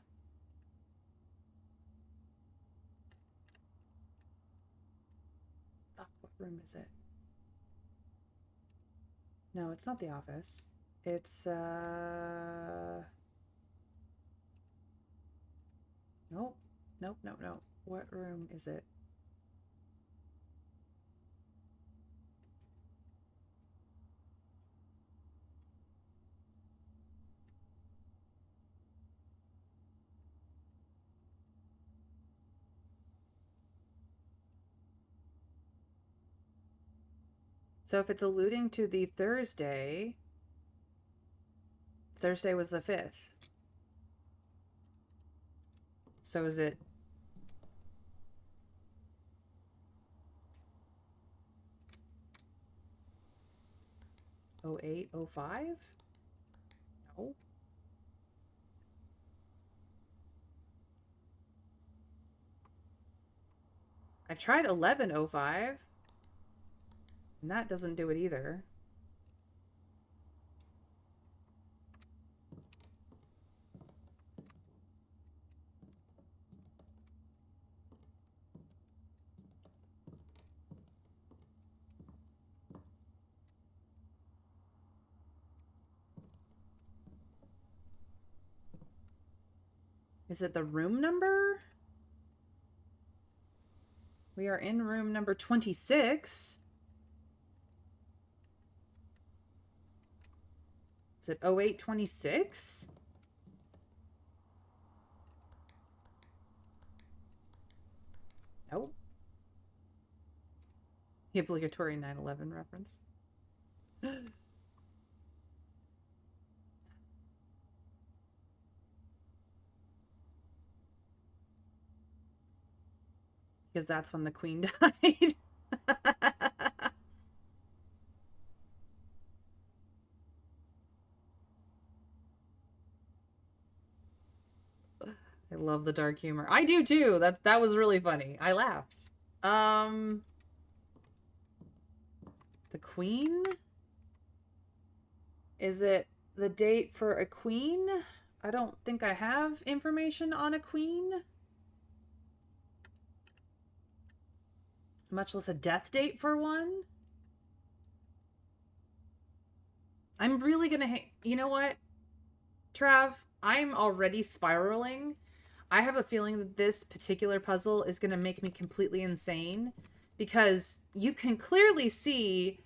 what room is it? No, it's not the office. It's, Nope. Nope. What room is it? So if it's alluding to the Thursday, Thursday was the 5th. So is it... 08, 05? No. I've tried 1105, and that doesn't do it either. Is it the room number? We are in room number 26. Is it 0826? Nope. The obligatory 9/11 reference. Because that's when the queen died. I love the dark humor. I do too. That was really funny. I laughed. The queen? Is it the date for a queen? I don't think I have information on a queen. Much less a death date for one. I'm really gonna you know what? Trav, I'm already spiraling. I have a feeling that this particular puzzle is gonna make me completely insane because you can clearly see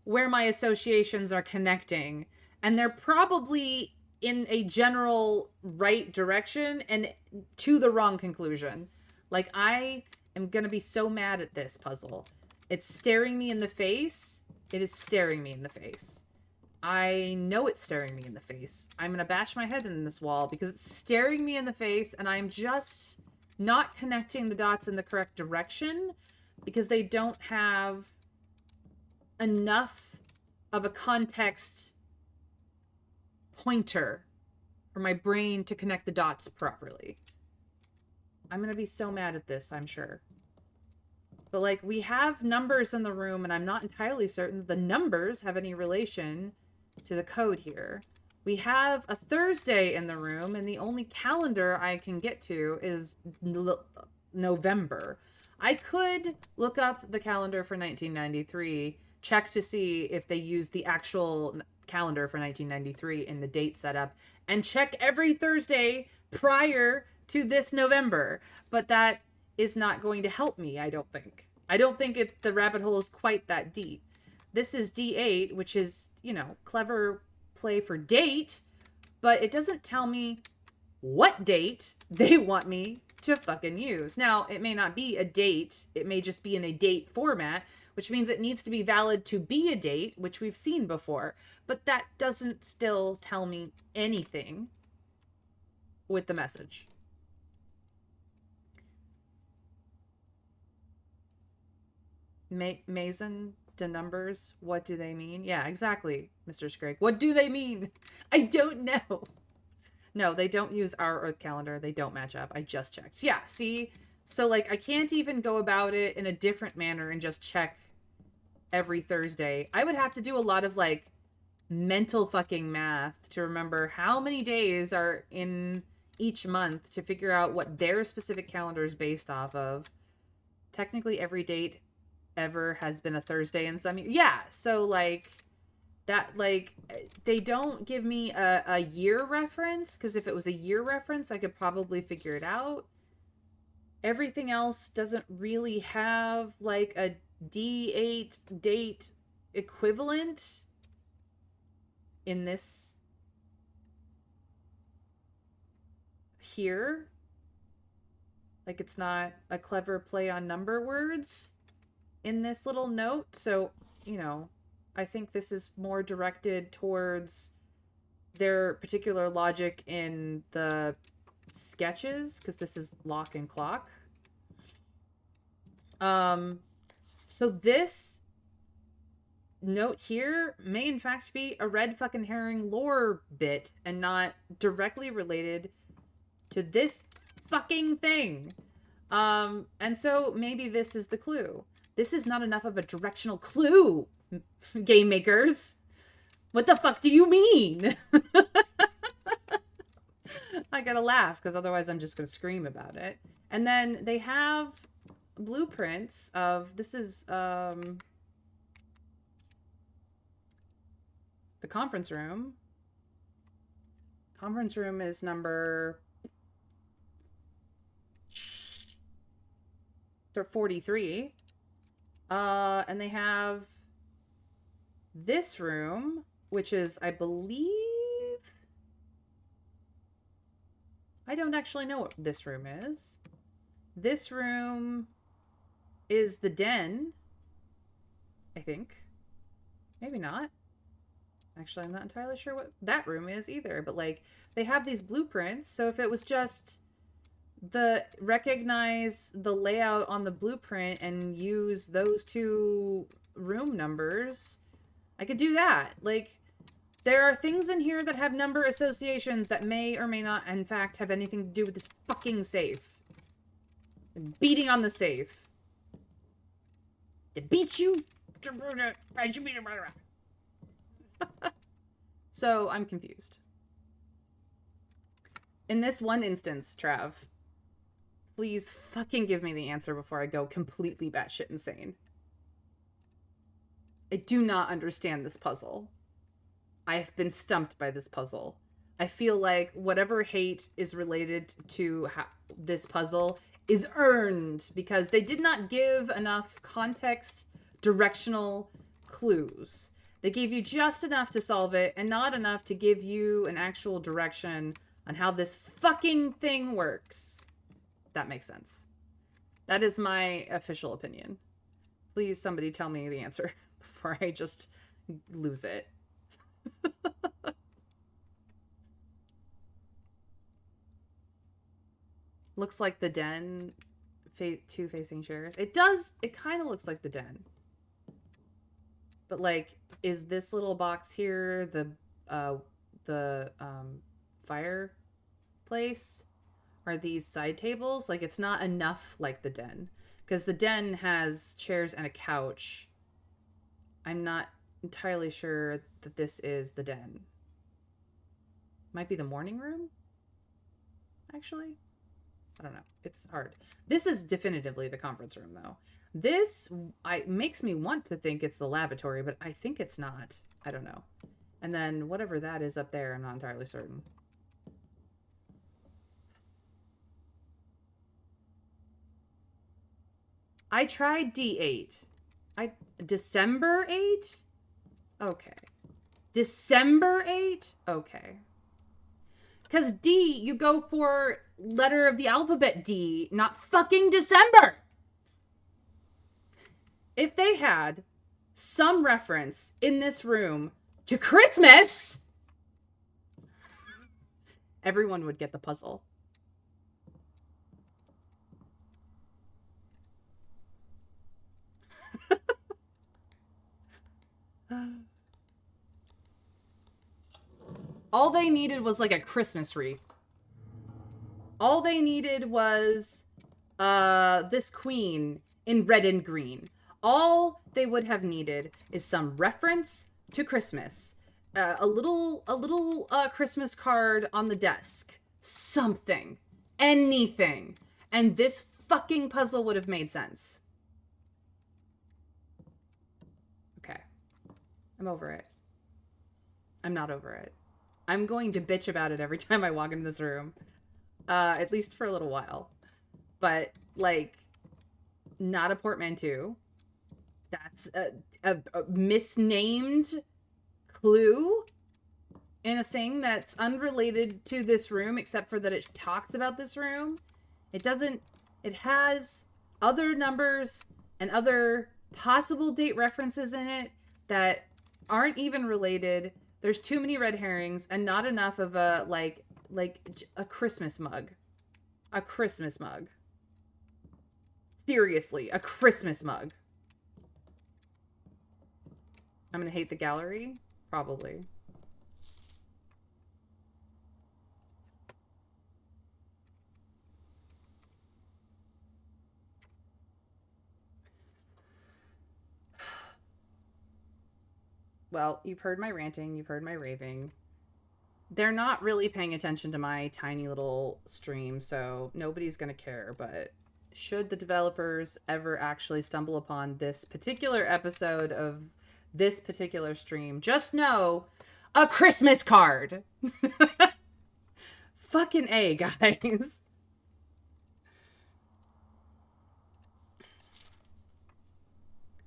where my associations are connecting, and they're probably in a general right direction and to the wrong conclusion. Like, I am gonna be so mad at this puzzle. It's staring me in the face. It is staring me in the face. I know it's staring me in the face. I'm gonna bash my head in this wall because it's staring me in the face, and I'm just not connecting the dots in the correct direction because they don't have enough of a context pointer for my brain to connect the dots properly. I'm gonna be so mad at this, I'm sure. But, like, we have numbers in the room, and I'm not entirely certain that the numbers have any relation to the code here. We have a Thursday in the room, and the only calendar I can get to is November. I could look up the calendar for 1993, check to see if they use the actual calendar for 1993 in the date setup, and check every Thursday prior to this November. But that is not going to help me, I don't think. I don't think the rabbit hole is quite that deep. This is D8, which is, you know, clever play for date, but it doesn't tell me what date they want me to fucking use. Now, it may not be a date. It may just be in a date format, which means it needs to be valid to be a date, which we've seen before. But that doesn't still tell me anything with the message. Mason, the numbers, what do they mean? Yeah, exactly, Mr. Scragg. What do they mean? I don't know. No, they don't use our Earth calendar. They don't match up. I just checked. Yeah, see? So, like, I can't even go about it in a different manner and just check every Thursday. I would have to do a lot of, like, mental fucking math to remember how many days are in each month to figure out what their specific calendar is based off of. Technically, every date ever has been a Thursday in some year. Yeah, so, like, that, like, they don't give me a year reference, because if it was a year reference, I could probably figure it out. Everything else doesn't really have, like, a D8 date equivalent in this here. Like, it's not a clever play on number words in this little note. So, you know, I think this is more directed towards their particular logic in the sketches, because this is lock and clock. So this note here may in fact be a red fucking herring lore bit and not directly related to this fucking thing. And so maybe this is the clue. This is not enough of a directional clue, game makers. What the fuck do you mean? I gotta laugh because otherwise I'm just gonna scream about it. And then they have blueprints of, this is the conference room. Conference room is number 43. And they have this room, which is, I believe, I don't actually know what this room is. This room is the den, I think. Maybe not. Actually, I'm not entirely sure what that room is either. But, like, they have these blueprints. So if it was just recognize the layout on the blueprint and use those two room numbers, I could do that. Like, there are things in here that have number associations that may or may not, in fact, have anything to do with this fucking safe. Beating on the safe. To beat you. So, I'm confused. In this one instance, Trav, please fucking give me the answer before I go completely batshit insane. I do not understand this puzzle. I have been stumped by this puzzle. I feel like whatever hate is related to this puzzle is earned because they did not give enough context, directional clues. They gave you just enough to solve it and not enough to give you an actual direction on how this fucking thing works. That makes sense. That is my official opinion. Please, somebody tell me the answer before I just lose it. Looks like the den. Two facing chairs. It does. It kind of looks like the den. But, like, is this little box here the fireplace? Are these side tables? Like, it's not enough like the den. Because the den has chairs and a couch. I'm not entirely sure that this is the den. Might be the morning room? Actually? I don't know. It's hard. This is definitively the conference room, though. This makes me want to think it's the lavatory, but I think it's not. I don't know. And then whatever that is up there, I'm not entirely certain. I tried D8. December 8? Okay. December 8? Okay. Because D, you go for letter of the alphabet D, not fucking December. If they had some reference in this room to Christmas, everyone would get the puzzle. All they needed was like a Christmas wreath. All they needed was this queen in red and green. All they would have needed is some reference to Christmas. A little Christmas card on the desk. Something. Anything. And this fucking puzzle would have made sense. Okay. I'm over it. I'm not over it. I'm going to bitch about it every time I walk into this room. At least for a little while. But, like, not a portmanteau. That's a misnamed clue in a thing that's unrelated to this room, except for that it talks about this room. It has other numbers and other possible date references in it that aren't even related. There's too many red herrings and not enough of a, like a Christmas mug. A Christmas mug. Seriously, a Christmas mug. I'm gonna hate the gallery? Probably. Well, you've heard my ranting, you've heard my raving. They're not really paying attention to my tiny little stream, so nobody's going to care. But should the developers ever actually stumble upon this particular episode of this particular stream, just know a Christmas card. Fucking A, guys.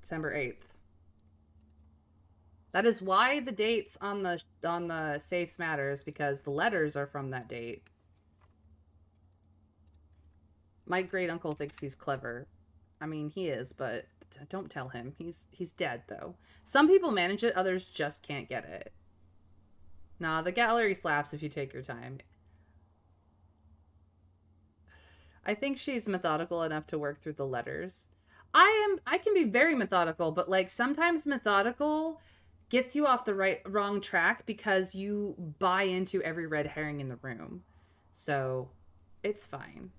December 8th. That is why the dates on the safes matters, because the letters are from that date. My great uncle thinks he's clever. I mean, he is, but don't tell him. He's dead though. Some people manage it, others just can't get it. Nah, the gallery slaps if you take your time. I think she's methodical enough to work through the letters. I can be very methodical, but like sometimes methodical gets you off the wrong track because you buy into every red herring in the room. So, it's fine.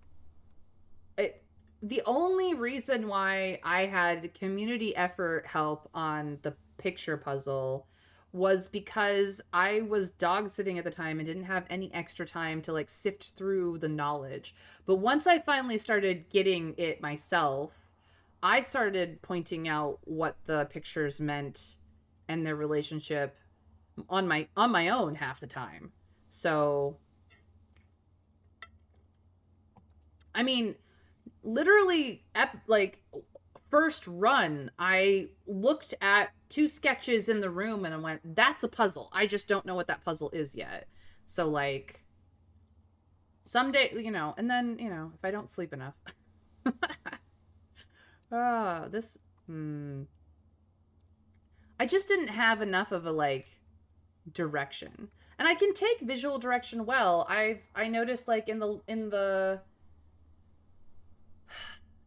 The only reason why I had community effort help on the picture puzzle was because I was dog sitting at the time and didn't have any extra time to like sift through the knowledge. But once I finally started getting it myself, I started pointing out what the pictures meant and their relationship on my own half the time. So I mean, literally like first run, I looked at two sketches in the room and I went, that's a puzzle. I just don't know what that puzzle is yet. So like someday, and then, if I don't sleep enough. This I just didn't have enough of a like direction. And I can take visual direction well. I noticed like in the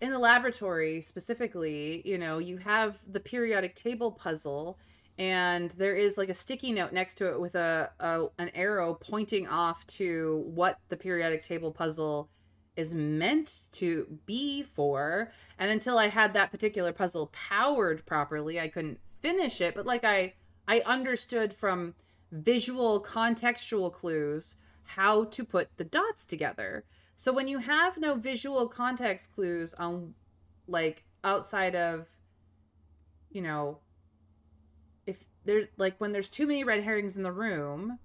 laboratory specifically, you have the periodic table puzzle and there is like a sticky note next to it with an arrow pointing off to what the periodic table puzzle is meant to be for. And until I had that particular puzzle powered properly, I couldn't finish it. But like I understood from visual contextual clues how to put the dots together. So when you have no visual context clues on like outside of, if there's like when there's too many red herrings in the room,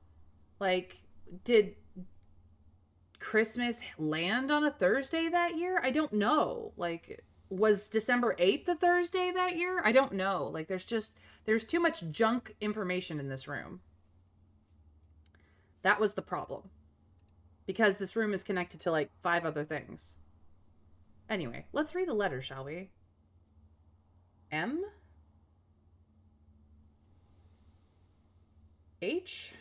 like did Christmas land on a Thursday that year? I don't know. Like was December 8th the Thursday that year? I don't know. Like there's too much junk information in this room. That was the problem. Because this room is connected to like 5 other things. Anyway, let's read the letter, shall we? M? H?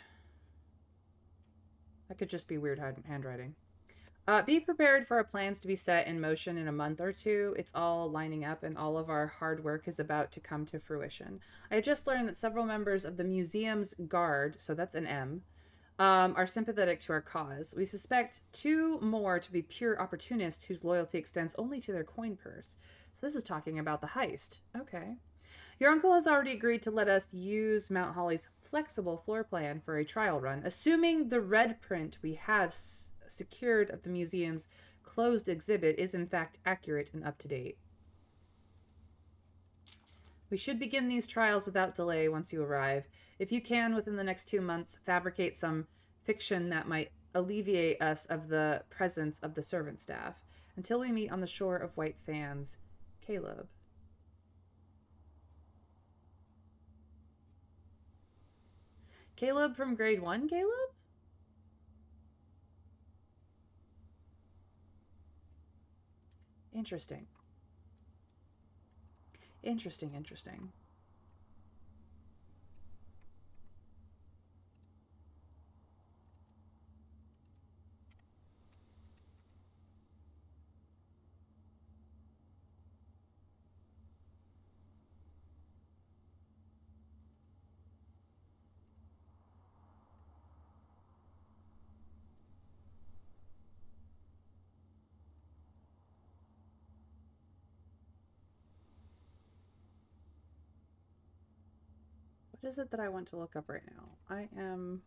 That could just be weird handwriting. Be prepared for our plans to be set in motion in a month or two. It's all lining up and all of our hard work is about to come to fruition. I just learned that several members of the museum's guard, so that's an M, are sympathetic to our cause. We suspect 2 more to be pure opportunists whose loyalty extends only to their coin purse. So this is talking about the heist. Okay. Your uncle has already agreed to let us use Mount Holly's flexible floor plan for a trial run, assuming the red print we have secured of the museum's closed exhibit is in fact accurate and up to date. We should begin these trials without delay once you arrive. If you can, within the next 2 months, fabricate some fiction that might alleviate us of the presence of the servant staff. Until we meet on the shore of White Sands, Caleb. Caleb from grade 1, Caleb? Interesting. Interesting. What is it that I want to look up right now? I am...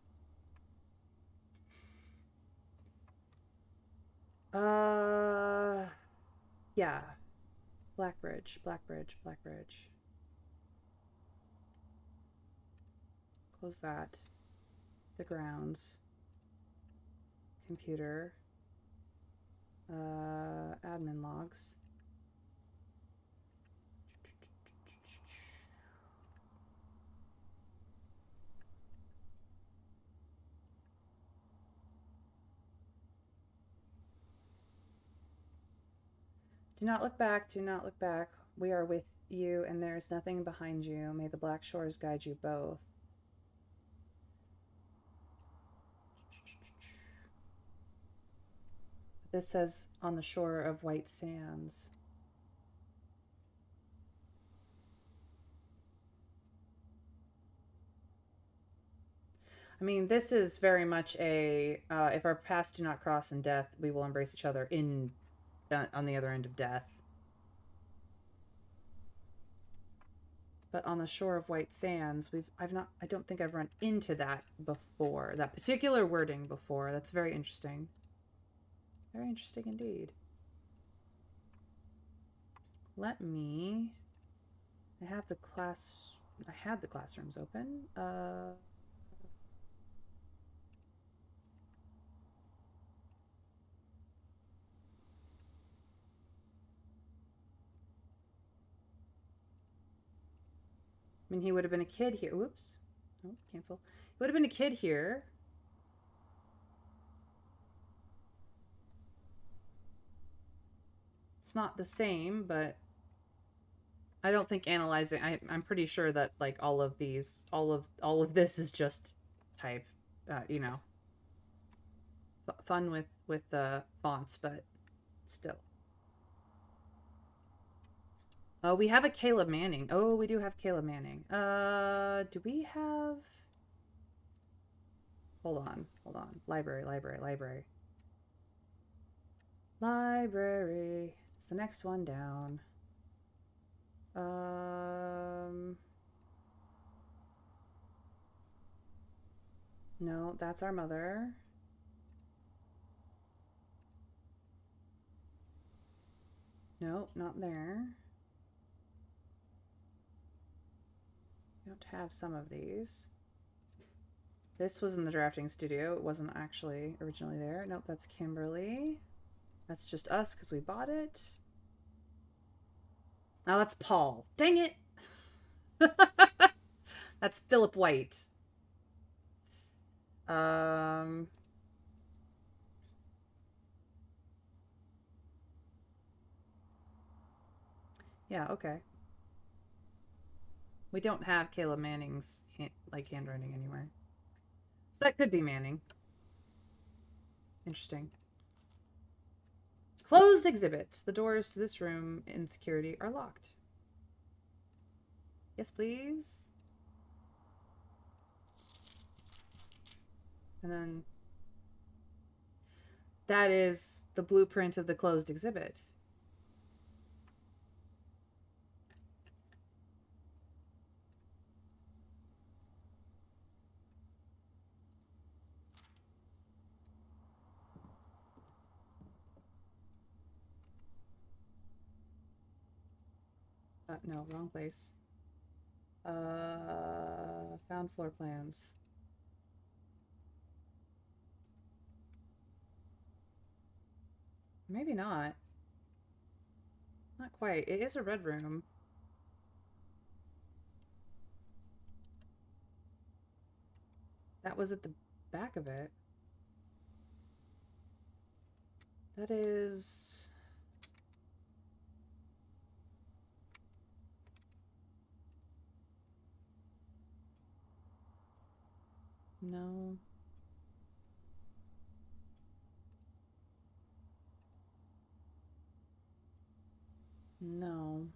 Yeah. Blackbridge, Blackbridge, Blackbridge. Close that. The grounds. Computer. Admin logs. Do not look back, do not look back. We are with you, and there is nothing behind you. May the black shores guide you both. This says on the shore of white sands. I mean, this is very much a if our paths do not cross in death, we will embrace each other in on the other end of death. But on the shore of white sands, I don't think I've run into that before. That particular wording before. That's very interesting. Very interesting indeed. Let me... I had the classrooms open. I mean, he would have been a kid here. Whoops. Oh, cancel. He would have been a kid here. It's not the same, but I don't think analyzing. I'm pretty sure that like all of this is just type. You know, fun with the fonts, but still. Oh, we have a Caleb Manning. Oh, we do have Caleb Manning. Do we have... Hold on. Library. Library. It's the next one down. No, that's our mother. No, not there. We don't have some of these. This was in the drafting studio. It wasn't actually originally there. Nope, that's Kimberly. That's just us because we bought it. Oh, that's Paul. Dang it! That's Philip White. Yeah, okay. We don't have Caleb Manning's handwriting anywhere. So that could be Manning. Interesting. Closed exhibit. The doors to this room in security are locked. Yes, please. And then that is the blueprint of the closed exhibit. No, wrong place. Found floor plans. Maybe not. Not quite. It is a red room. That was at the back of it. That is... No. No.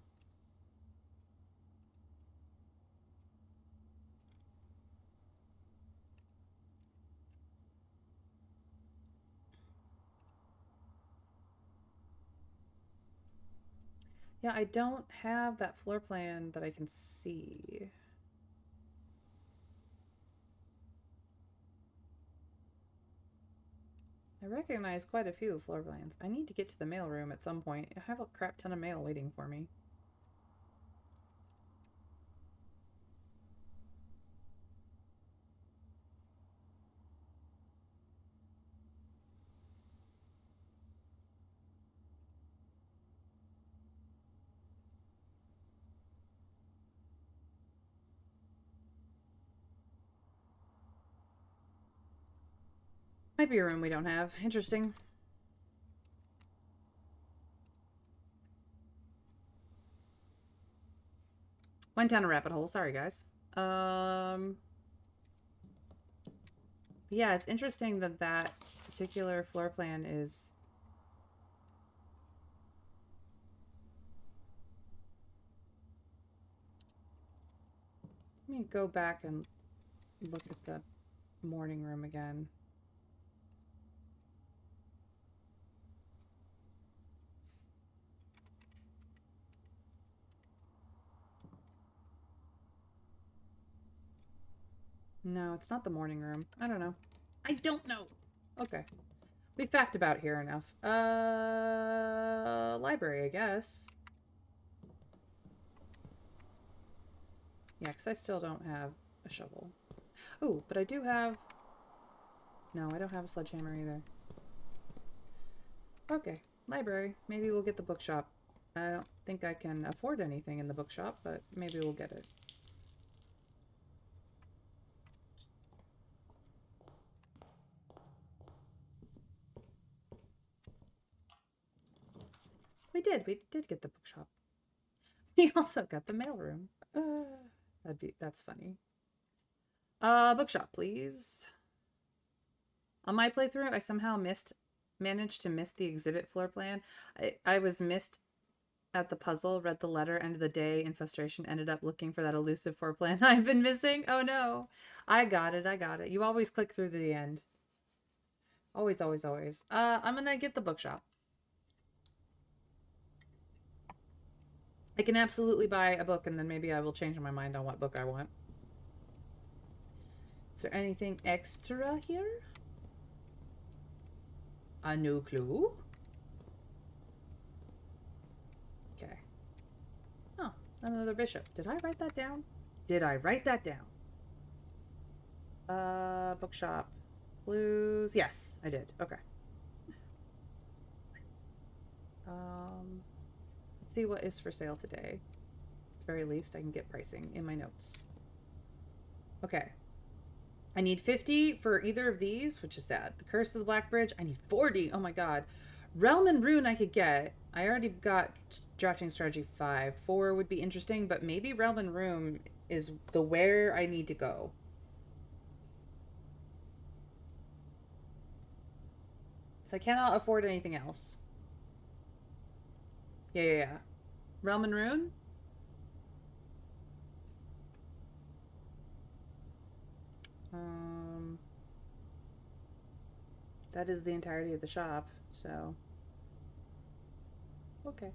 Yeah, I don't have that floor plan that I can see. I recognize quite a few floor plans. I need to get to the mailroom at some point. I have a crap ton of mail waiting for me. Might be a room we don't have. Interesting. Went down a rabbit hole. Sorry, guys. Yeah, it's interesting that that particular floor plan is... Let me go back and look at the morning room again. No, it's not the morning room. I don't know. I don't know. Okay. We fact about here enough. Library, I guess. Yeah, because I still don't have a shovel. Oh, but I do have... No, I don't have a sledgehammer either. Okay, library. Maybe we'll get the bookshop. I don't think I can afford anything in the bookshop, but maybe we'll get it. We did get the bookshop. We also got the mailroom. That's funny. Bookshop, please. On my playthrough, I somehow managed to miss the exhibit floor plan. I was missed at the puzzle, read the letter, end of the day, in frustration, ended up looking for that elusive floor plan I've been missing. Oh no. I got it. You always click through to the end. Always, always, always. I'm gonna get the bookshop. I can absolutely buy a book and then maybe I will change my mind on what book I want. Is there anything extra here? No clue. Okay. Oh, another bishop. Did I write that down? Did I write that down? Bookshop. Blues. Yes, I did. Okay. Let's see what is for sale today. At the very least, I can get pricing in my notes. Okay. I need 50 for either of these, which is sad. The Curse of the Black Bridge, I need 40. Oh my god. Realm and Rune I could get. I already got Drafting Strategy 5. 4 would be interesting, but maybe Realm and Rune is the where I need to go. So I cannot afford anything else. Yeah. Realm and Rune? That is the entirety of the shop, so... Okay.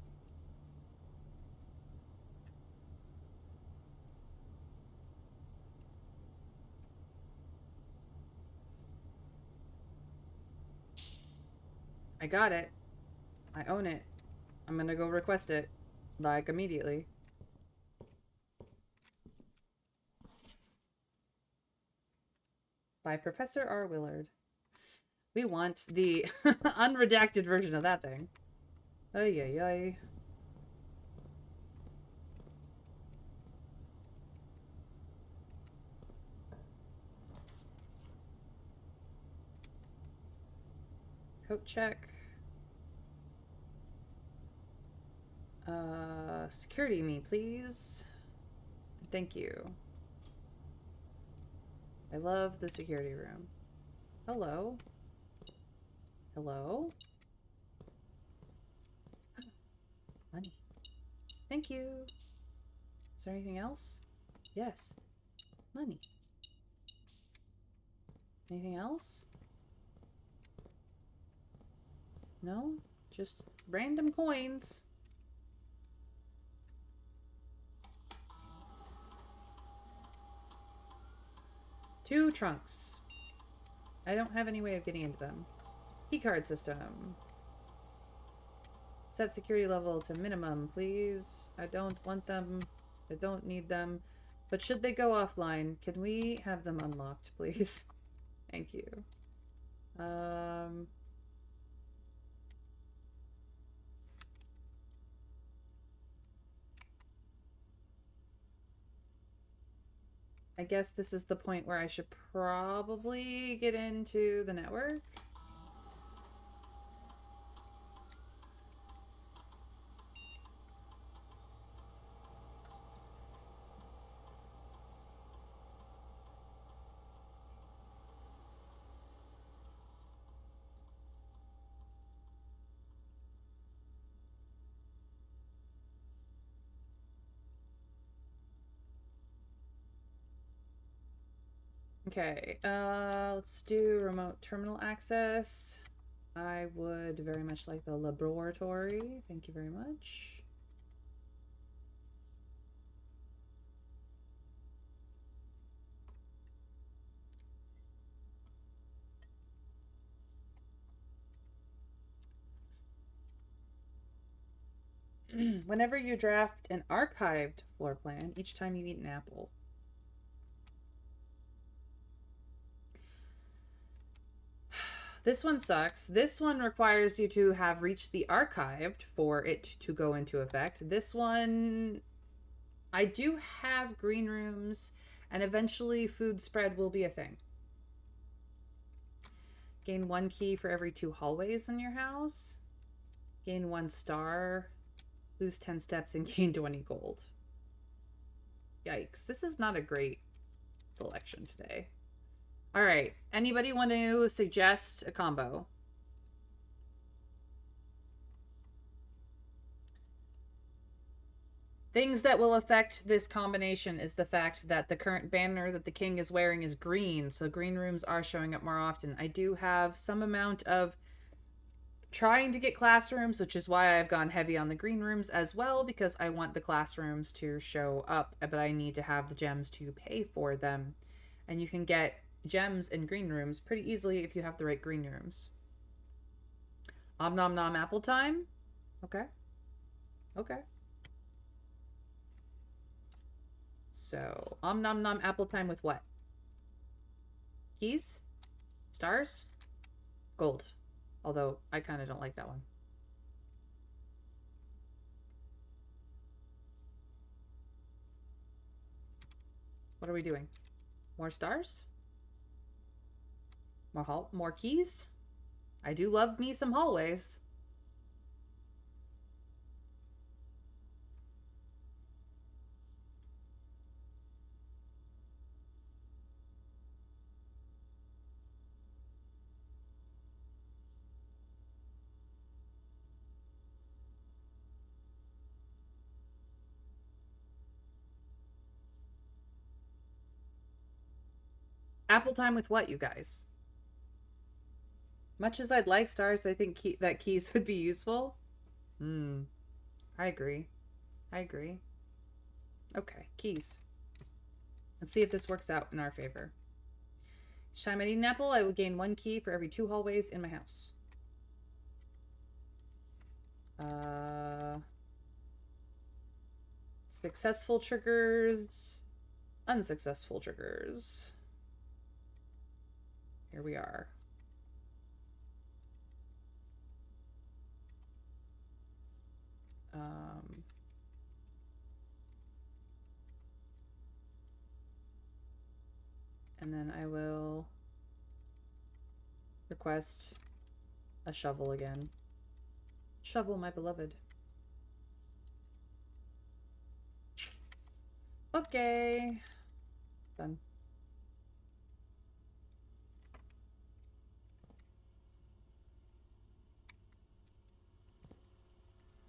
I got it. I own it. I'm gonna go request it. Like, immediately. By Professor R. Willard. We want the unredacted version of that thing. Ay. Coat check. Security me, please. Thank you. I love the security room. Hello? Hello? Money. Thank you. Is there anything else? Yes. Money. Anything else? No? Just random coins. Two trunks. I don't have any way of getting into them. Keycard system. Set security level to minimum, please. I don't want them. I don't need them. But should they go offline, can we have them unlocked, please? Thank you. I guess this is the point where I should probably get into the network. Okay, let's do remote terminal access. I would very much like the laboratory. Thank you very much. Whenever you draft an archived floor plan, each time you eat an apple. This one sucks. This one requires you to have reached the archived for it to go into effect. This one, I do have green rooms, and eventually food spread will be a thing. Gain 1 key for every 2 hallways in your house. Gain 1 star. Lose 10 steps and gain 20 gold. Yikes. This is not a great selection today. All right. Anybody want to suggest a combo? Things that will affect this combination is the fact that the current banner that the king is wearing is green, so green rooms are showing up more often. I do have some amount of trying to get classrooms, which is why I've gone heavy on the green rooms as well, because I want the classrooms to show up, but I need to have the gems to pay for them. And you can get gems in green rooms pretty easily if you have the right green rooms. Om nom nom apple time? Okay. Okay. So, om nom nom apple time with what? Keys? Stars? Gold. Although, I kind of don't like that one. What are we doing? More stars? More keys? I do love me some hallways. Apple time with what, you guys? Much as I'd like stars, I think that keys would be useful. I agree. I agree. Okay, keys. Let's see if this works out in our favor. Each time I need an apple, I will gain 1 key for every 2 hallways in my house. Successful triggers. Unsuccessful triggers. Here we are. And then I will request a shovel again. Shovel, my beloved. Okay. Done.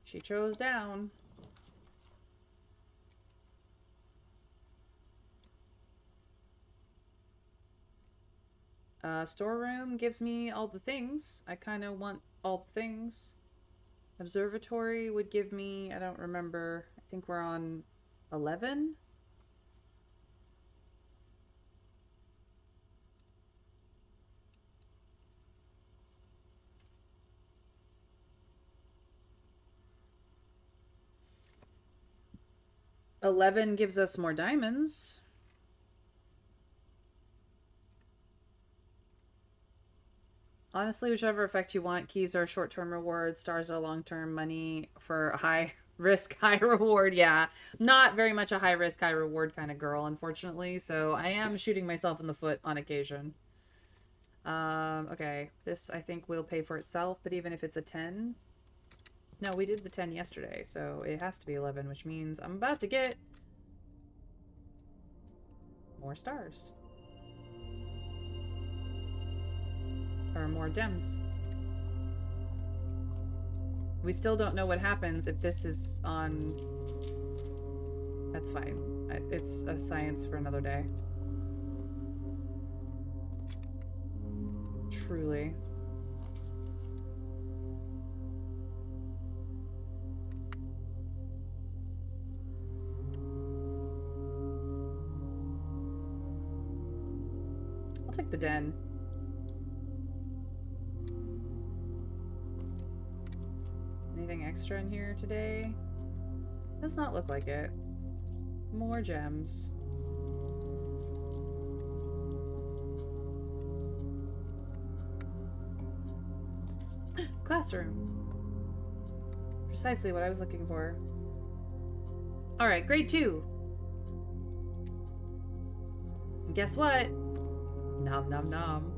She chose down. Storeroom gives me all the things. I kind of want all the things. Observatory would give me, I don't remember. I think we're on 11. 11 gives us more diamonds. Honestly, whichever effect you want. Keys are short-term reward, stars are long-term, money for high risk, high reward. Yeah, not very much a high risk, high reward kind of girl, unfortunately. So I am shooting myself in the foot on occasion. Okay, this I think will pay for itself, but even if it's a 10... No, we did the 10 yesterday, so it has to be 11, which means I'm about to get more stars. Or more gems. We still don't know what happens if this is on... That's fine. It's a science for another day. Truly. I'll take the den. Anything extra in here today? Does not look like it. More gems. Classroom. Precisely what I was looking for. Alright, grade 2. And guess what? Nom nom nom.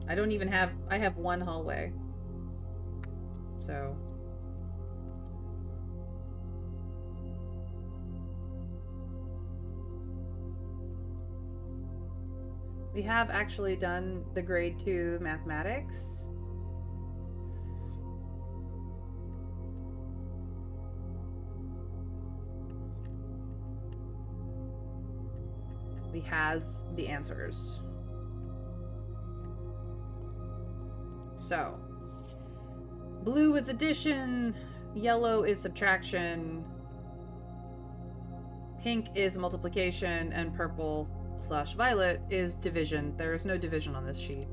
I don't even have... I have one hallway. So... We have actually done the grade 2 mathematics. We has the answers. So, blue is addition, yellow is subtraction, pink is multiplication, and purple / violet is division. There is no division on this sheet.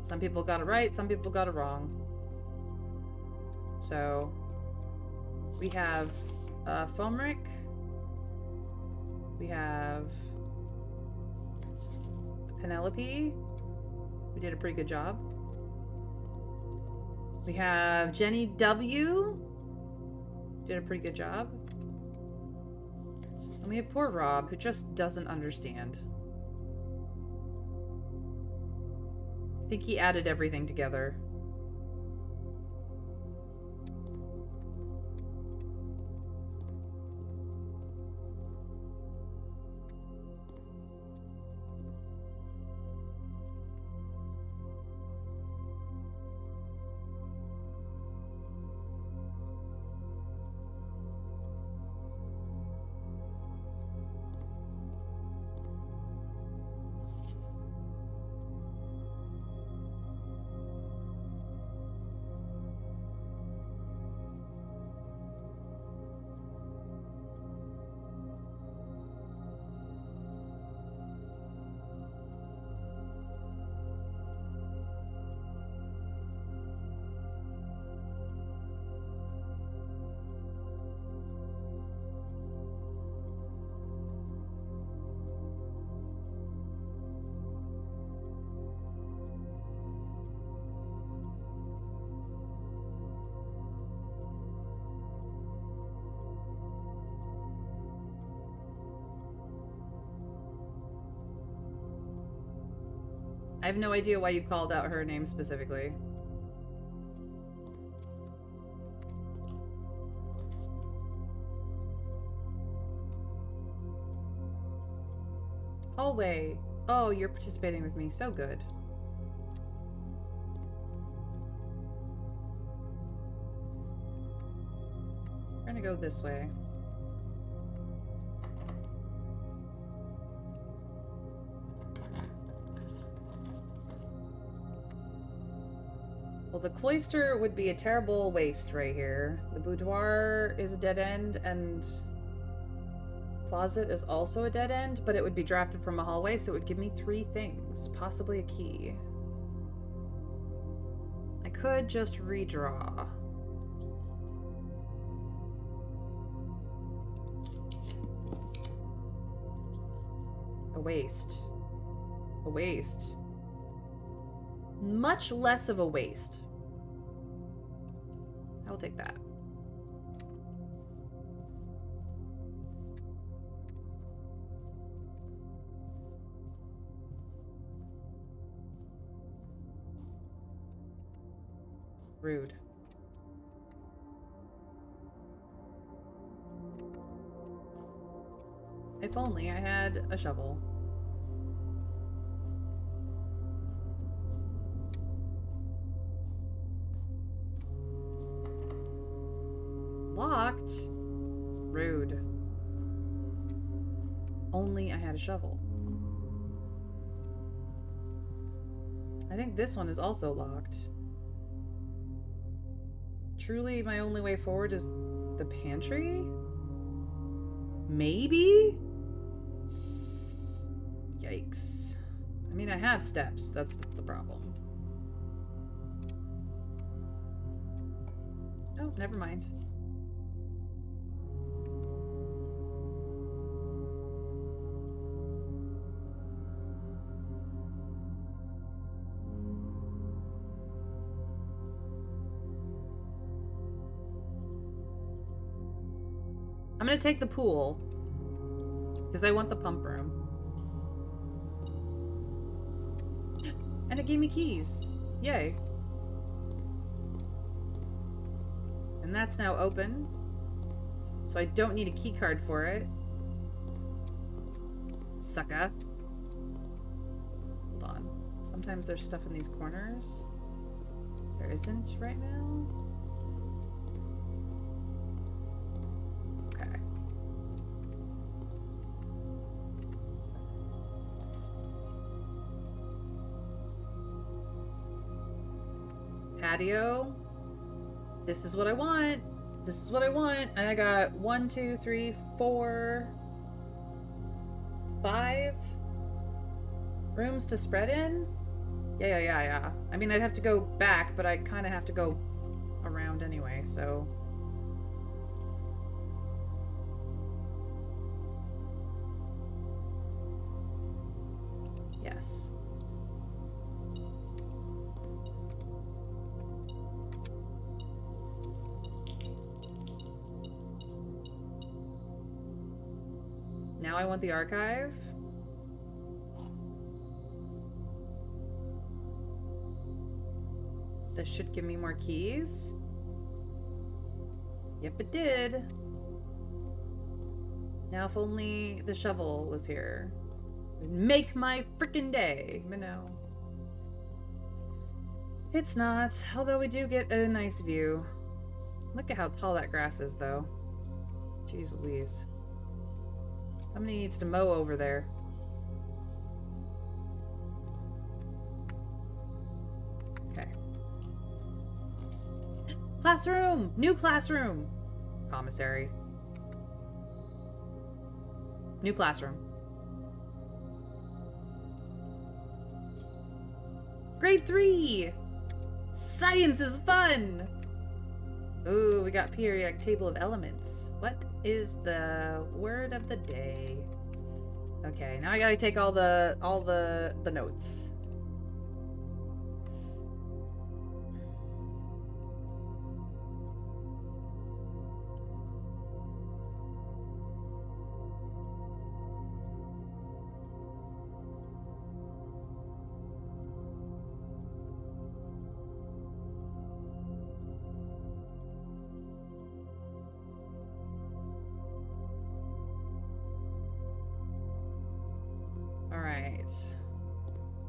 Some people got it right, some people got it wrong. So, we have Fomric. We have Penelope. We did a pretty good job. We have Jenny W. Did a pretty good job. And we have poor Rob, who just doesn't understand. I think he added everything together. I have no idea why you called out her name specifically. Hallway. Oh, you're participating with me. So good. We're gonna go this way. Well, the cloister would be a terrible waste right here. The boudoir is a dead end, and closet is also a dead end, but it would be drafted from a hallway, so it would give me 3 things. Possibly a key. I could just redraw. A waste. A waste. Much less of a waste. I will take that. Rude. If only I had a shovel. Locked? Rude. Only I had a shovel. I think this one is also locked. Truly, my only way forward is the pantry? Maybe? Yikes. I mean, I have steps. That's the problem. Oh, never mind. I'm gonna take the pool because I want the pump room. And it gave me keys. Yay. And that's now open. So I don't need a key card for it. Sucka. Hold on. Sometimes there's stuff in these corners. There isn't right now. Okay. Patio. This is what I want. This is what I want. And I got 1, 2, 3, 4, 5 rooms to spread in. Yeah. I mean, I'd have to go back, but I kind of have to go around anyway, so. Yes. Now I want the archive. This should give me more keys. Yep, it did. Now if only the shovel was here. It'd make my freaking day. But no. It's not. Although we do get a nice view. Look at how tall that grass is, though. Jeez Louise. Somebody needs to mow over there. Okay. Classroom! New classroom! Commissary. New classroom. Grade 3! Science is fun! Ooh, we got periodic table of elements. What is the word of the day? Okay, now I gotta take all the notes.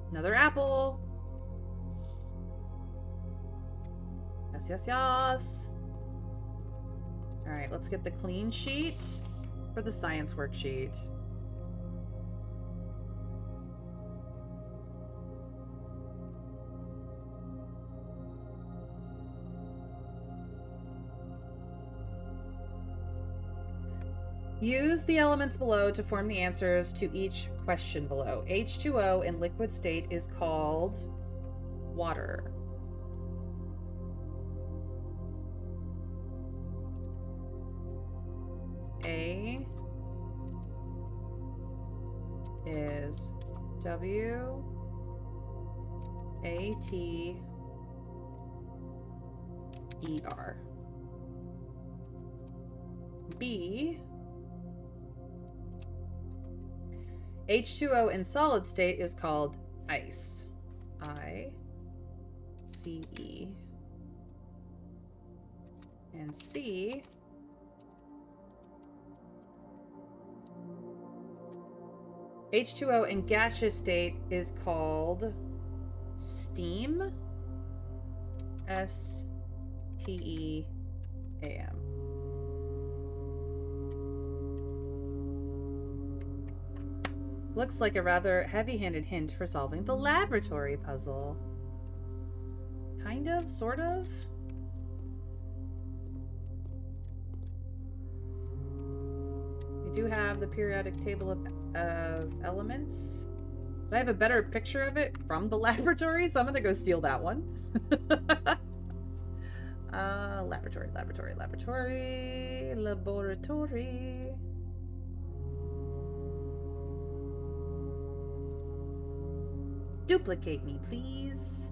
Another apple. Yes. All right, let's get the clean sheet for the science worksheet. Use the elements below to form the answers to each question below. H2O in liquid state is called water. W-A-T-E-R. B. H2O in solid state is called ice. I-C-E. And C. H2O in gaseous state is called steam. S-T-E-A-M. Looks like a rather heavy-handed hint for solving the laboratory puzzle. Kind of, sort of. We do have the periodic table of elements. But I have a better picture of it from the laboratory, so I'm gonna go steal that one. Laboratory. Duplicate me, please.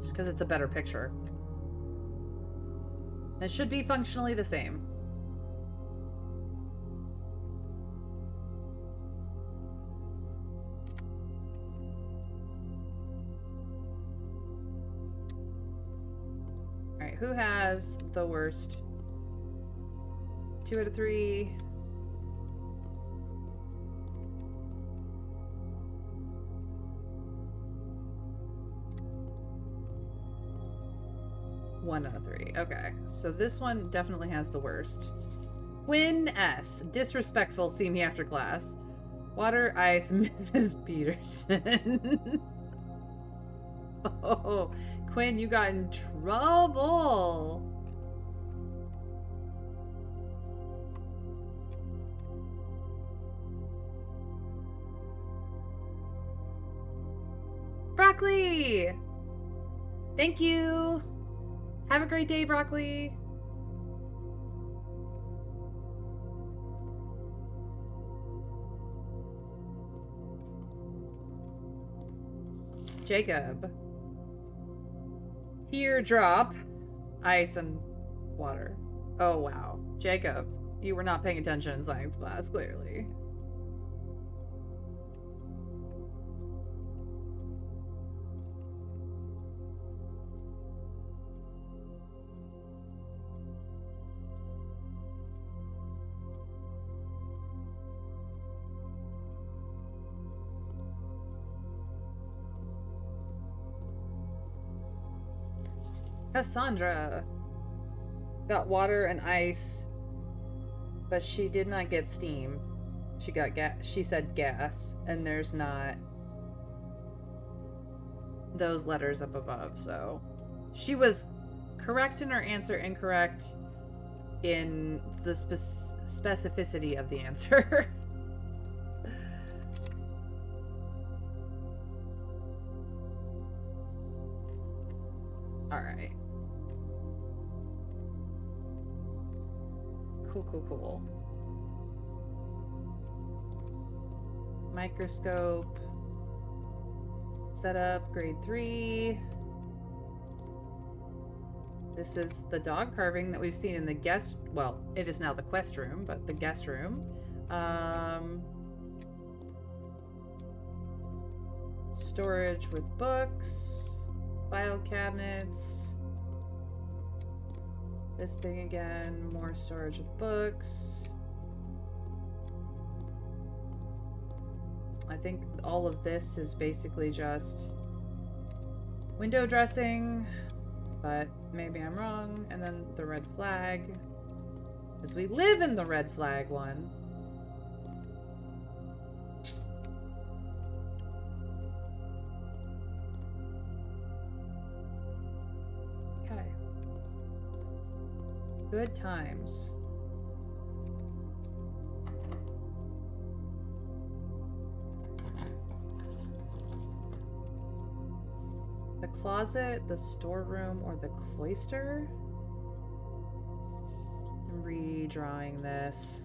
Just because it's a better picture. It should be functionally the same. Alright, who has the worst? 2 out of 3. One out of 3. Okay, so this one definitely has the worst. Quinn S. Disrespectful, see me after class. Water, ice, Mrs. Peterson. Oh, Quinn, you got in trouble. Broccoli! Thank you! Have a great day, Broccoli! Jacob. Teardrop. Ice and water. Oh, wow. Jacob, you were not paying attention in science class, clearly. Cassandra got water and ice, but she did not get steam. She got gas. She said gas, and there's not those letters up above, so she was correct in her answer, incorrect in the specificity of the answer. All right. Cool. Microscope. Setup, grade 3. This is the dog carving that we've seen in the guest... Well, it is now the quest room, but the guest room. Storage with books. File cabinets. This thing again, more storage with books. I think all of this is basically just window dressing, but maybe I'm wrong. And then the red flag, because we live in the red flag one. Good times. The closet, the storeroom, or the cloister? I'm redrawing this.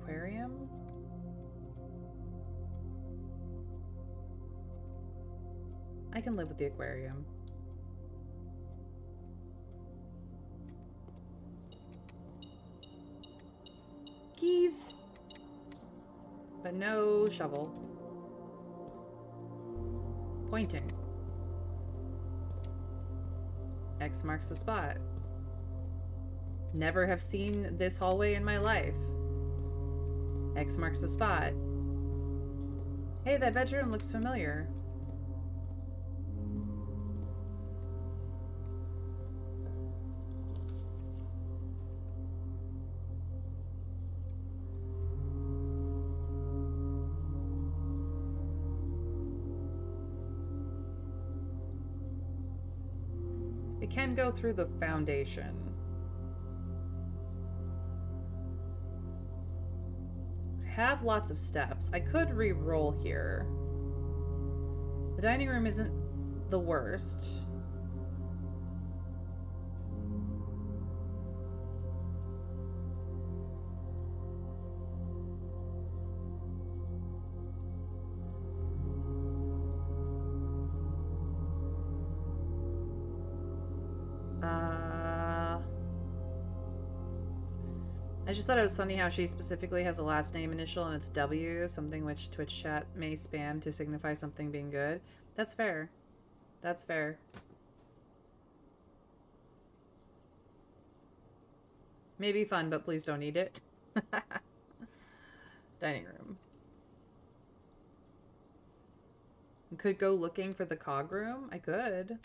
Aquarium? I can live with the aquarium. Keys! But no shovel. Pointing. X marks the spot. Never have seen this hallway in my life. X marks the spot. Hey, that bedroom looks familiar. It can go through the foundation. I have lots of steps. I could re-roll here. The dining room isn't the worst. I just thought it was funny how she specifically has a last name initial and it's W, something which Twitch chat may spam to signify something being good. That's fair. That's fair. Maybe fun, but please don't eat it. Dining room. I could go looking for the cog room. I could.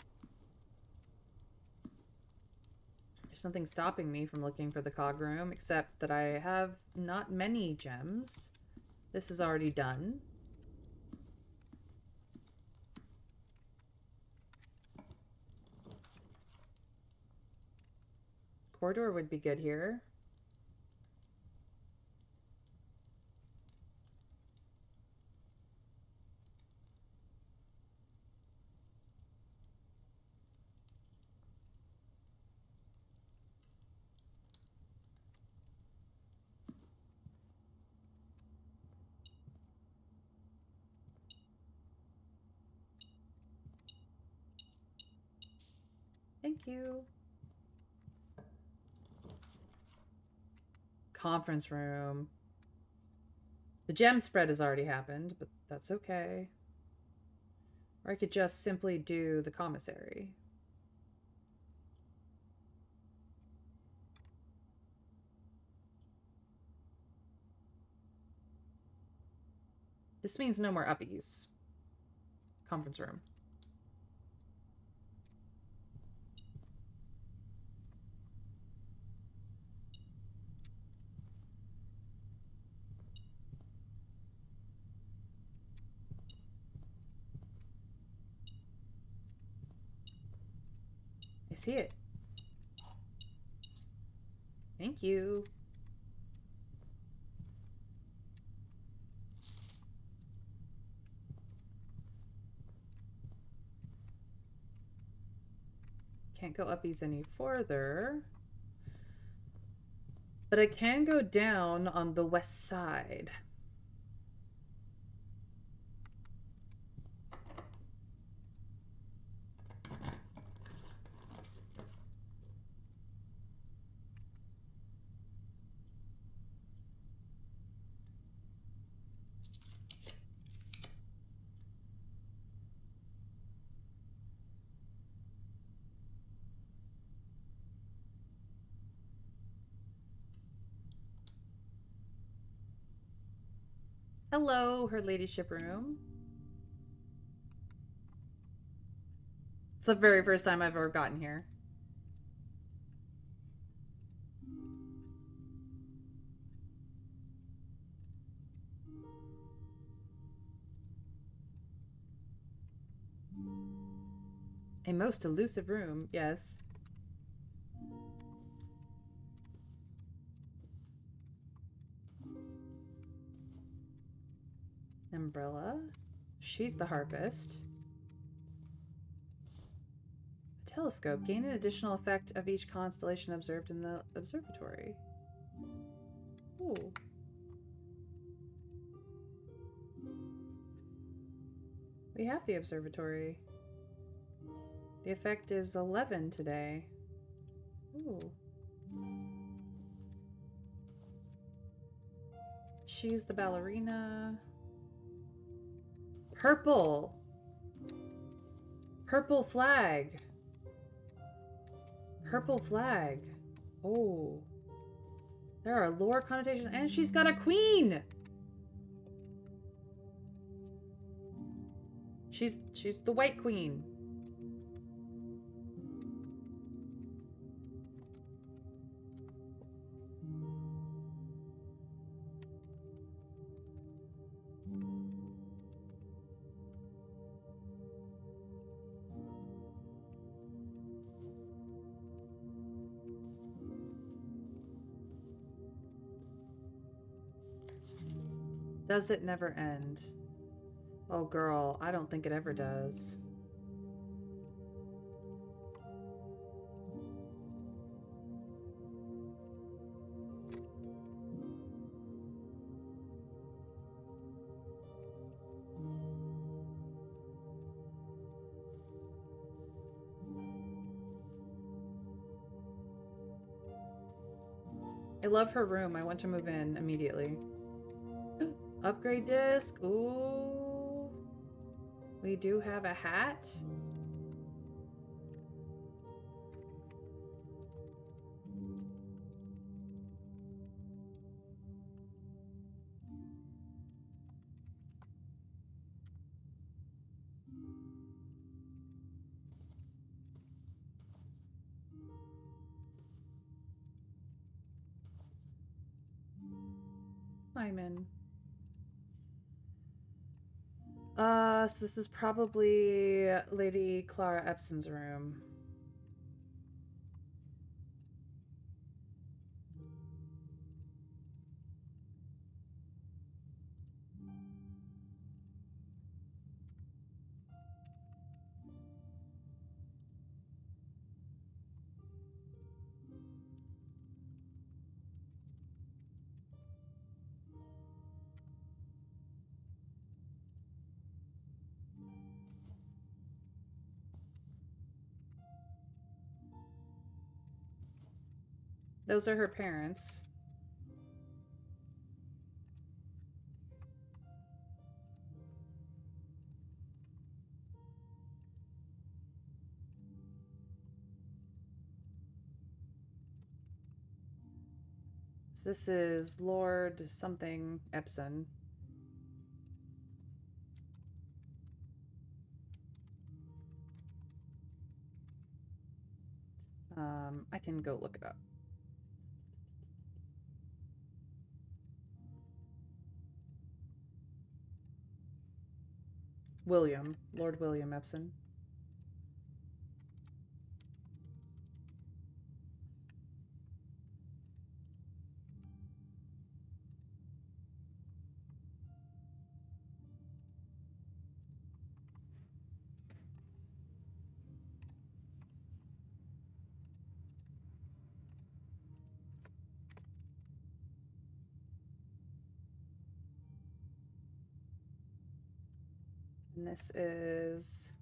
There's nothing stopping me from looking for the cog room, except that I have not many gems. This is already done. Corridor would be good here. Thank you. Conference room. The gem spread has already happened, but that's okay. Or I could just simply do the commissary. This means no more uppies. Conference room. I see it. Thank you. Can't go uppies any further. But I can go down on the west side. Hello, her ladyship room. It's the very first time I've ever gotten here. A most elusive room, yes. I'm umbrella. She's the harpist. A telescope. Gain an additional effect of each constellation observed in the observatory. Ooh. We have the observatory. The effect is 11 today. Ooh. She's the ballerina. Purple! Purple flag! Purple flag. Oh. There are lore connotations, and she's got a queen! She's the White Queen. Does it never end? Oh, girl, I don't think it ever does. I love her room. I want to move in immediately. Upgrade disc. Ooh. We do have a hat. Simon. So this is probably Lady Clara Epson's room. Those are her parents. So this is Lord something Epson. I can go look it up. William. Lord William Epson. And this is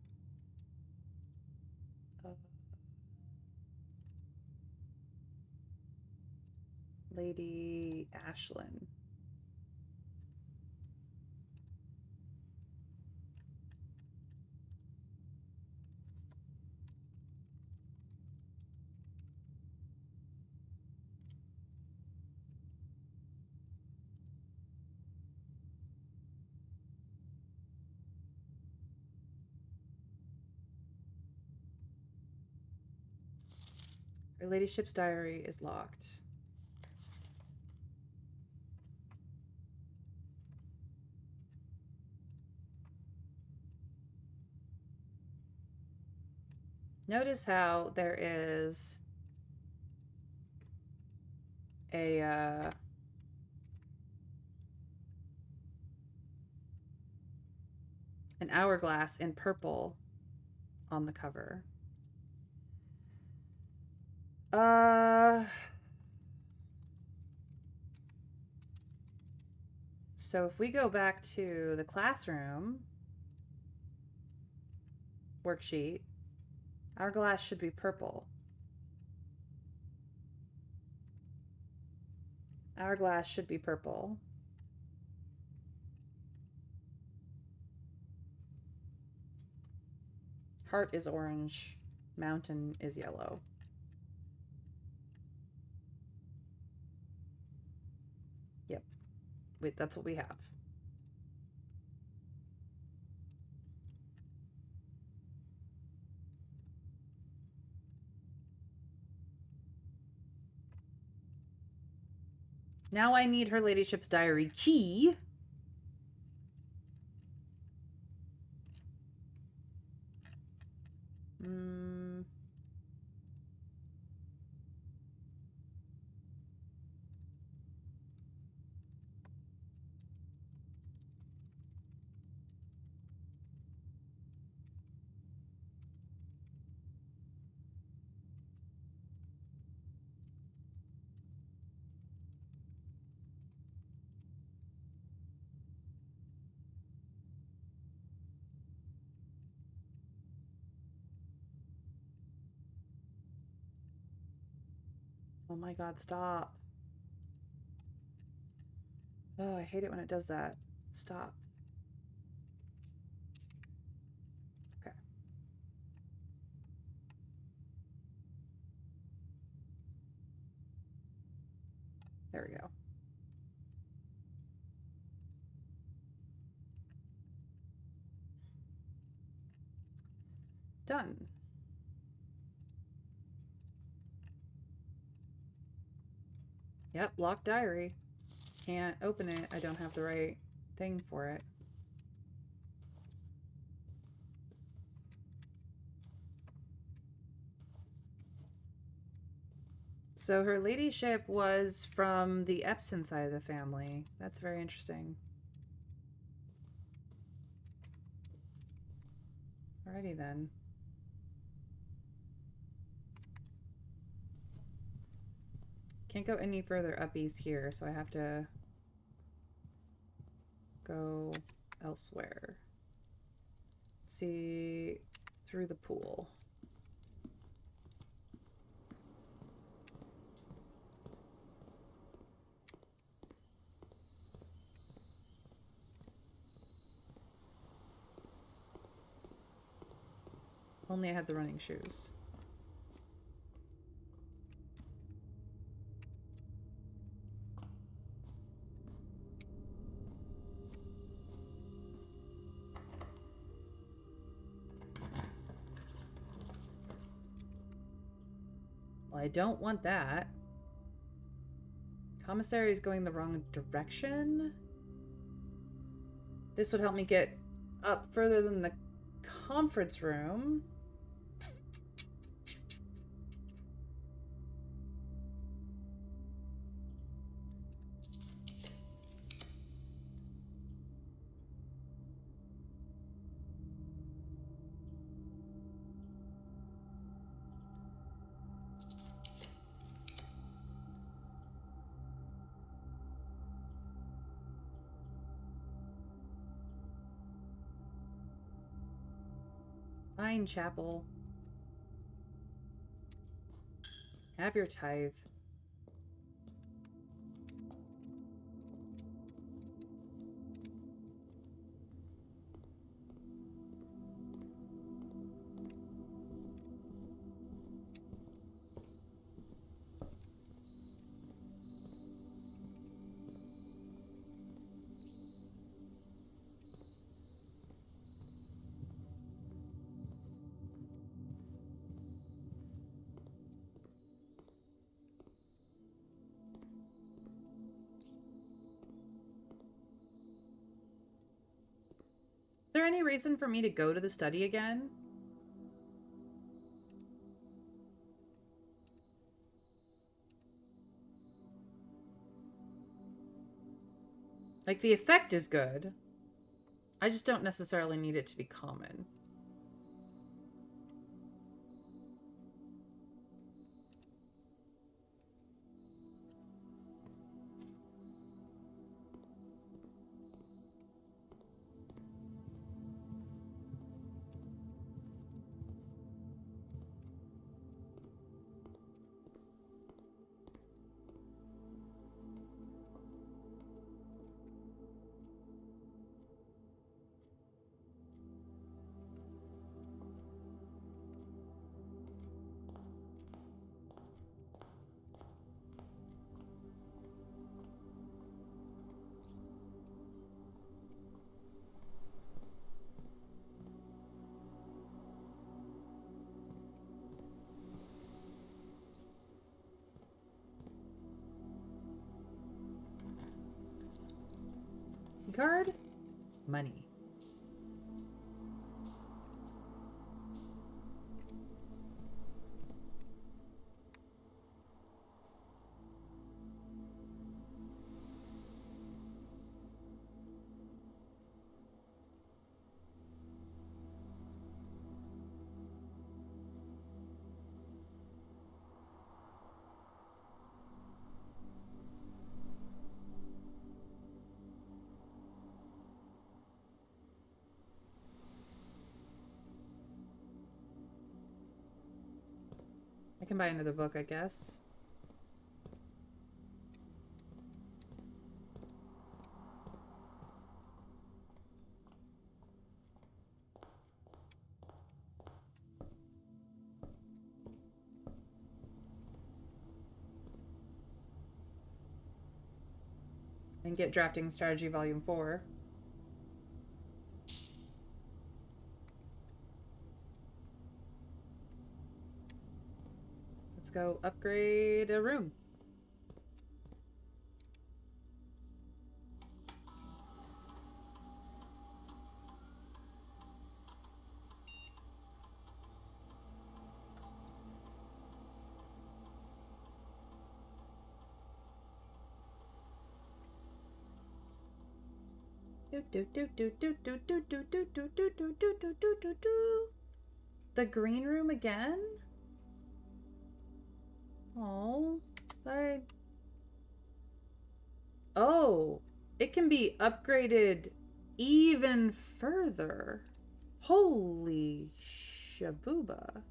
Lady Ashlyn. Her ladyship's diary is locked. Notice how there is a An hourglass in purple on the cover. So if we go back to the classroom worksheet, hourglass should be purple. Hourglass should be purple. Heart is orange. Mountain is yellow. Yep. Wait, that's what we have. Now I need her ladyship's diary key. Oh my god, stop. Oh, I hate it when it does that. Stop. Okay. There we go. Done. Yep, locked diary. Can't open it. I don't have the right thing for it. So her ladyship was from the Epson side of the family. That's very interesting. Alrighty then. Can't go any further uppies here, so I have to go elsewhere. See through the pool. Only I had the running shoes. Well, I don't want that. Commissary is going the wrong direction. This would help me get up further than the conference room. Fine, Chapel. Have your tithe. Is there any reason for me to go to the study again? Like, the effect is good. I just don't necessarily need it to be common. Card? Money. I can buy another book, I guess. And get Drafting Strategy Volume 4. Let's go upgrade a room. The green room again? Oh, oh, it can be upgraded even further. Holy shabooba.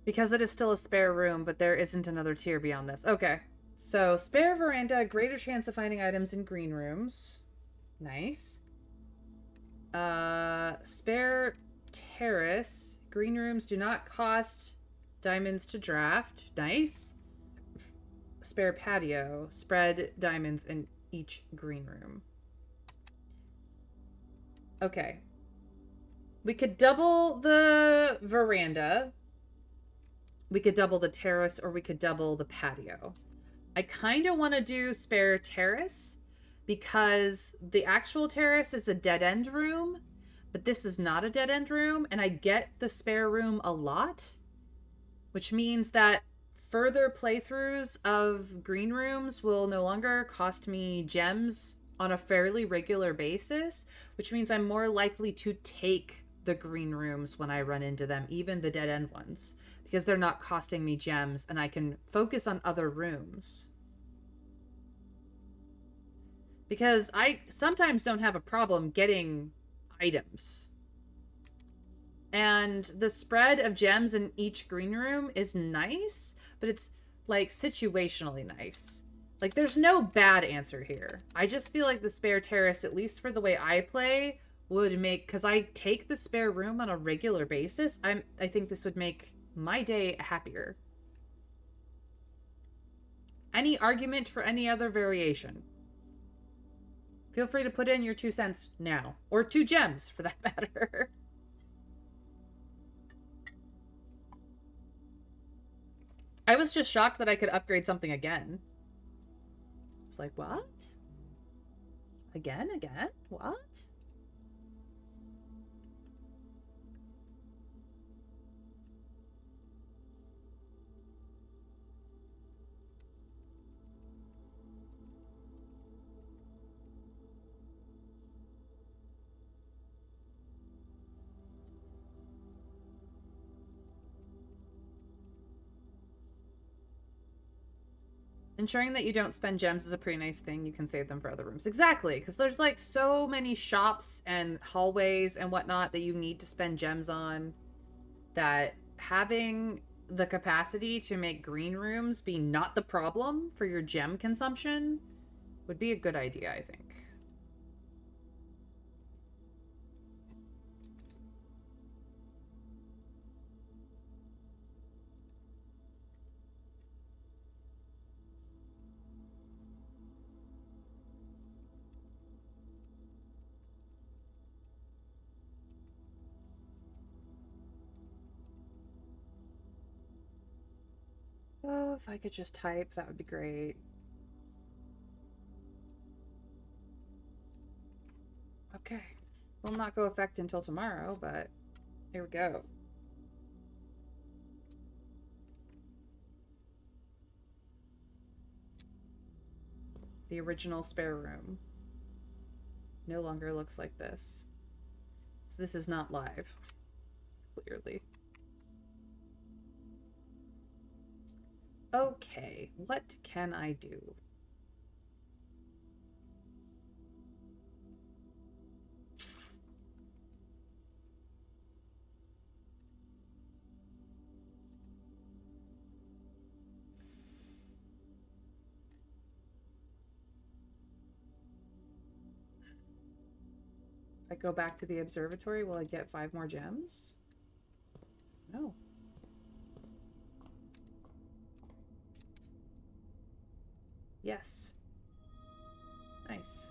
Because it is still a spare room, but there isn't another tier beyond this. Okay. So, spare veranda, greater chance of finding items in green rooms. Nice. Spare terrace. Green rooms do not cost diamonds to draft. Nice. Spare patio. Spread diamonds in each green room. Okay. We could double the veranda. We could double the terrace, or we could double the patio. I kind of want to do spare terrace because the actual terrace is a dead-end room, but this is not a dead-end room, and I get the spare room a lot, which means that further playthroughs of green rooms will no longer cost me gems on a fairly regular basis, which means I'm more likely to take the green rooms when I run into them, even the dead-end ones, because they're not costing me gems and I can focus on other rooms. Because I sometimes don't have a problem getting items. And the spread of gems in each green room is nice, but it's like situationally nice. Like, there's no bad answer here. I just feel like the spare terrace, at least for the way I play, would make... Because I take the spare room on a regular basis. I think this would make my day happier. Any argument for any other variation? Feel free to put in your 2 cents now. Or 2 gems, for that matter. I was just shocked that I could upgrade something again. It's like, what? Again? What? Ensuring that you don't spend gems is a pretty nice thing. You can save them for other rooms. Exactly, because there's like so many shops and hallways and whatnot that you need to spend gems on, that having the capacity to make green rooms be not the problem for your gem consumption would be a good idea, I think. Oh, if I could just type, that would be great. Okay. Will not go effect until tomorrow, but here we go. The original spare room no longer looks like this. So this is not live, clearly. Okay, what can I do? If I go back to the observatory, will I get 5 more gems? No. Yes. Nice.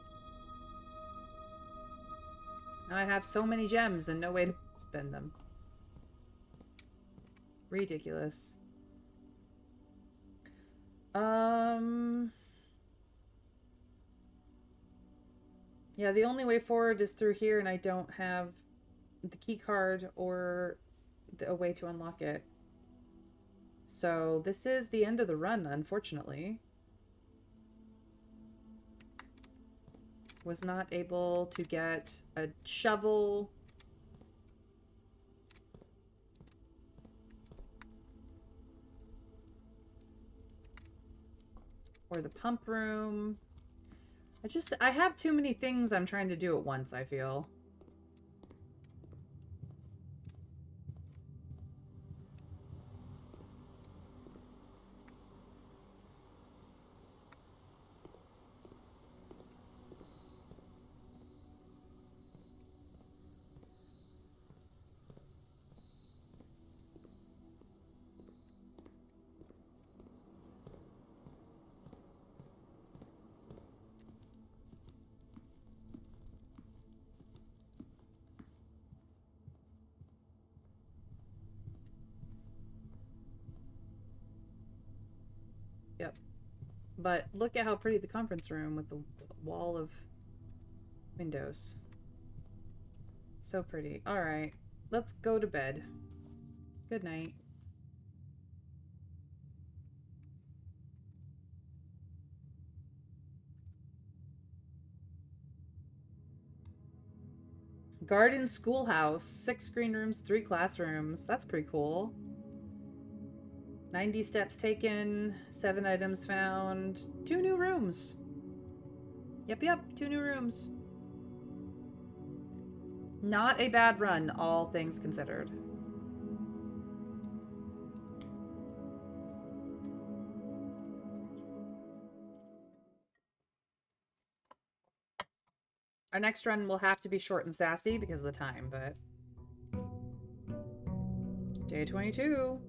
Now I have so many gems and no way to spend them. Ridiculous. Yeah, the only way forward is through here, and I don't have the key card or a way to unlock it. So this is the end of the run, unfortunately. Was not able to get a shovel. Or the pump room. I have too many things I'm trying to do at once, I feel. Yep. But look at how pretty the conference room with the wall of windows. So pretty. Alright. Let's go to bed. Good night. Garden schoolhouse. 6 screen rooms, 3 classrooms. That's pretty cool. 90 steps taken, 7 items found, 2 new rooms. Yep, 2 new rooms. Not a bad run, all things considered. Our next run will have to be short and sassy because of the time, but... Day 22.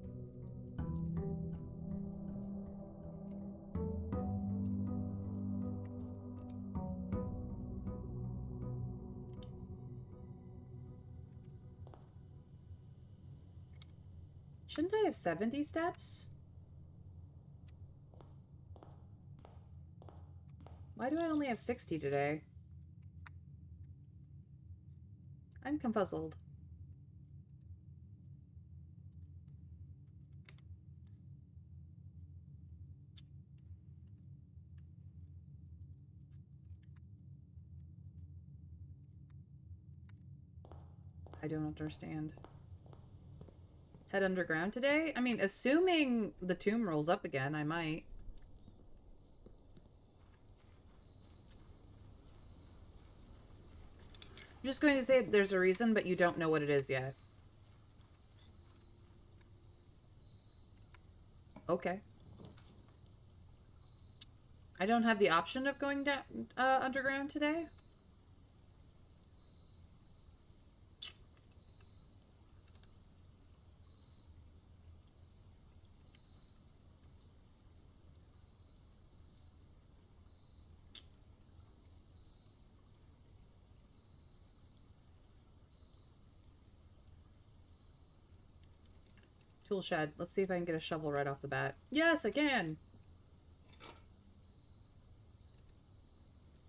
Shouldn't I have 70 steps? Why do I only have 60 today? I'm confuzzled. I don't understand. Head underground today? I mean, assuming the tomb rolls up again, I might. I'm just going to say there's a reason, but you don't know what it is yet. Okay. I don't have the option of going down underground today? Tool shed. Let's see if I can get a shovel right off the bat. Yes, I can!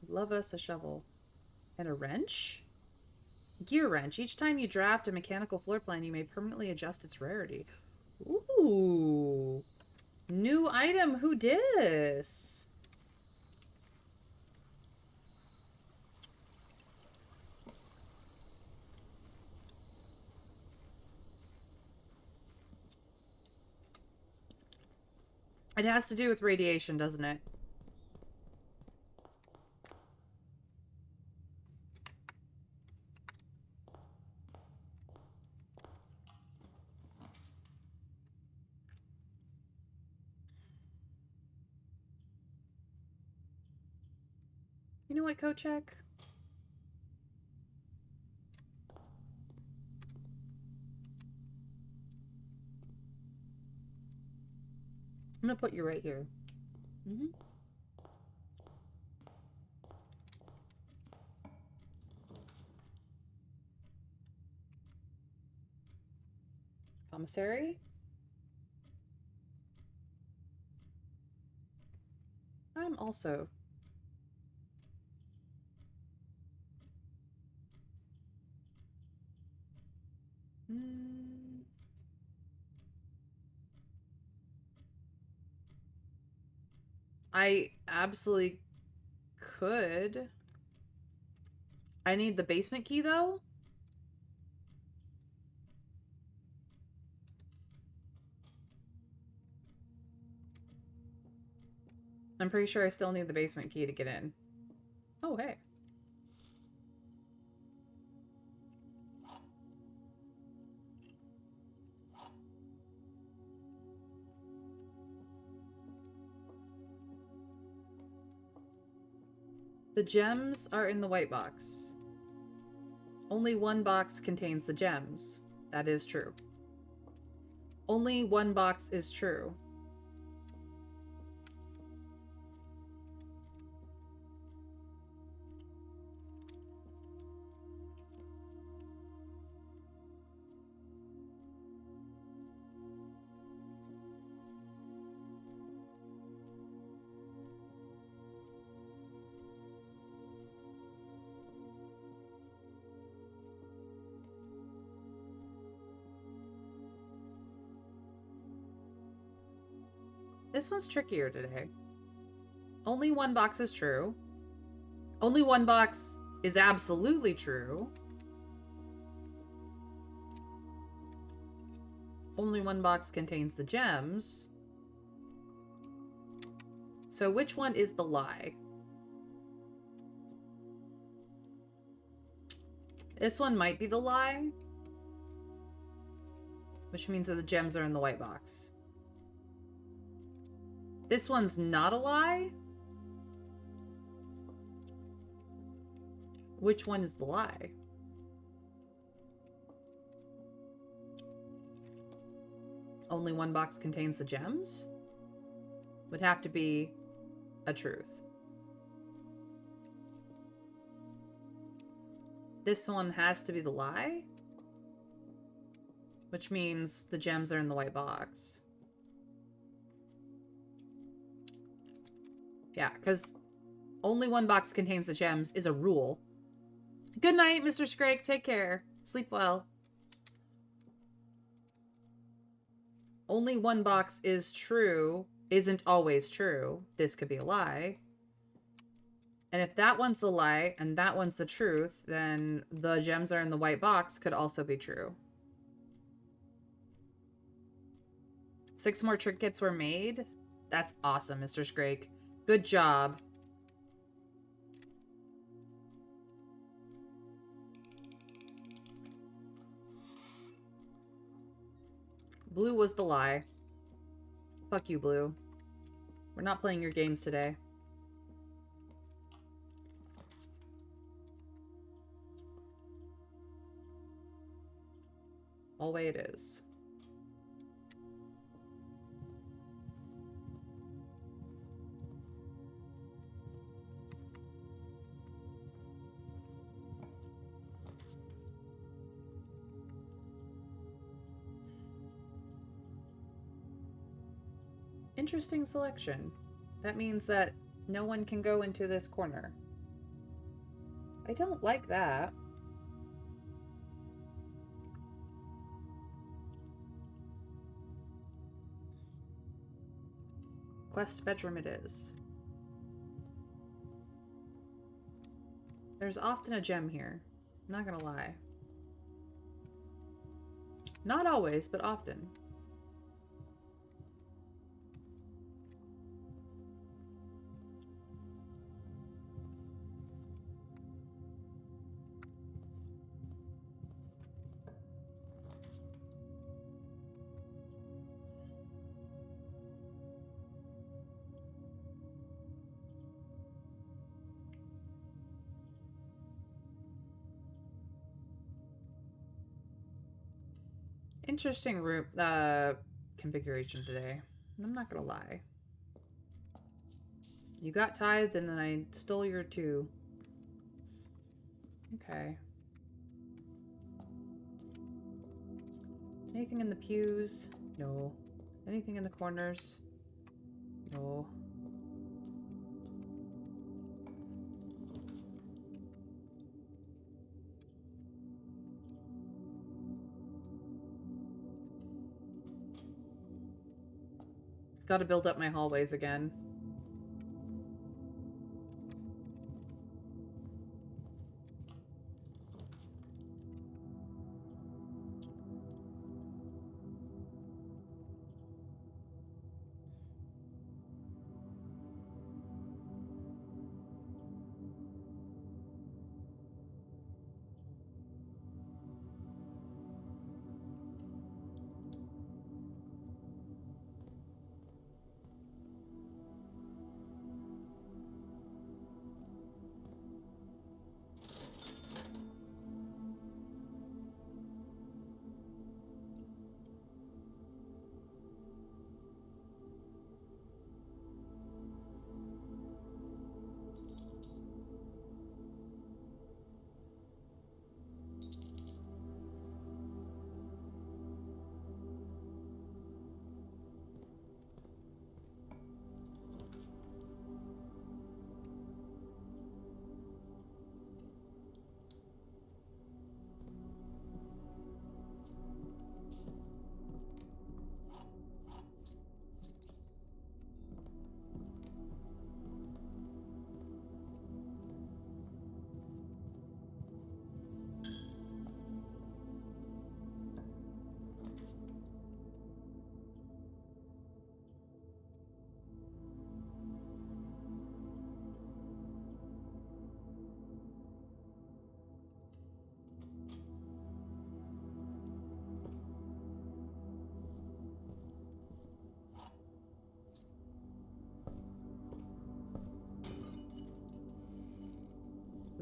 Love us a shovel. And a wrench? Gear wrench. Each time you draft a mechanical floor plan, you may permanently adjust its rarity. Ooh. New item. Who dis? It has to do with radiation, doesn't it? You know what, Kochek? I'm gonna put you right here. Mm-hmm. Commissary? I'm also... I absolutely could. I need the basement key, though? I'm pretty sure I still need the basement key to get in. Oh, hey. The gems are in the white box. Only one box contains the gems. That is true. Only one box is true. This one's trickier today. Only one box is true. Only one box is absolutely true. Only one box contains the gems. So which one is the lie? This one might be the lie. Which means that the gems are in the white box. This one's not a lie. Which one is the lie? Only one box contains the gems? Would have to be a truth. This one has to be the lie? Which means the gems are in the white box. Yeah, because only one box contains the gems is a rule. Good night, Mr. Scrake. Take care. Sleep well. Only one box is true isn't always true. This could be a lie. And if that one's the lie and that one's the truth, then the gems are in the white box could also be true. 6 more trinkets were made. That's awesome, Mr. Scrake. Good job. Blue was the lie. Fuck you, Blue. We're not playing your games today. All way it is. Interesting selection. That means that no one can go into this corner. I don't like that. Quest bedroom it is. There's often a gem here. Not gonna lie. Not always, but often. Interesting room configuration today. I'm not gonna lie. You got tithed and then I stole your 2. Okay. Anything in the pews? No. Anything in the corners? No. Gotta build up my hallways again.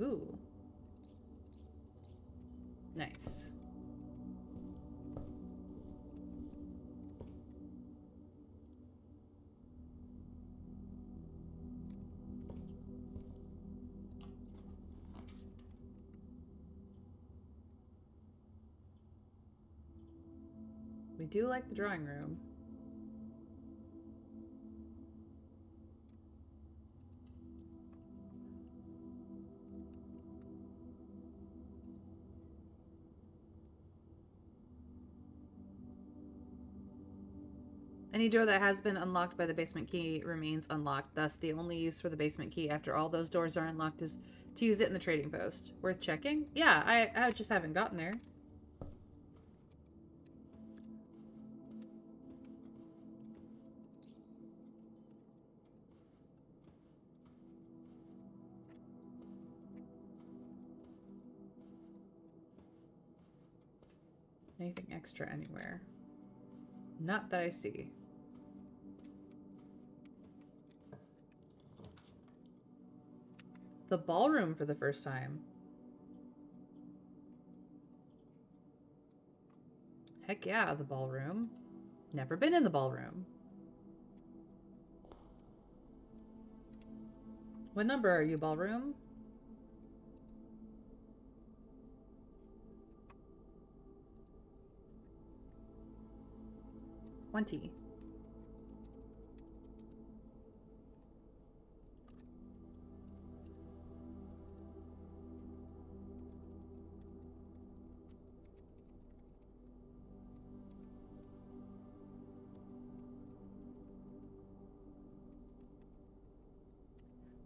Ooh. Nice. We do like the drawing room. Any door that has been unlocked by the basement key remains unlocked. Thus, the only use for the basement key after all those doors are unlocked is to use it in the trading post. Worth checking? Yeah, I just haven't gotten there. Anything extra anywhere? Not that I see. The ballroom for the first time. Heck yeah, the ballroom. Never been in the ballroom. What number are you, ballroom? $20.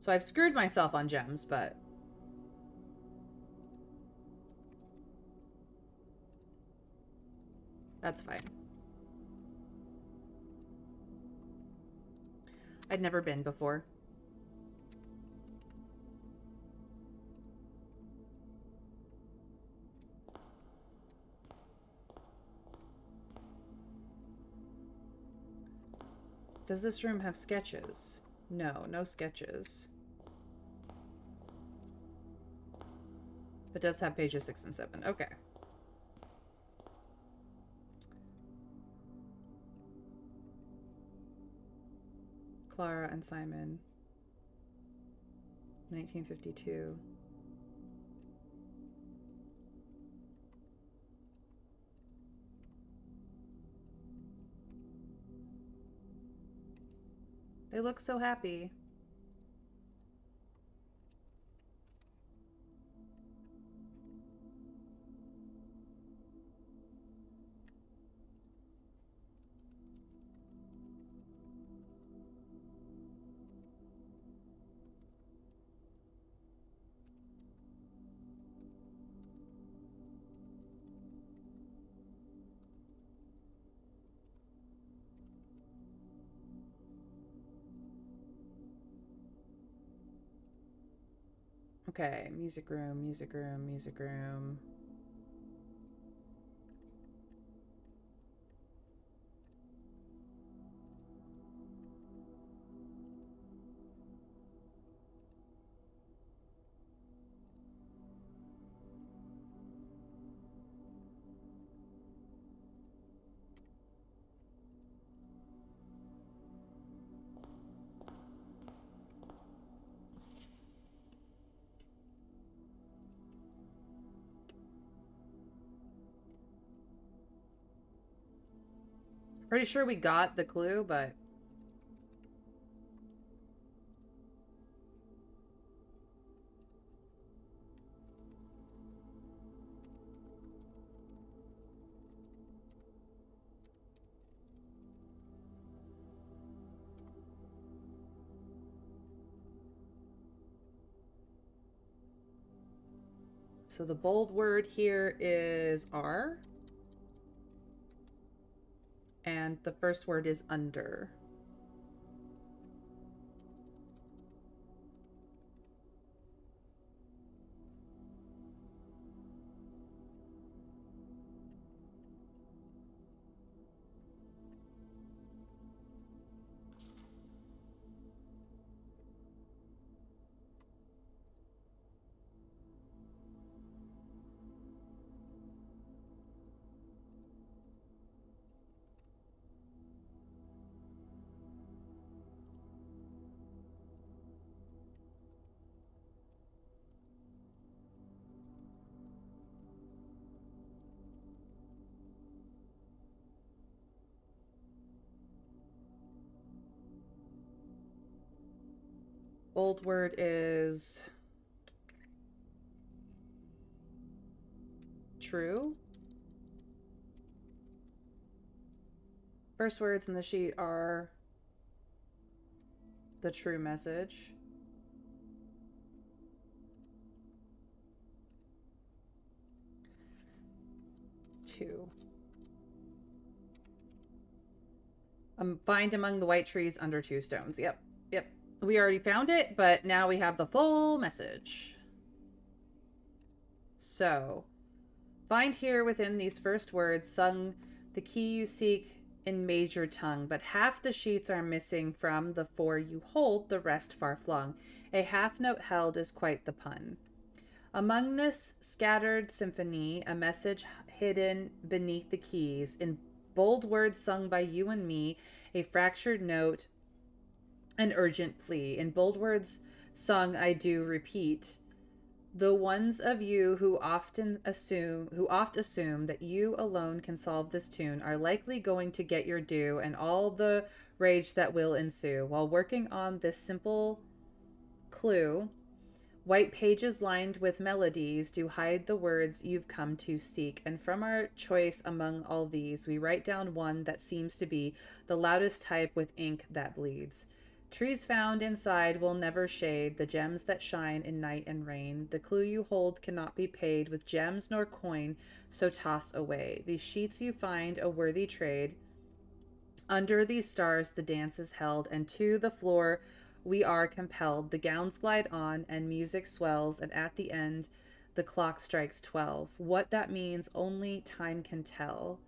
So I've screwed myself on gems, but that's fine. I'd never been before. Does this room have sketches? No, no sketches. But does have pages 6 and 7. Okay. Clara and Simon. 1952. They look so happy. Okay, music room, music room, music room. Pretty sure we got the clue, but... So the bold word here is R. And the first word is under. Old word is true. First words in the sheet are the true message. Two. Find among the white trees under 2 stones. Yep. Yep. We already found it, but now we have the full message. So, find here within these first words sung the key you seek in major tongue, but half the sheets are missing from the 4 you hold, the rest far flung. A half note held is quite the pun. Among this scattered symphony, a message hidden beneath the keys, in bold words sung by you and me, a fractured note, an urgent plea. In bold words sung, I do repeat, the ones of you who oft assume that you alone can solve this tune are likely going to get your due and all the rage that will ensue. While working on this simple clue, white pages lined with melodies do hide the words you've come to seek. And from our choice among all these, we write down one that seems to be the loudest type with ink that bleeds. Trees found inside will never shade the gems that shine in night and rain. The clue you hold cannot be paid with gems nor coin, so toss away. These sheets you find a worthy trade. Under these stars the dance is held, and to the floor we are compelled. The gowns glide on, and music swells, and at the end the clock strikes 12. What that means only time can tell.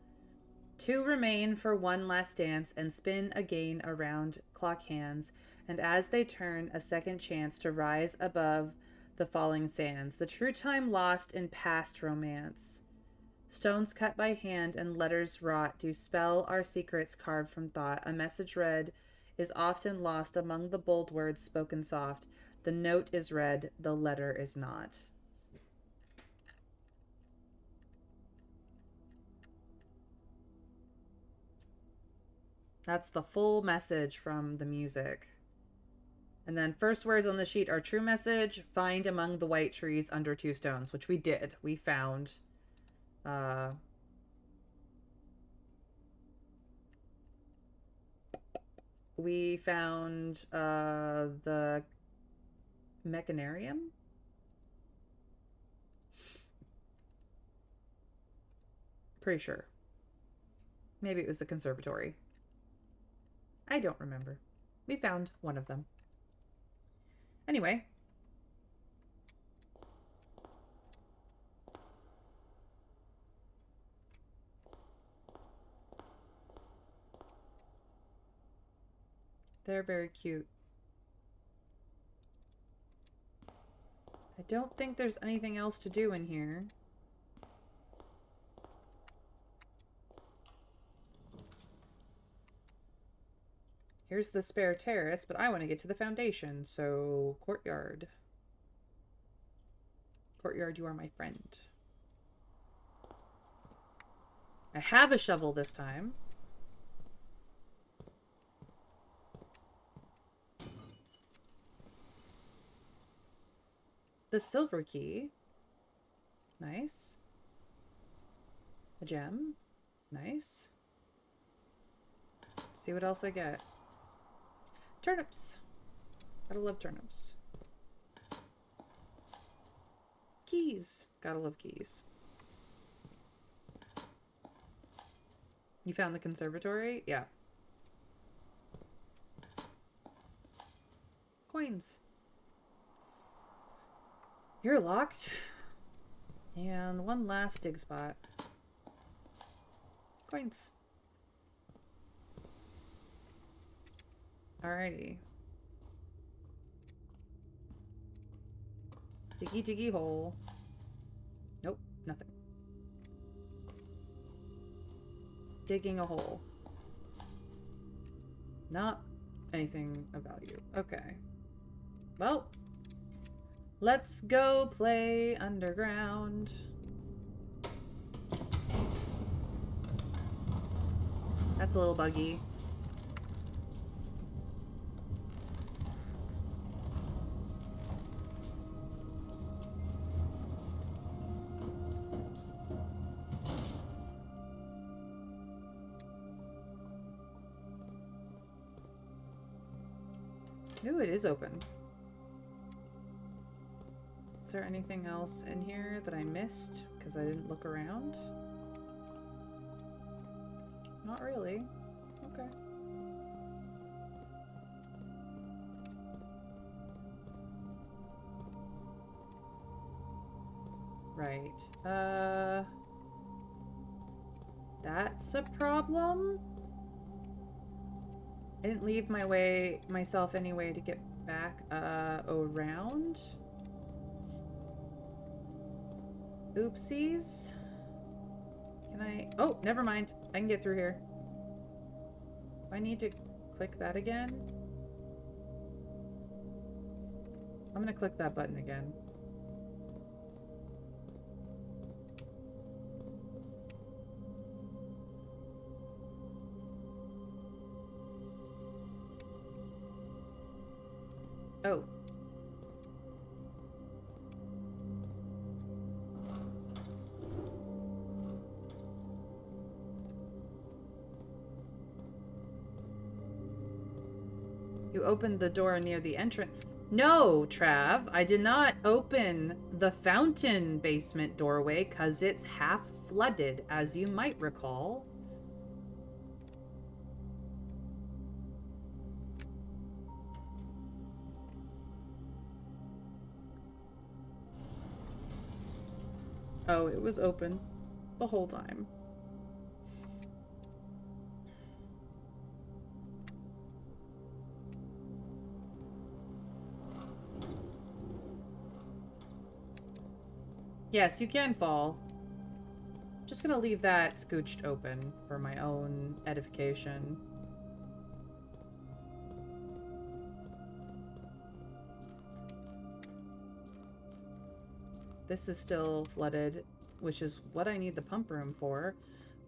2 remain for one last dance and spin again around clock hands, and as they turn, a second chance to rise above the falling sands. The true time lost in past romance. Stones cut by hand and letters wrought do spell our secrets carved from thought. A message read is often lost among the bold words spoken soft. The note is read, the letter is not. That's the full message from the music. And then first words on the sheet are true message, find among the white trees under 2 stones, which we did. We found the mechanarium. Pretty sure. Maybe it was the conservatory. I don't remember. We found one of them. Anyway. They're very cute. I don't think there's anything else to do in here. Here's the spare terrace, but I want to get to the foundation, so courtyard. Courtyard, you are my friend. I have a shovel this time. The silver key. Nice. A gem. Nice. Let's see what else I get. Turnips. Gotta love turnips. Keys. Gotta love keys. You found the conservatory? Yeah. Coins. You're locked. And one last dig spot. Coins. Alrighty. Diggy diggy hole. Nope, nothing. Digging a hole. Not anything of value. Okay. Well, let's go play underground. That's a little buggy. Ooh, it is open. Is there anything else in here that I missed because I didn't look around? Not really. Okay. Right. That's a problem? I didn't leave myself any way to get back, around? Oopsies. Can I... Oh, never mind. I can get through here. I need to click that again. I'm gonna click that button again. Oh. You opened the door near the entrance. No, Trav, I did not open the fountain basement doorway because it's half flooded, as you might recall. Oh, it was open the whole time. Yes, you can fall. I'm just gonna leave that scooched open for my own edification. This is still flooded, which is what I need the pump room for.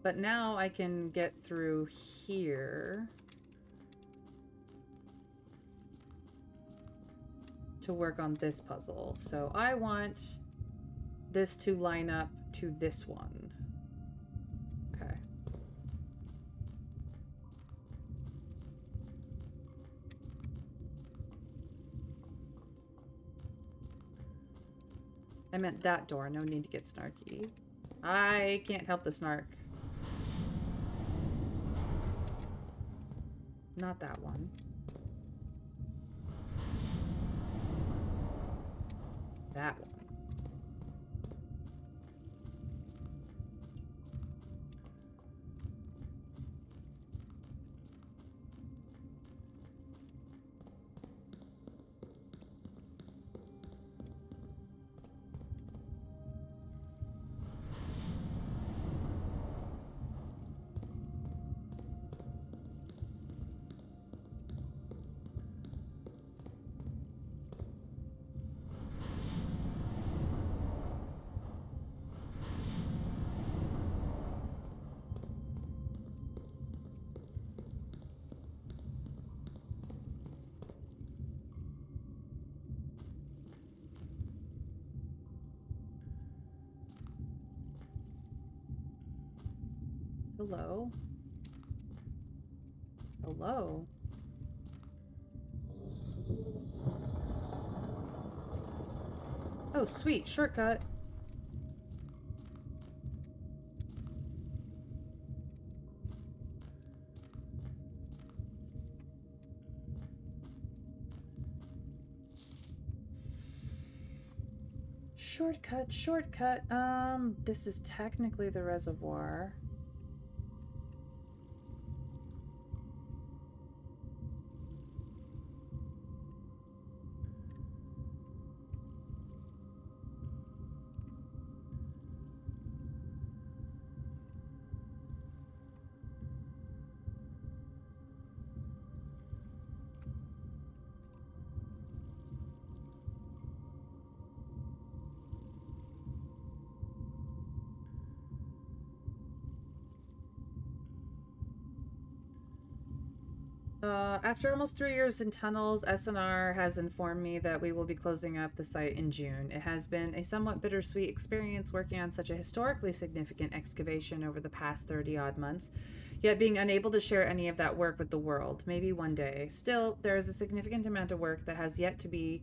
But now I can get through here to work on this puzzle. So I want this to line up to this one. Okay. I meant that door. No need to get snarky. I can't help the snark. Not that one. That one. Hello? Hello? Oh, sweet. Shortcut. Shortcut, shortcut. This is technically the reservoir. After almost 3 years in tunnels, SNR has informed me that we will be closing up the site in June. It has been a somewhat bittersweet experience working on such a historically significant excavation over the past 30-odd months, yet being unable to share any of that work with the world. Maybe one day. Still, there is a significant amount of work that has yet to be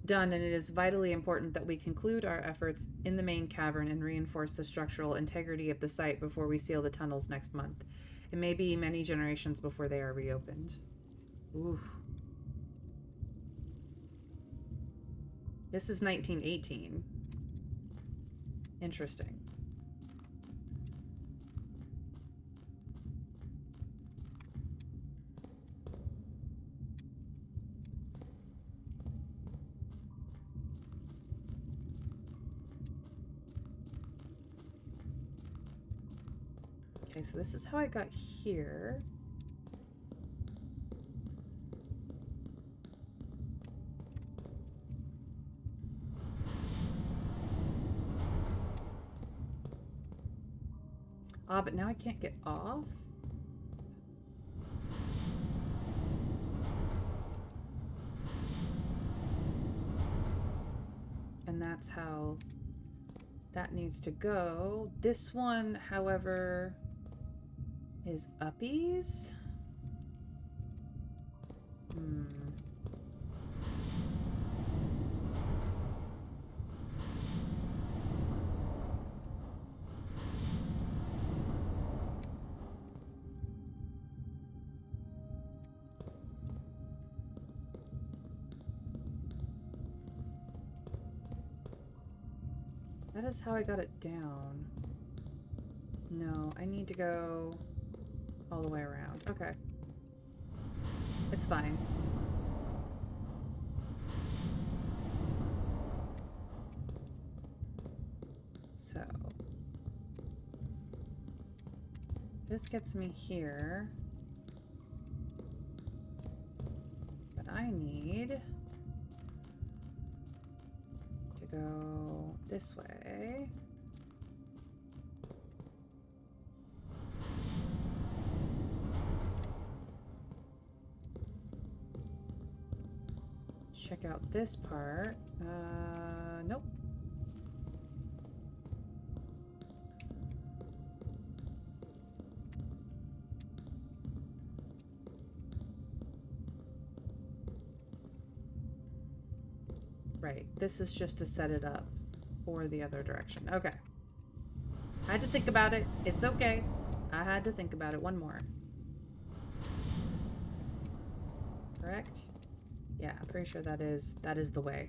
done, and it is vitally important that we conclude our efforts in the main cavern and reinforce the structural integrity of the site before we seal the tunnels next month. It may be many generations before they are reopened. Ooh. This is 1918. Interesting. Okay, so this is how I got here. Ah, but now I can't get off? And that's how that needs to go. This one, however, is uppies? That is how I got it down. No, I need to go all the way around. Okay. It's fine. So. This gets me here. But I need to go this way. Check out this part. Nope. Right, this is just to set it up for the other direction. Okay. I had to think about it. It's okay. I had to think about it. One more. Correct? Yeah, I'm pretty sure that is the way.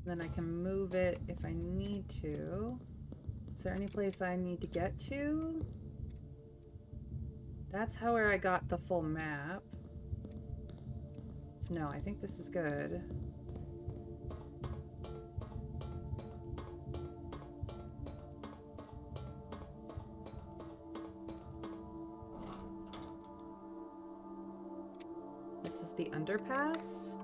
Then I can move it if I need to. Is there any place I need to get to? That's how where I got the full map. So no, I think this is good. This is the underpass.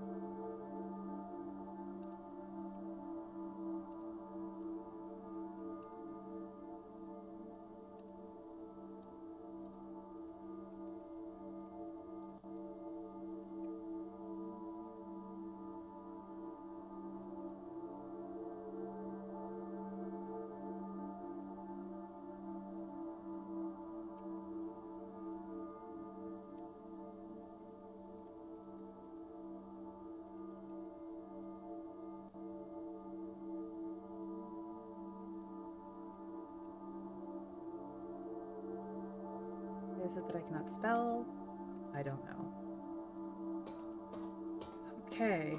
Is it that I cannot spell? I don't know. Okay.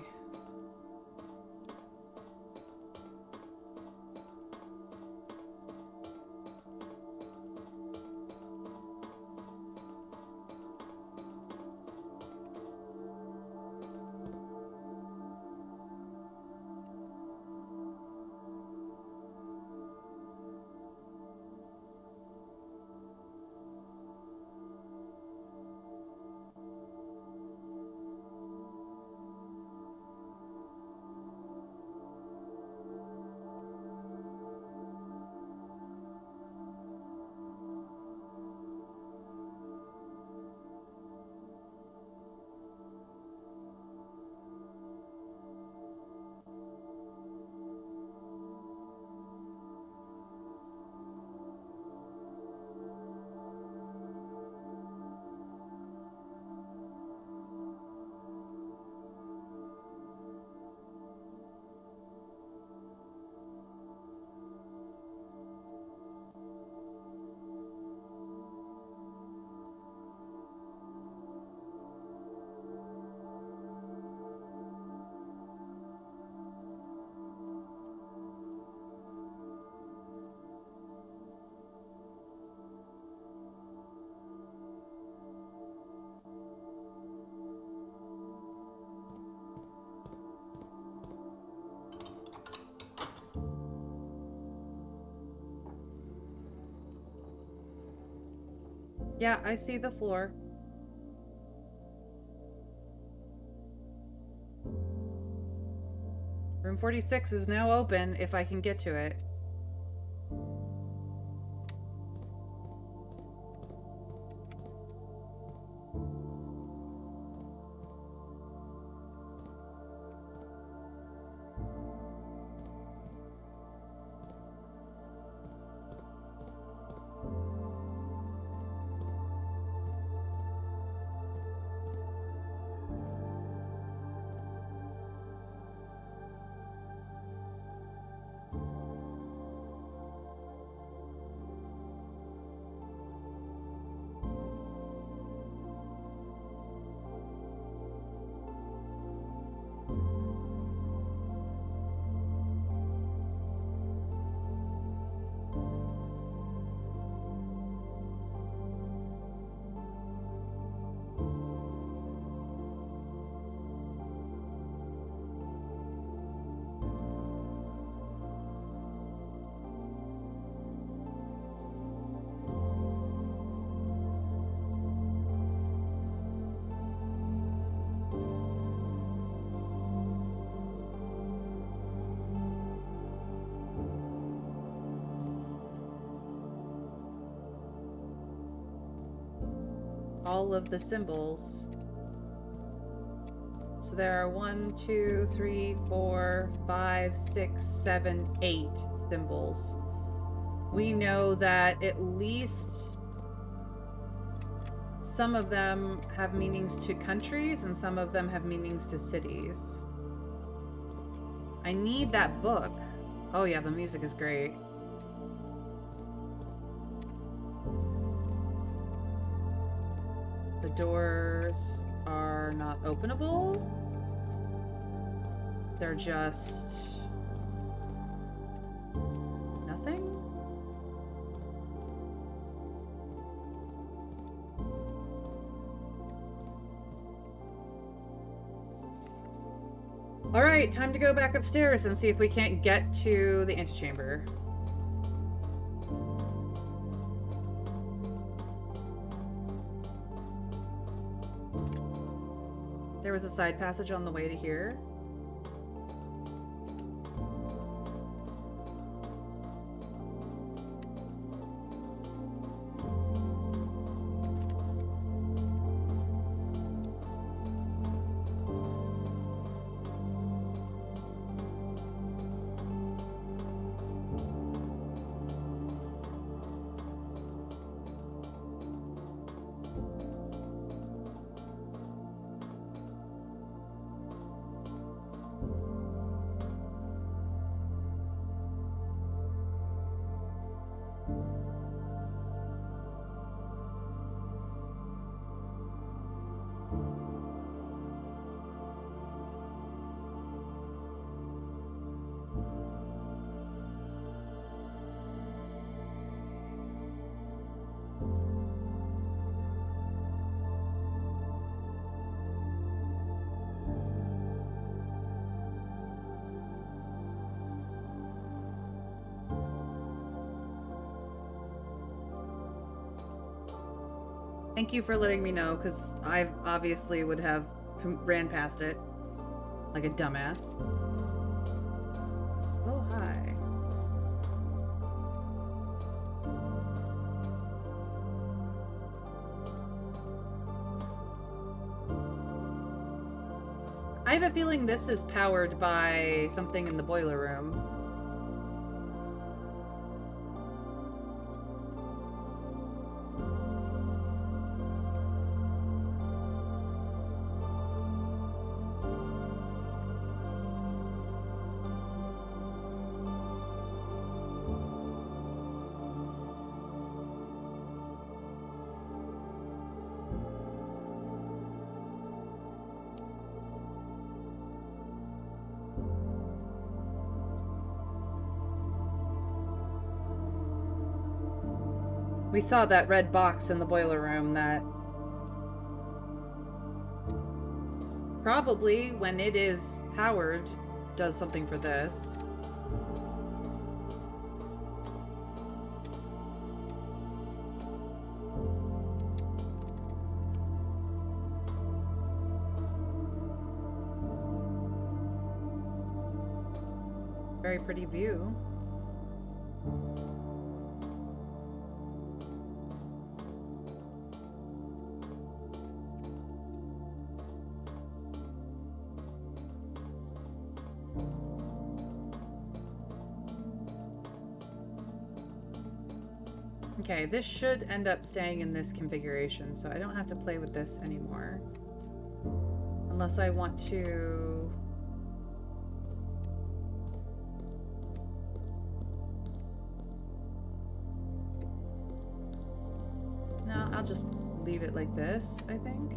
Yeah, I see the floor. Room 46 is now open if I can get to it. All of the symbols. So there are 1, 2, 3, 4, 5, 6, 7, 8 symbols. We know that at least some of them have meanings to countries and some of them have meanings to cities. I need that book. Oh yeah, the music is great. The doors are not openable. They're just nothing. All right, time to go back upstairs and see if we can't get to the antechamber. There was a side passage on the way to here. Thank you for letting me know, because I obviously would have ran past it like a dumbass. Oh, hi. I have a feeling this is powered by something in the boiler room. We saw that red box in the boiler room that probably, when it is powered, does something for this. Very pretty view. Okay, this should end up staying in this configuration, so I don't have to play with this anymore. Unless I want to... No, I'll just leave it like this, I think.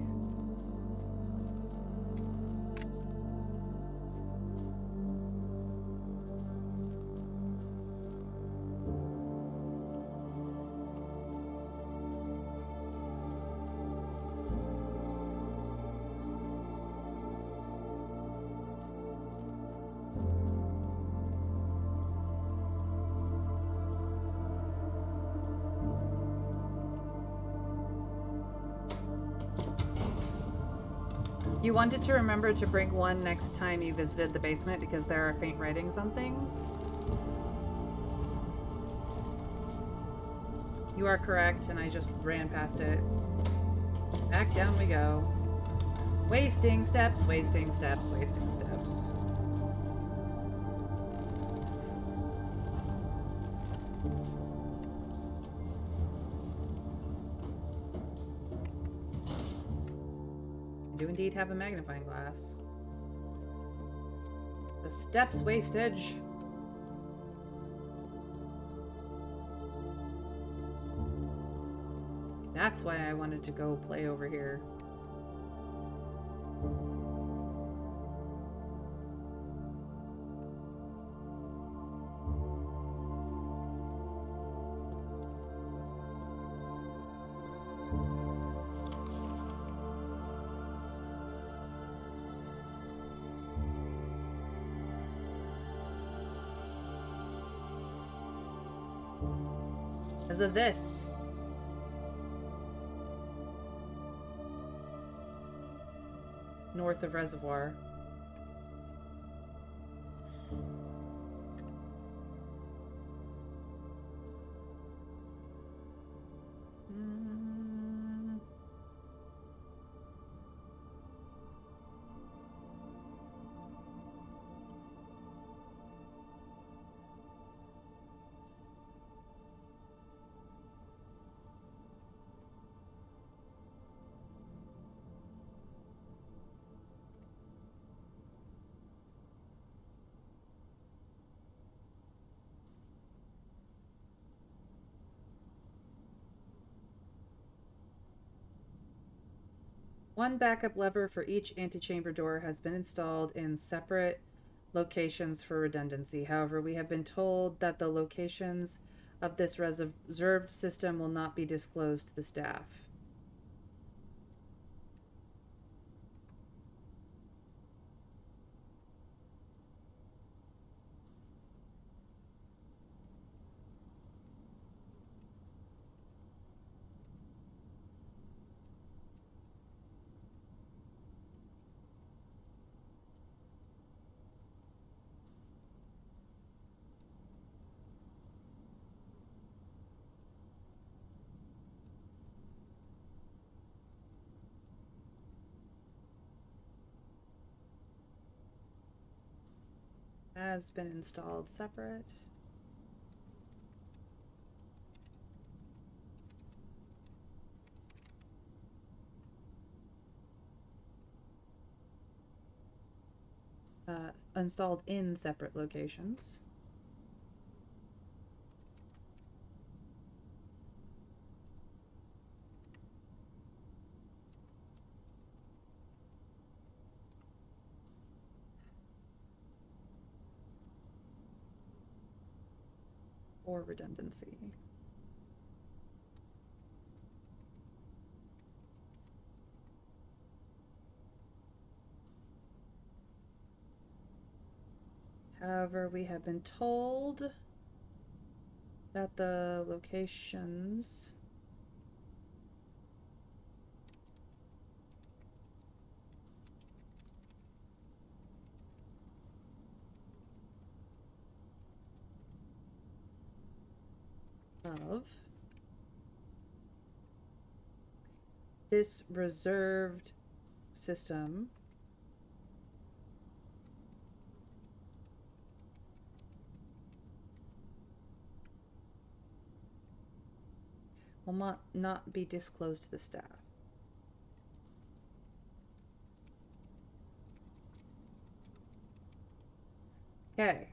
You wanted to remember to bring one next time you visited the basement because there are faint writings on things. You are correct, and I just ran past it. Back down we go. Wasting steps, wasting steps, wasting steps. I do indeed have a magnifying glass. The steps wastage. That's why I wanted to go play over here. Because of this. North of Reservoir. One backup lever for each antechamber door has been installed in separate locations for redundancy. However, we have been told that the locations of this reserved system will not be disclosed to the staff. Has been installed separate. Installed in separate locations. Or redundancy. However, we have been told that the locations of this reserved system will not be disclosed to the staff. Okay.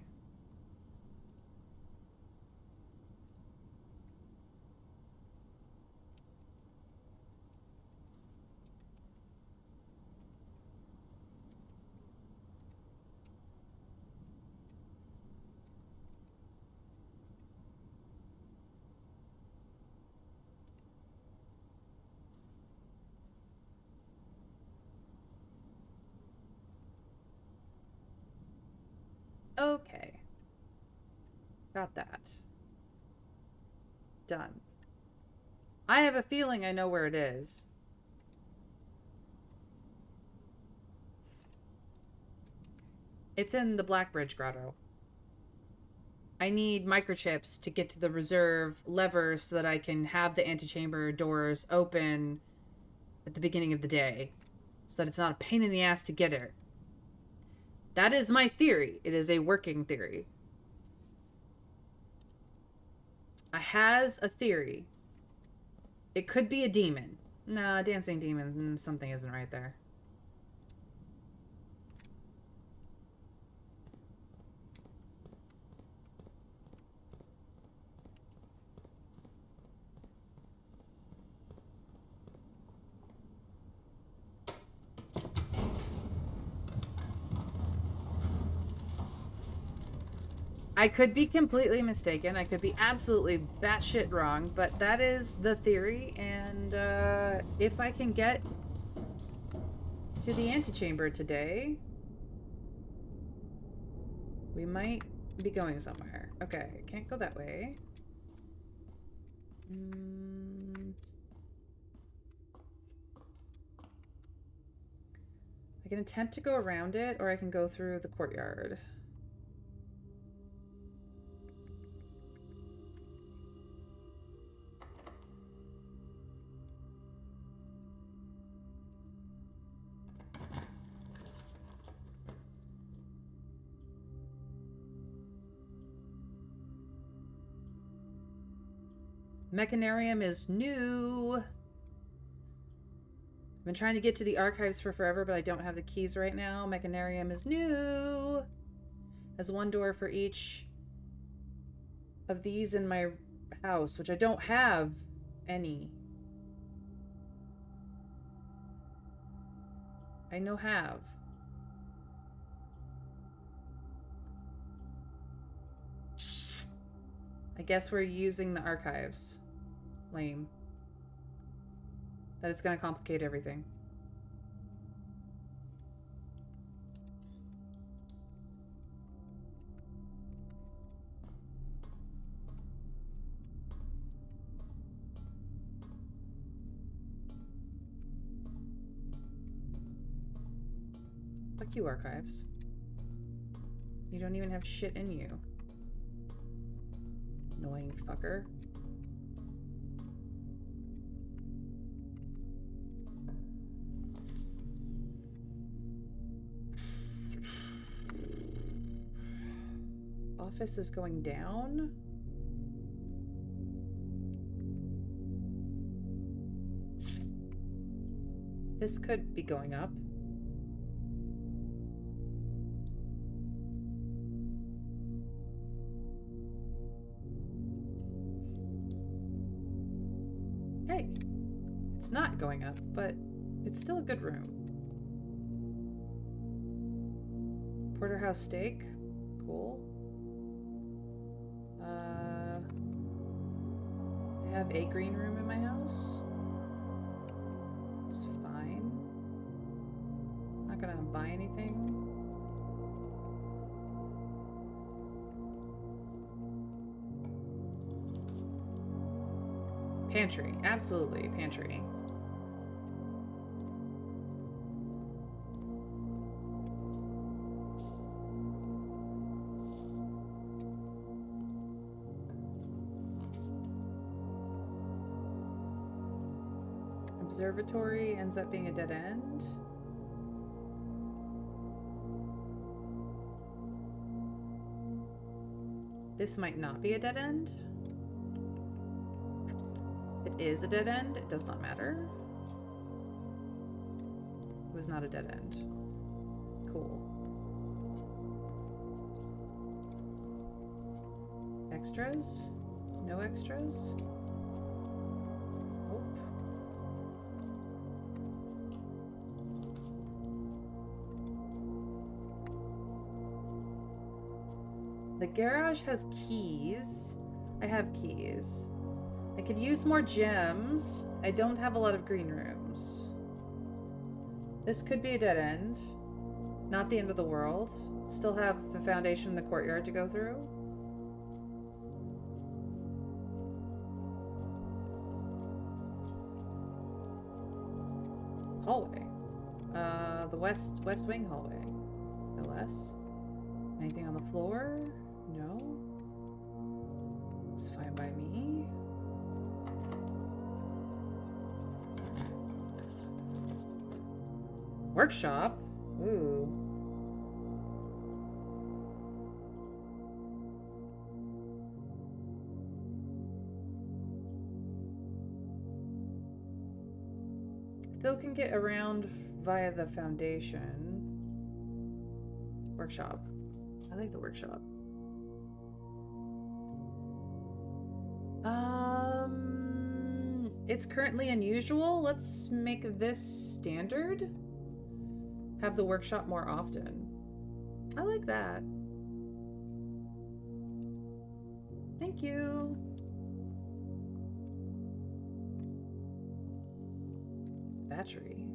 Okay. Got that. Done. I have a feeling I know where it is. It's in the Blackbridge Grotto. I need microchips to get to the reserve levers so that I can have the antechamber doors open at the beginning of the day. So that it's not a pain in the ass to get it. That is my theory. It is a working theory. I has a theory. It could be a demon. Nah, dancing demon, something isn't right there. I could be completely mistaken. I could be absolutely batshit wrong, but that is the theory, and if I can get to the antechamber today, we might be going somewhere. Okay, can't go that way. I can attempt to go around it, or I can go through the courtyard. Mechanarium is new. I've been trying to get to the archives for forever, but I don't have the keys right now. Mechanarium is new. Has one door for each of these in my house, which I don't have any. I no have. I guess we're using the archives. Lame. That is going to complicate everything. Fuck you, archives. You don't even have shit in you. Annoying fucker. Office is going down. This could be going up. Hey, it's not going up, but it's still a good room. Porterhouse steak. Cool. I have a green room in my house. It's fine. Not gonna buy anything. Pantry. Absolutely, pantry. Observatory ends up being a dead end. This might not be a dead end. It is a dead end. It does not matter. It was not a dead end. Cool. Extras? No extras? Oh. The garage has keys. I have keys. I could use more gems. I don't have a lot of green rooms. This could be a dead end. Not the end of the world. Still have the foundation in the courtyard to go through. Hallway. The west wing hallway. No less. Anything on the floor? No. It's fine by me. Workshop? Ooh. Still can get around via the foundation. Workshop. I like the workshop. It's currently unusual. Let's make this standard. Have the workshop more often. I like that. Thank you. Battery.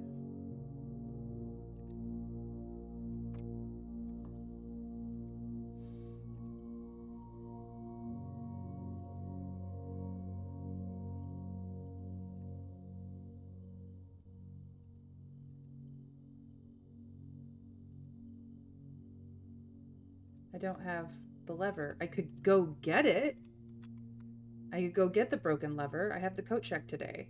I don't have the lever. I could go get it. I could go get the broken lever. I have the coat check today.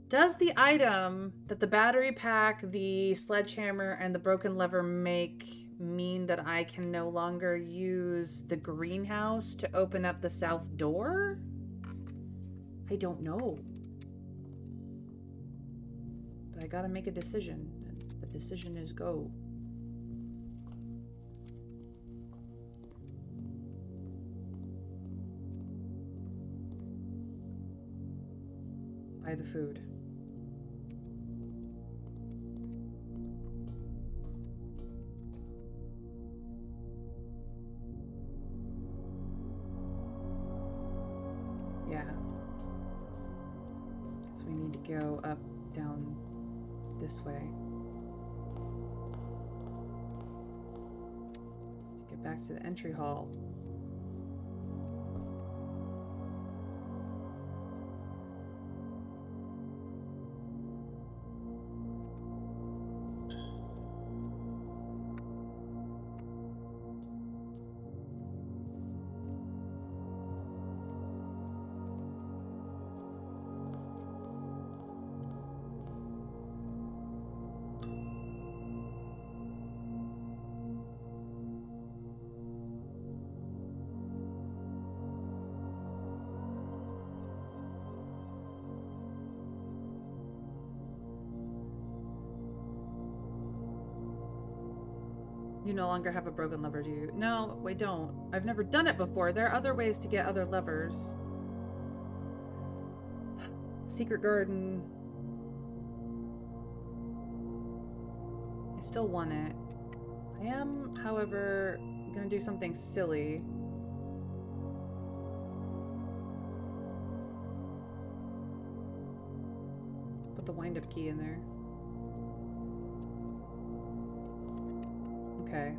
Does the item that the battery pack, the sledgehammer, and the broken lever make mean that I can no longer use the greenhouse to open up the south door? I don't know. But I gotta make a decision, and the decision is go. Buy the food. Yeah. So we need to go up, down this way. To get back to the entry hall. You no longer have a broken lever, do you? No, I don't. I've never done it before. There are other ways to get other levers. Secret garden. I still want it. I am, however, gonna do something silly. Put the wind-up key in there. Okay.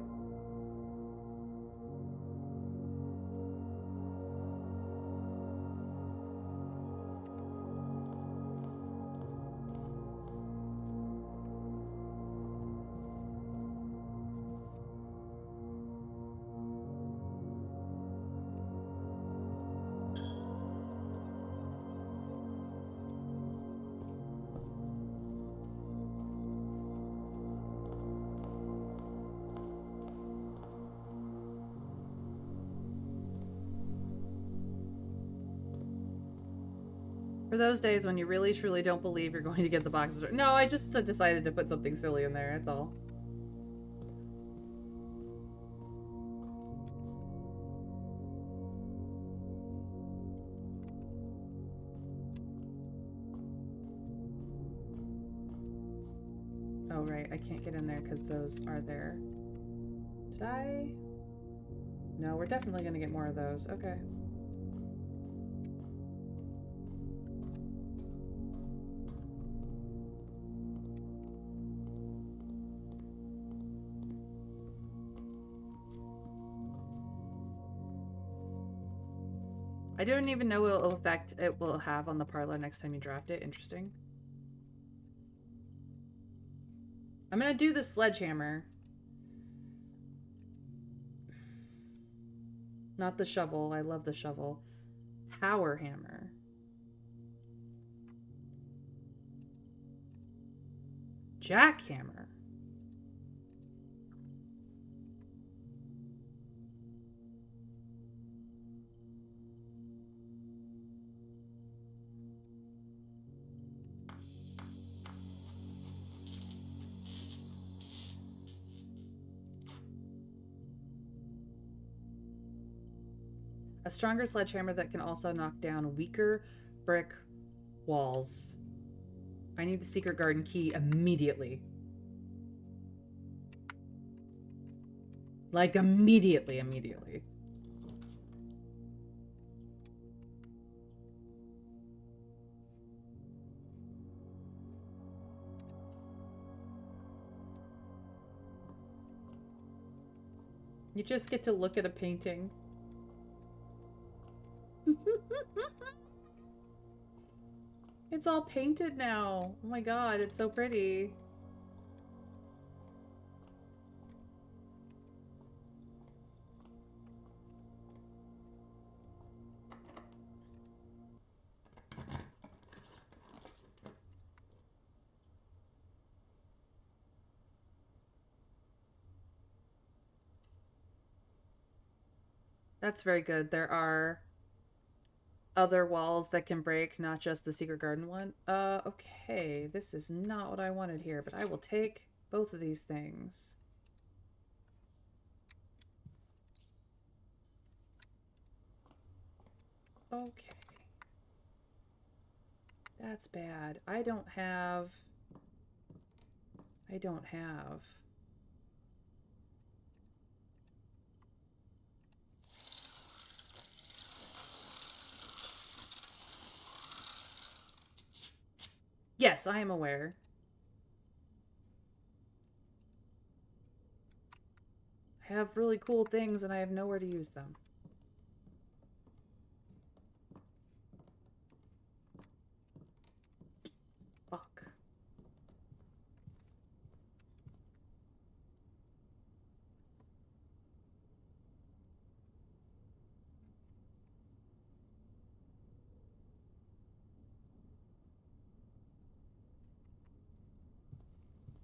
For those days when you really truly don't believe you're going to get the boxes. No, I just decided to put something silly in there, that's all. Oh, right. I can't get in there because those are there. Did I? No, we're definitely going to get more of those. Okay. I don't even know what effect it will have on the parlor next time you draft it. Interesting. I'm gonna do the sledgehammer. Not the shovel. I love the shovel. Power hammer. Jackhammer. A stronger sledgehammer that can also knock down weaker brick walls. I need the secret garden key immediately. Like, immediately. You just get to look at a painting. It's all painted now. Oh my god, it's so pretty. That's very good. There are other walls that can break, not just the secret garden one. Okay. This is not what I wanted here, but I will take both of these things. Okay. That's bad. I don't have... Yes, I am aware. I have really cool things and I have nowhere to use them. Fuck.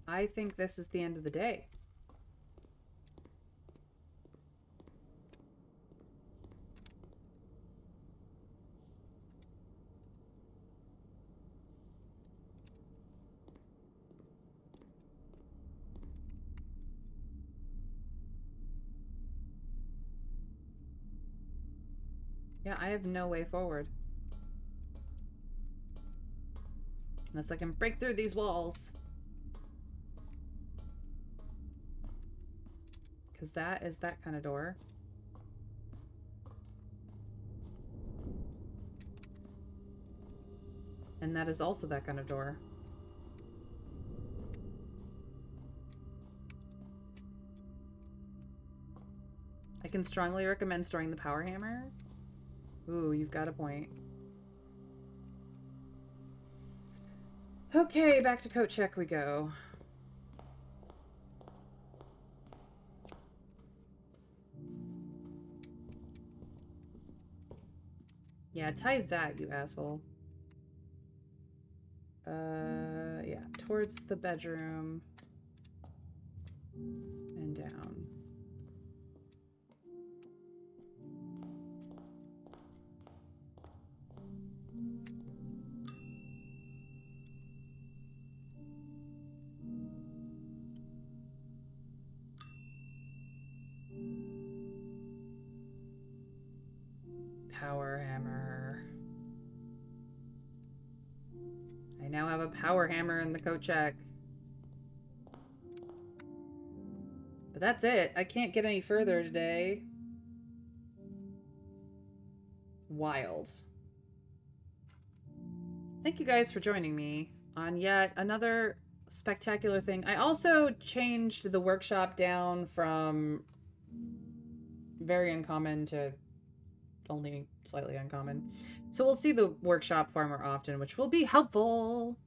I think this is the end of the day. Yeah, I have no way forward. Unless I can break through these walls. Because that is that kind of door. And that is also that kind of door. I can strongly recommend storing the power hammer. Ooh, you've got a point. Okay, back to coat check we go. Yeah, tie that, you asshole. Yeah, towards the bedroom. And down. a power hammer in the coat check. But that's it. I can't get any further today. Wild. Thank you guys for joining me on yet another spectacular thing. I also changed the workshop down from very uncommon to only slightly uncommon. So we'll see the workshop far more often, which will be helpful.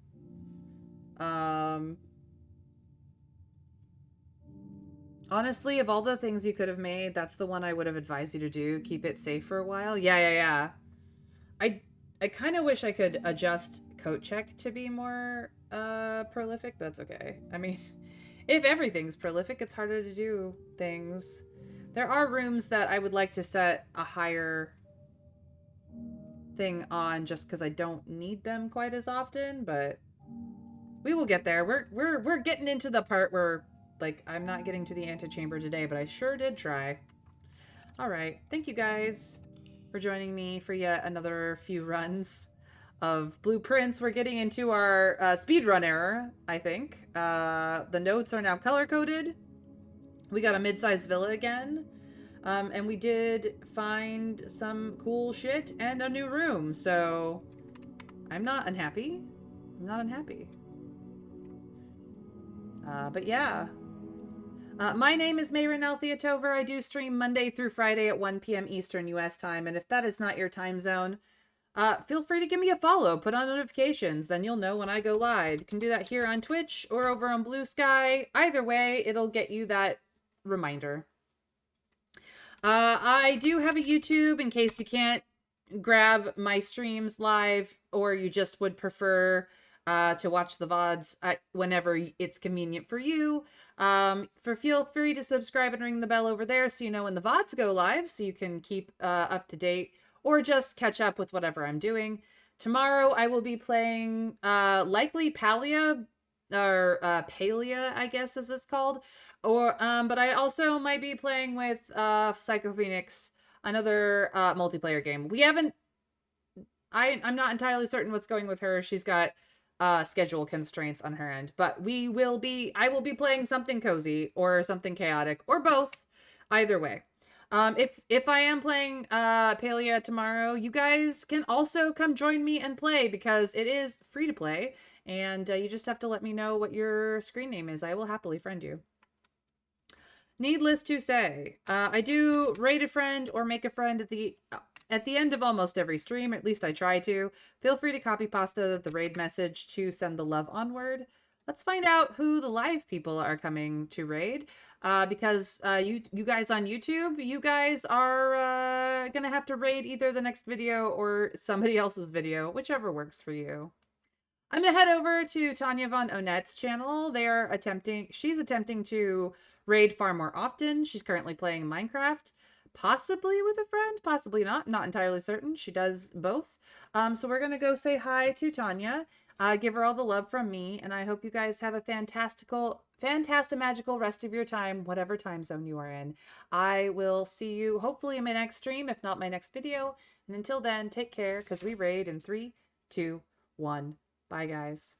Honestly, of all the things you could have made, that's the one I would have advised you to do. Keep it safe for a while. Yeah. I kind of wish I could adjust coat check to be more prolific, but that's okay. I mean, if everything's prolific, it's harder to do things. There are rooms that I would like to set a higher thing on just because I don't need them quite as often, but we will get there. We're getting into the part where, like, I'm not getting to the antechamber today, but I sure did try. All right. Thank you guys for joining me for yet another few runs of blueprints. We're getting into our speedrun era, I think. The notes are now color-coded. We got a mid-sized villa again. And we did find some cool shit and a new room, so I'm not unhappy. I'm not unhappy. But yeah. My name is Mayrin Altheatover. I do stream Monday through Friday at 1 p.m. Eastern U.S. time, and if that is not your time zone, feel free to give me a follow. Put on notifications, then you'll know when I go live. You can do that here on Twitch or over on Blue Sky. Either way, it'll get you that reminder. I do have a YouTube in case you can't grab my streams live or you just would prefer to watch the VODs whenever it's convenient for you. Feel free to subscribe and ring the bell over there so you know when the VODs go live so you can keep up to date or just catch up with whatever I'm doing. Tomorrow I will be playing likely Palia or Palia, I guess as it's called. Or but I also might be playing with Psycho Phoenix, another multiplayer game. We haven't I'm not entirely certain what's going with her. She's got schedule constraints on her end, but I will be playing something cozy or something chaotic or both. Either way. If I am playing Palia tomorrow, you guys can also come join me and play because it is free to play and you just have to let me know what your screen name is. I will happily friend you. Needless to say, I do raid a friend or make a friend at the end of almost every stream, or at least I try to. Feel free to copy pasta the raid message to send the love onward. Let's find out who the live people are coming to raid. Because you guys on YouTube, you guys are gonna have to raid either the next video or somebody else's video, whichever works for you. I'm gonna head over to Tanya Von Onette's channel. She's attempting to raid far more often. She's currently playing Minecraft, possibly with a friend, possibly not entirely certain. She does both. So we're gonna go say hi to Tanya, give her all the love from me, and I hope you guys have a fantastical rest of your time, whatever time zone you are in. I will see you hopefully in my next stream, if not my next video. And until then, take care, because we raid in 3, 2, 1. Bye, guys.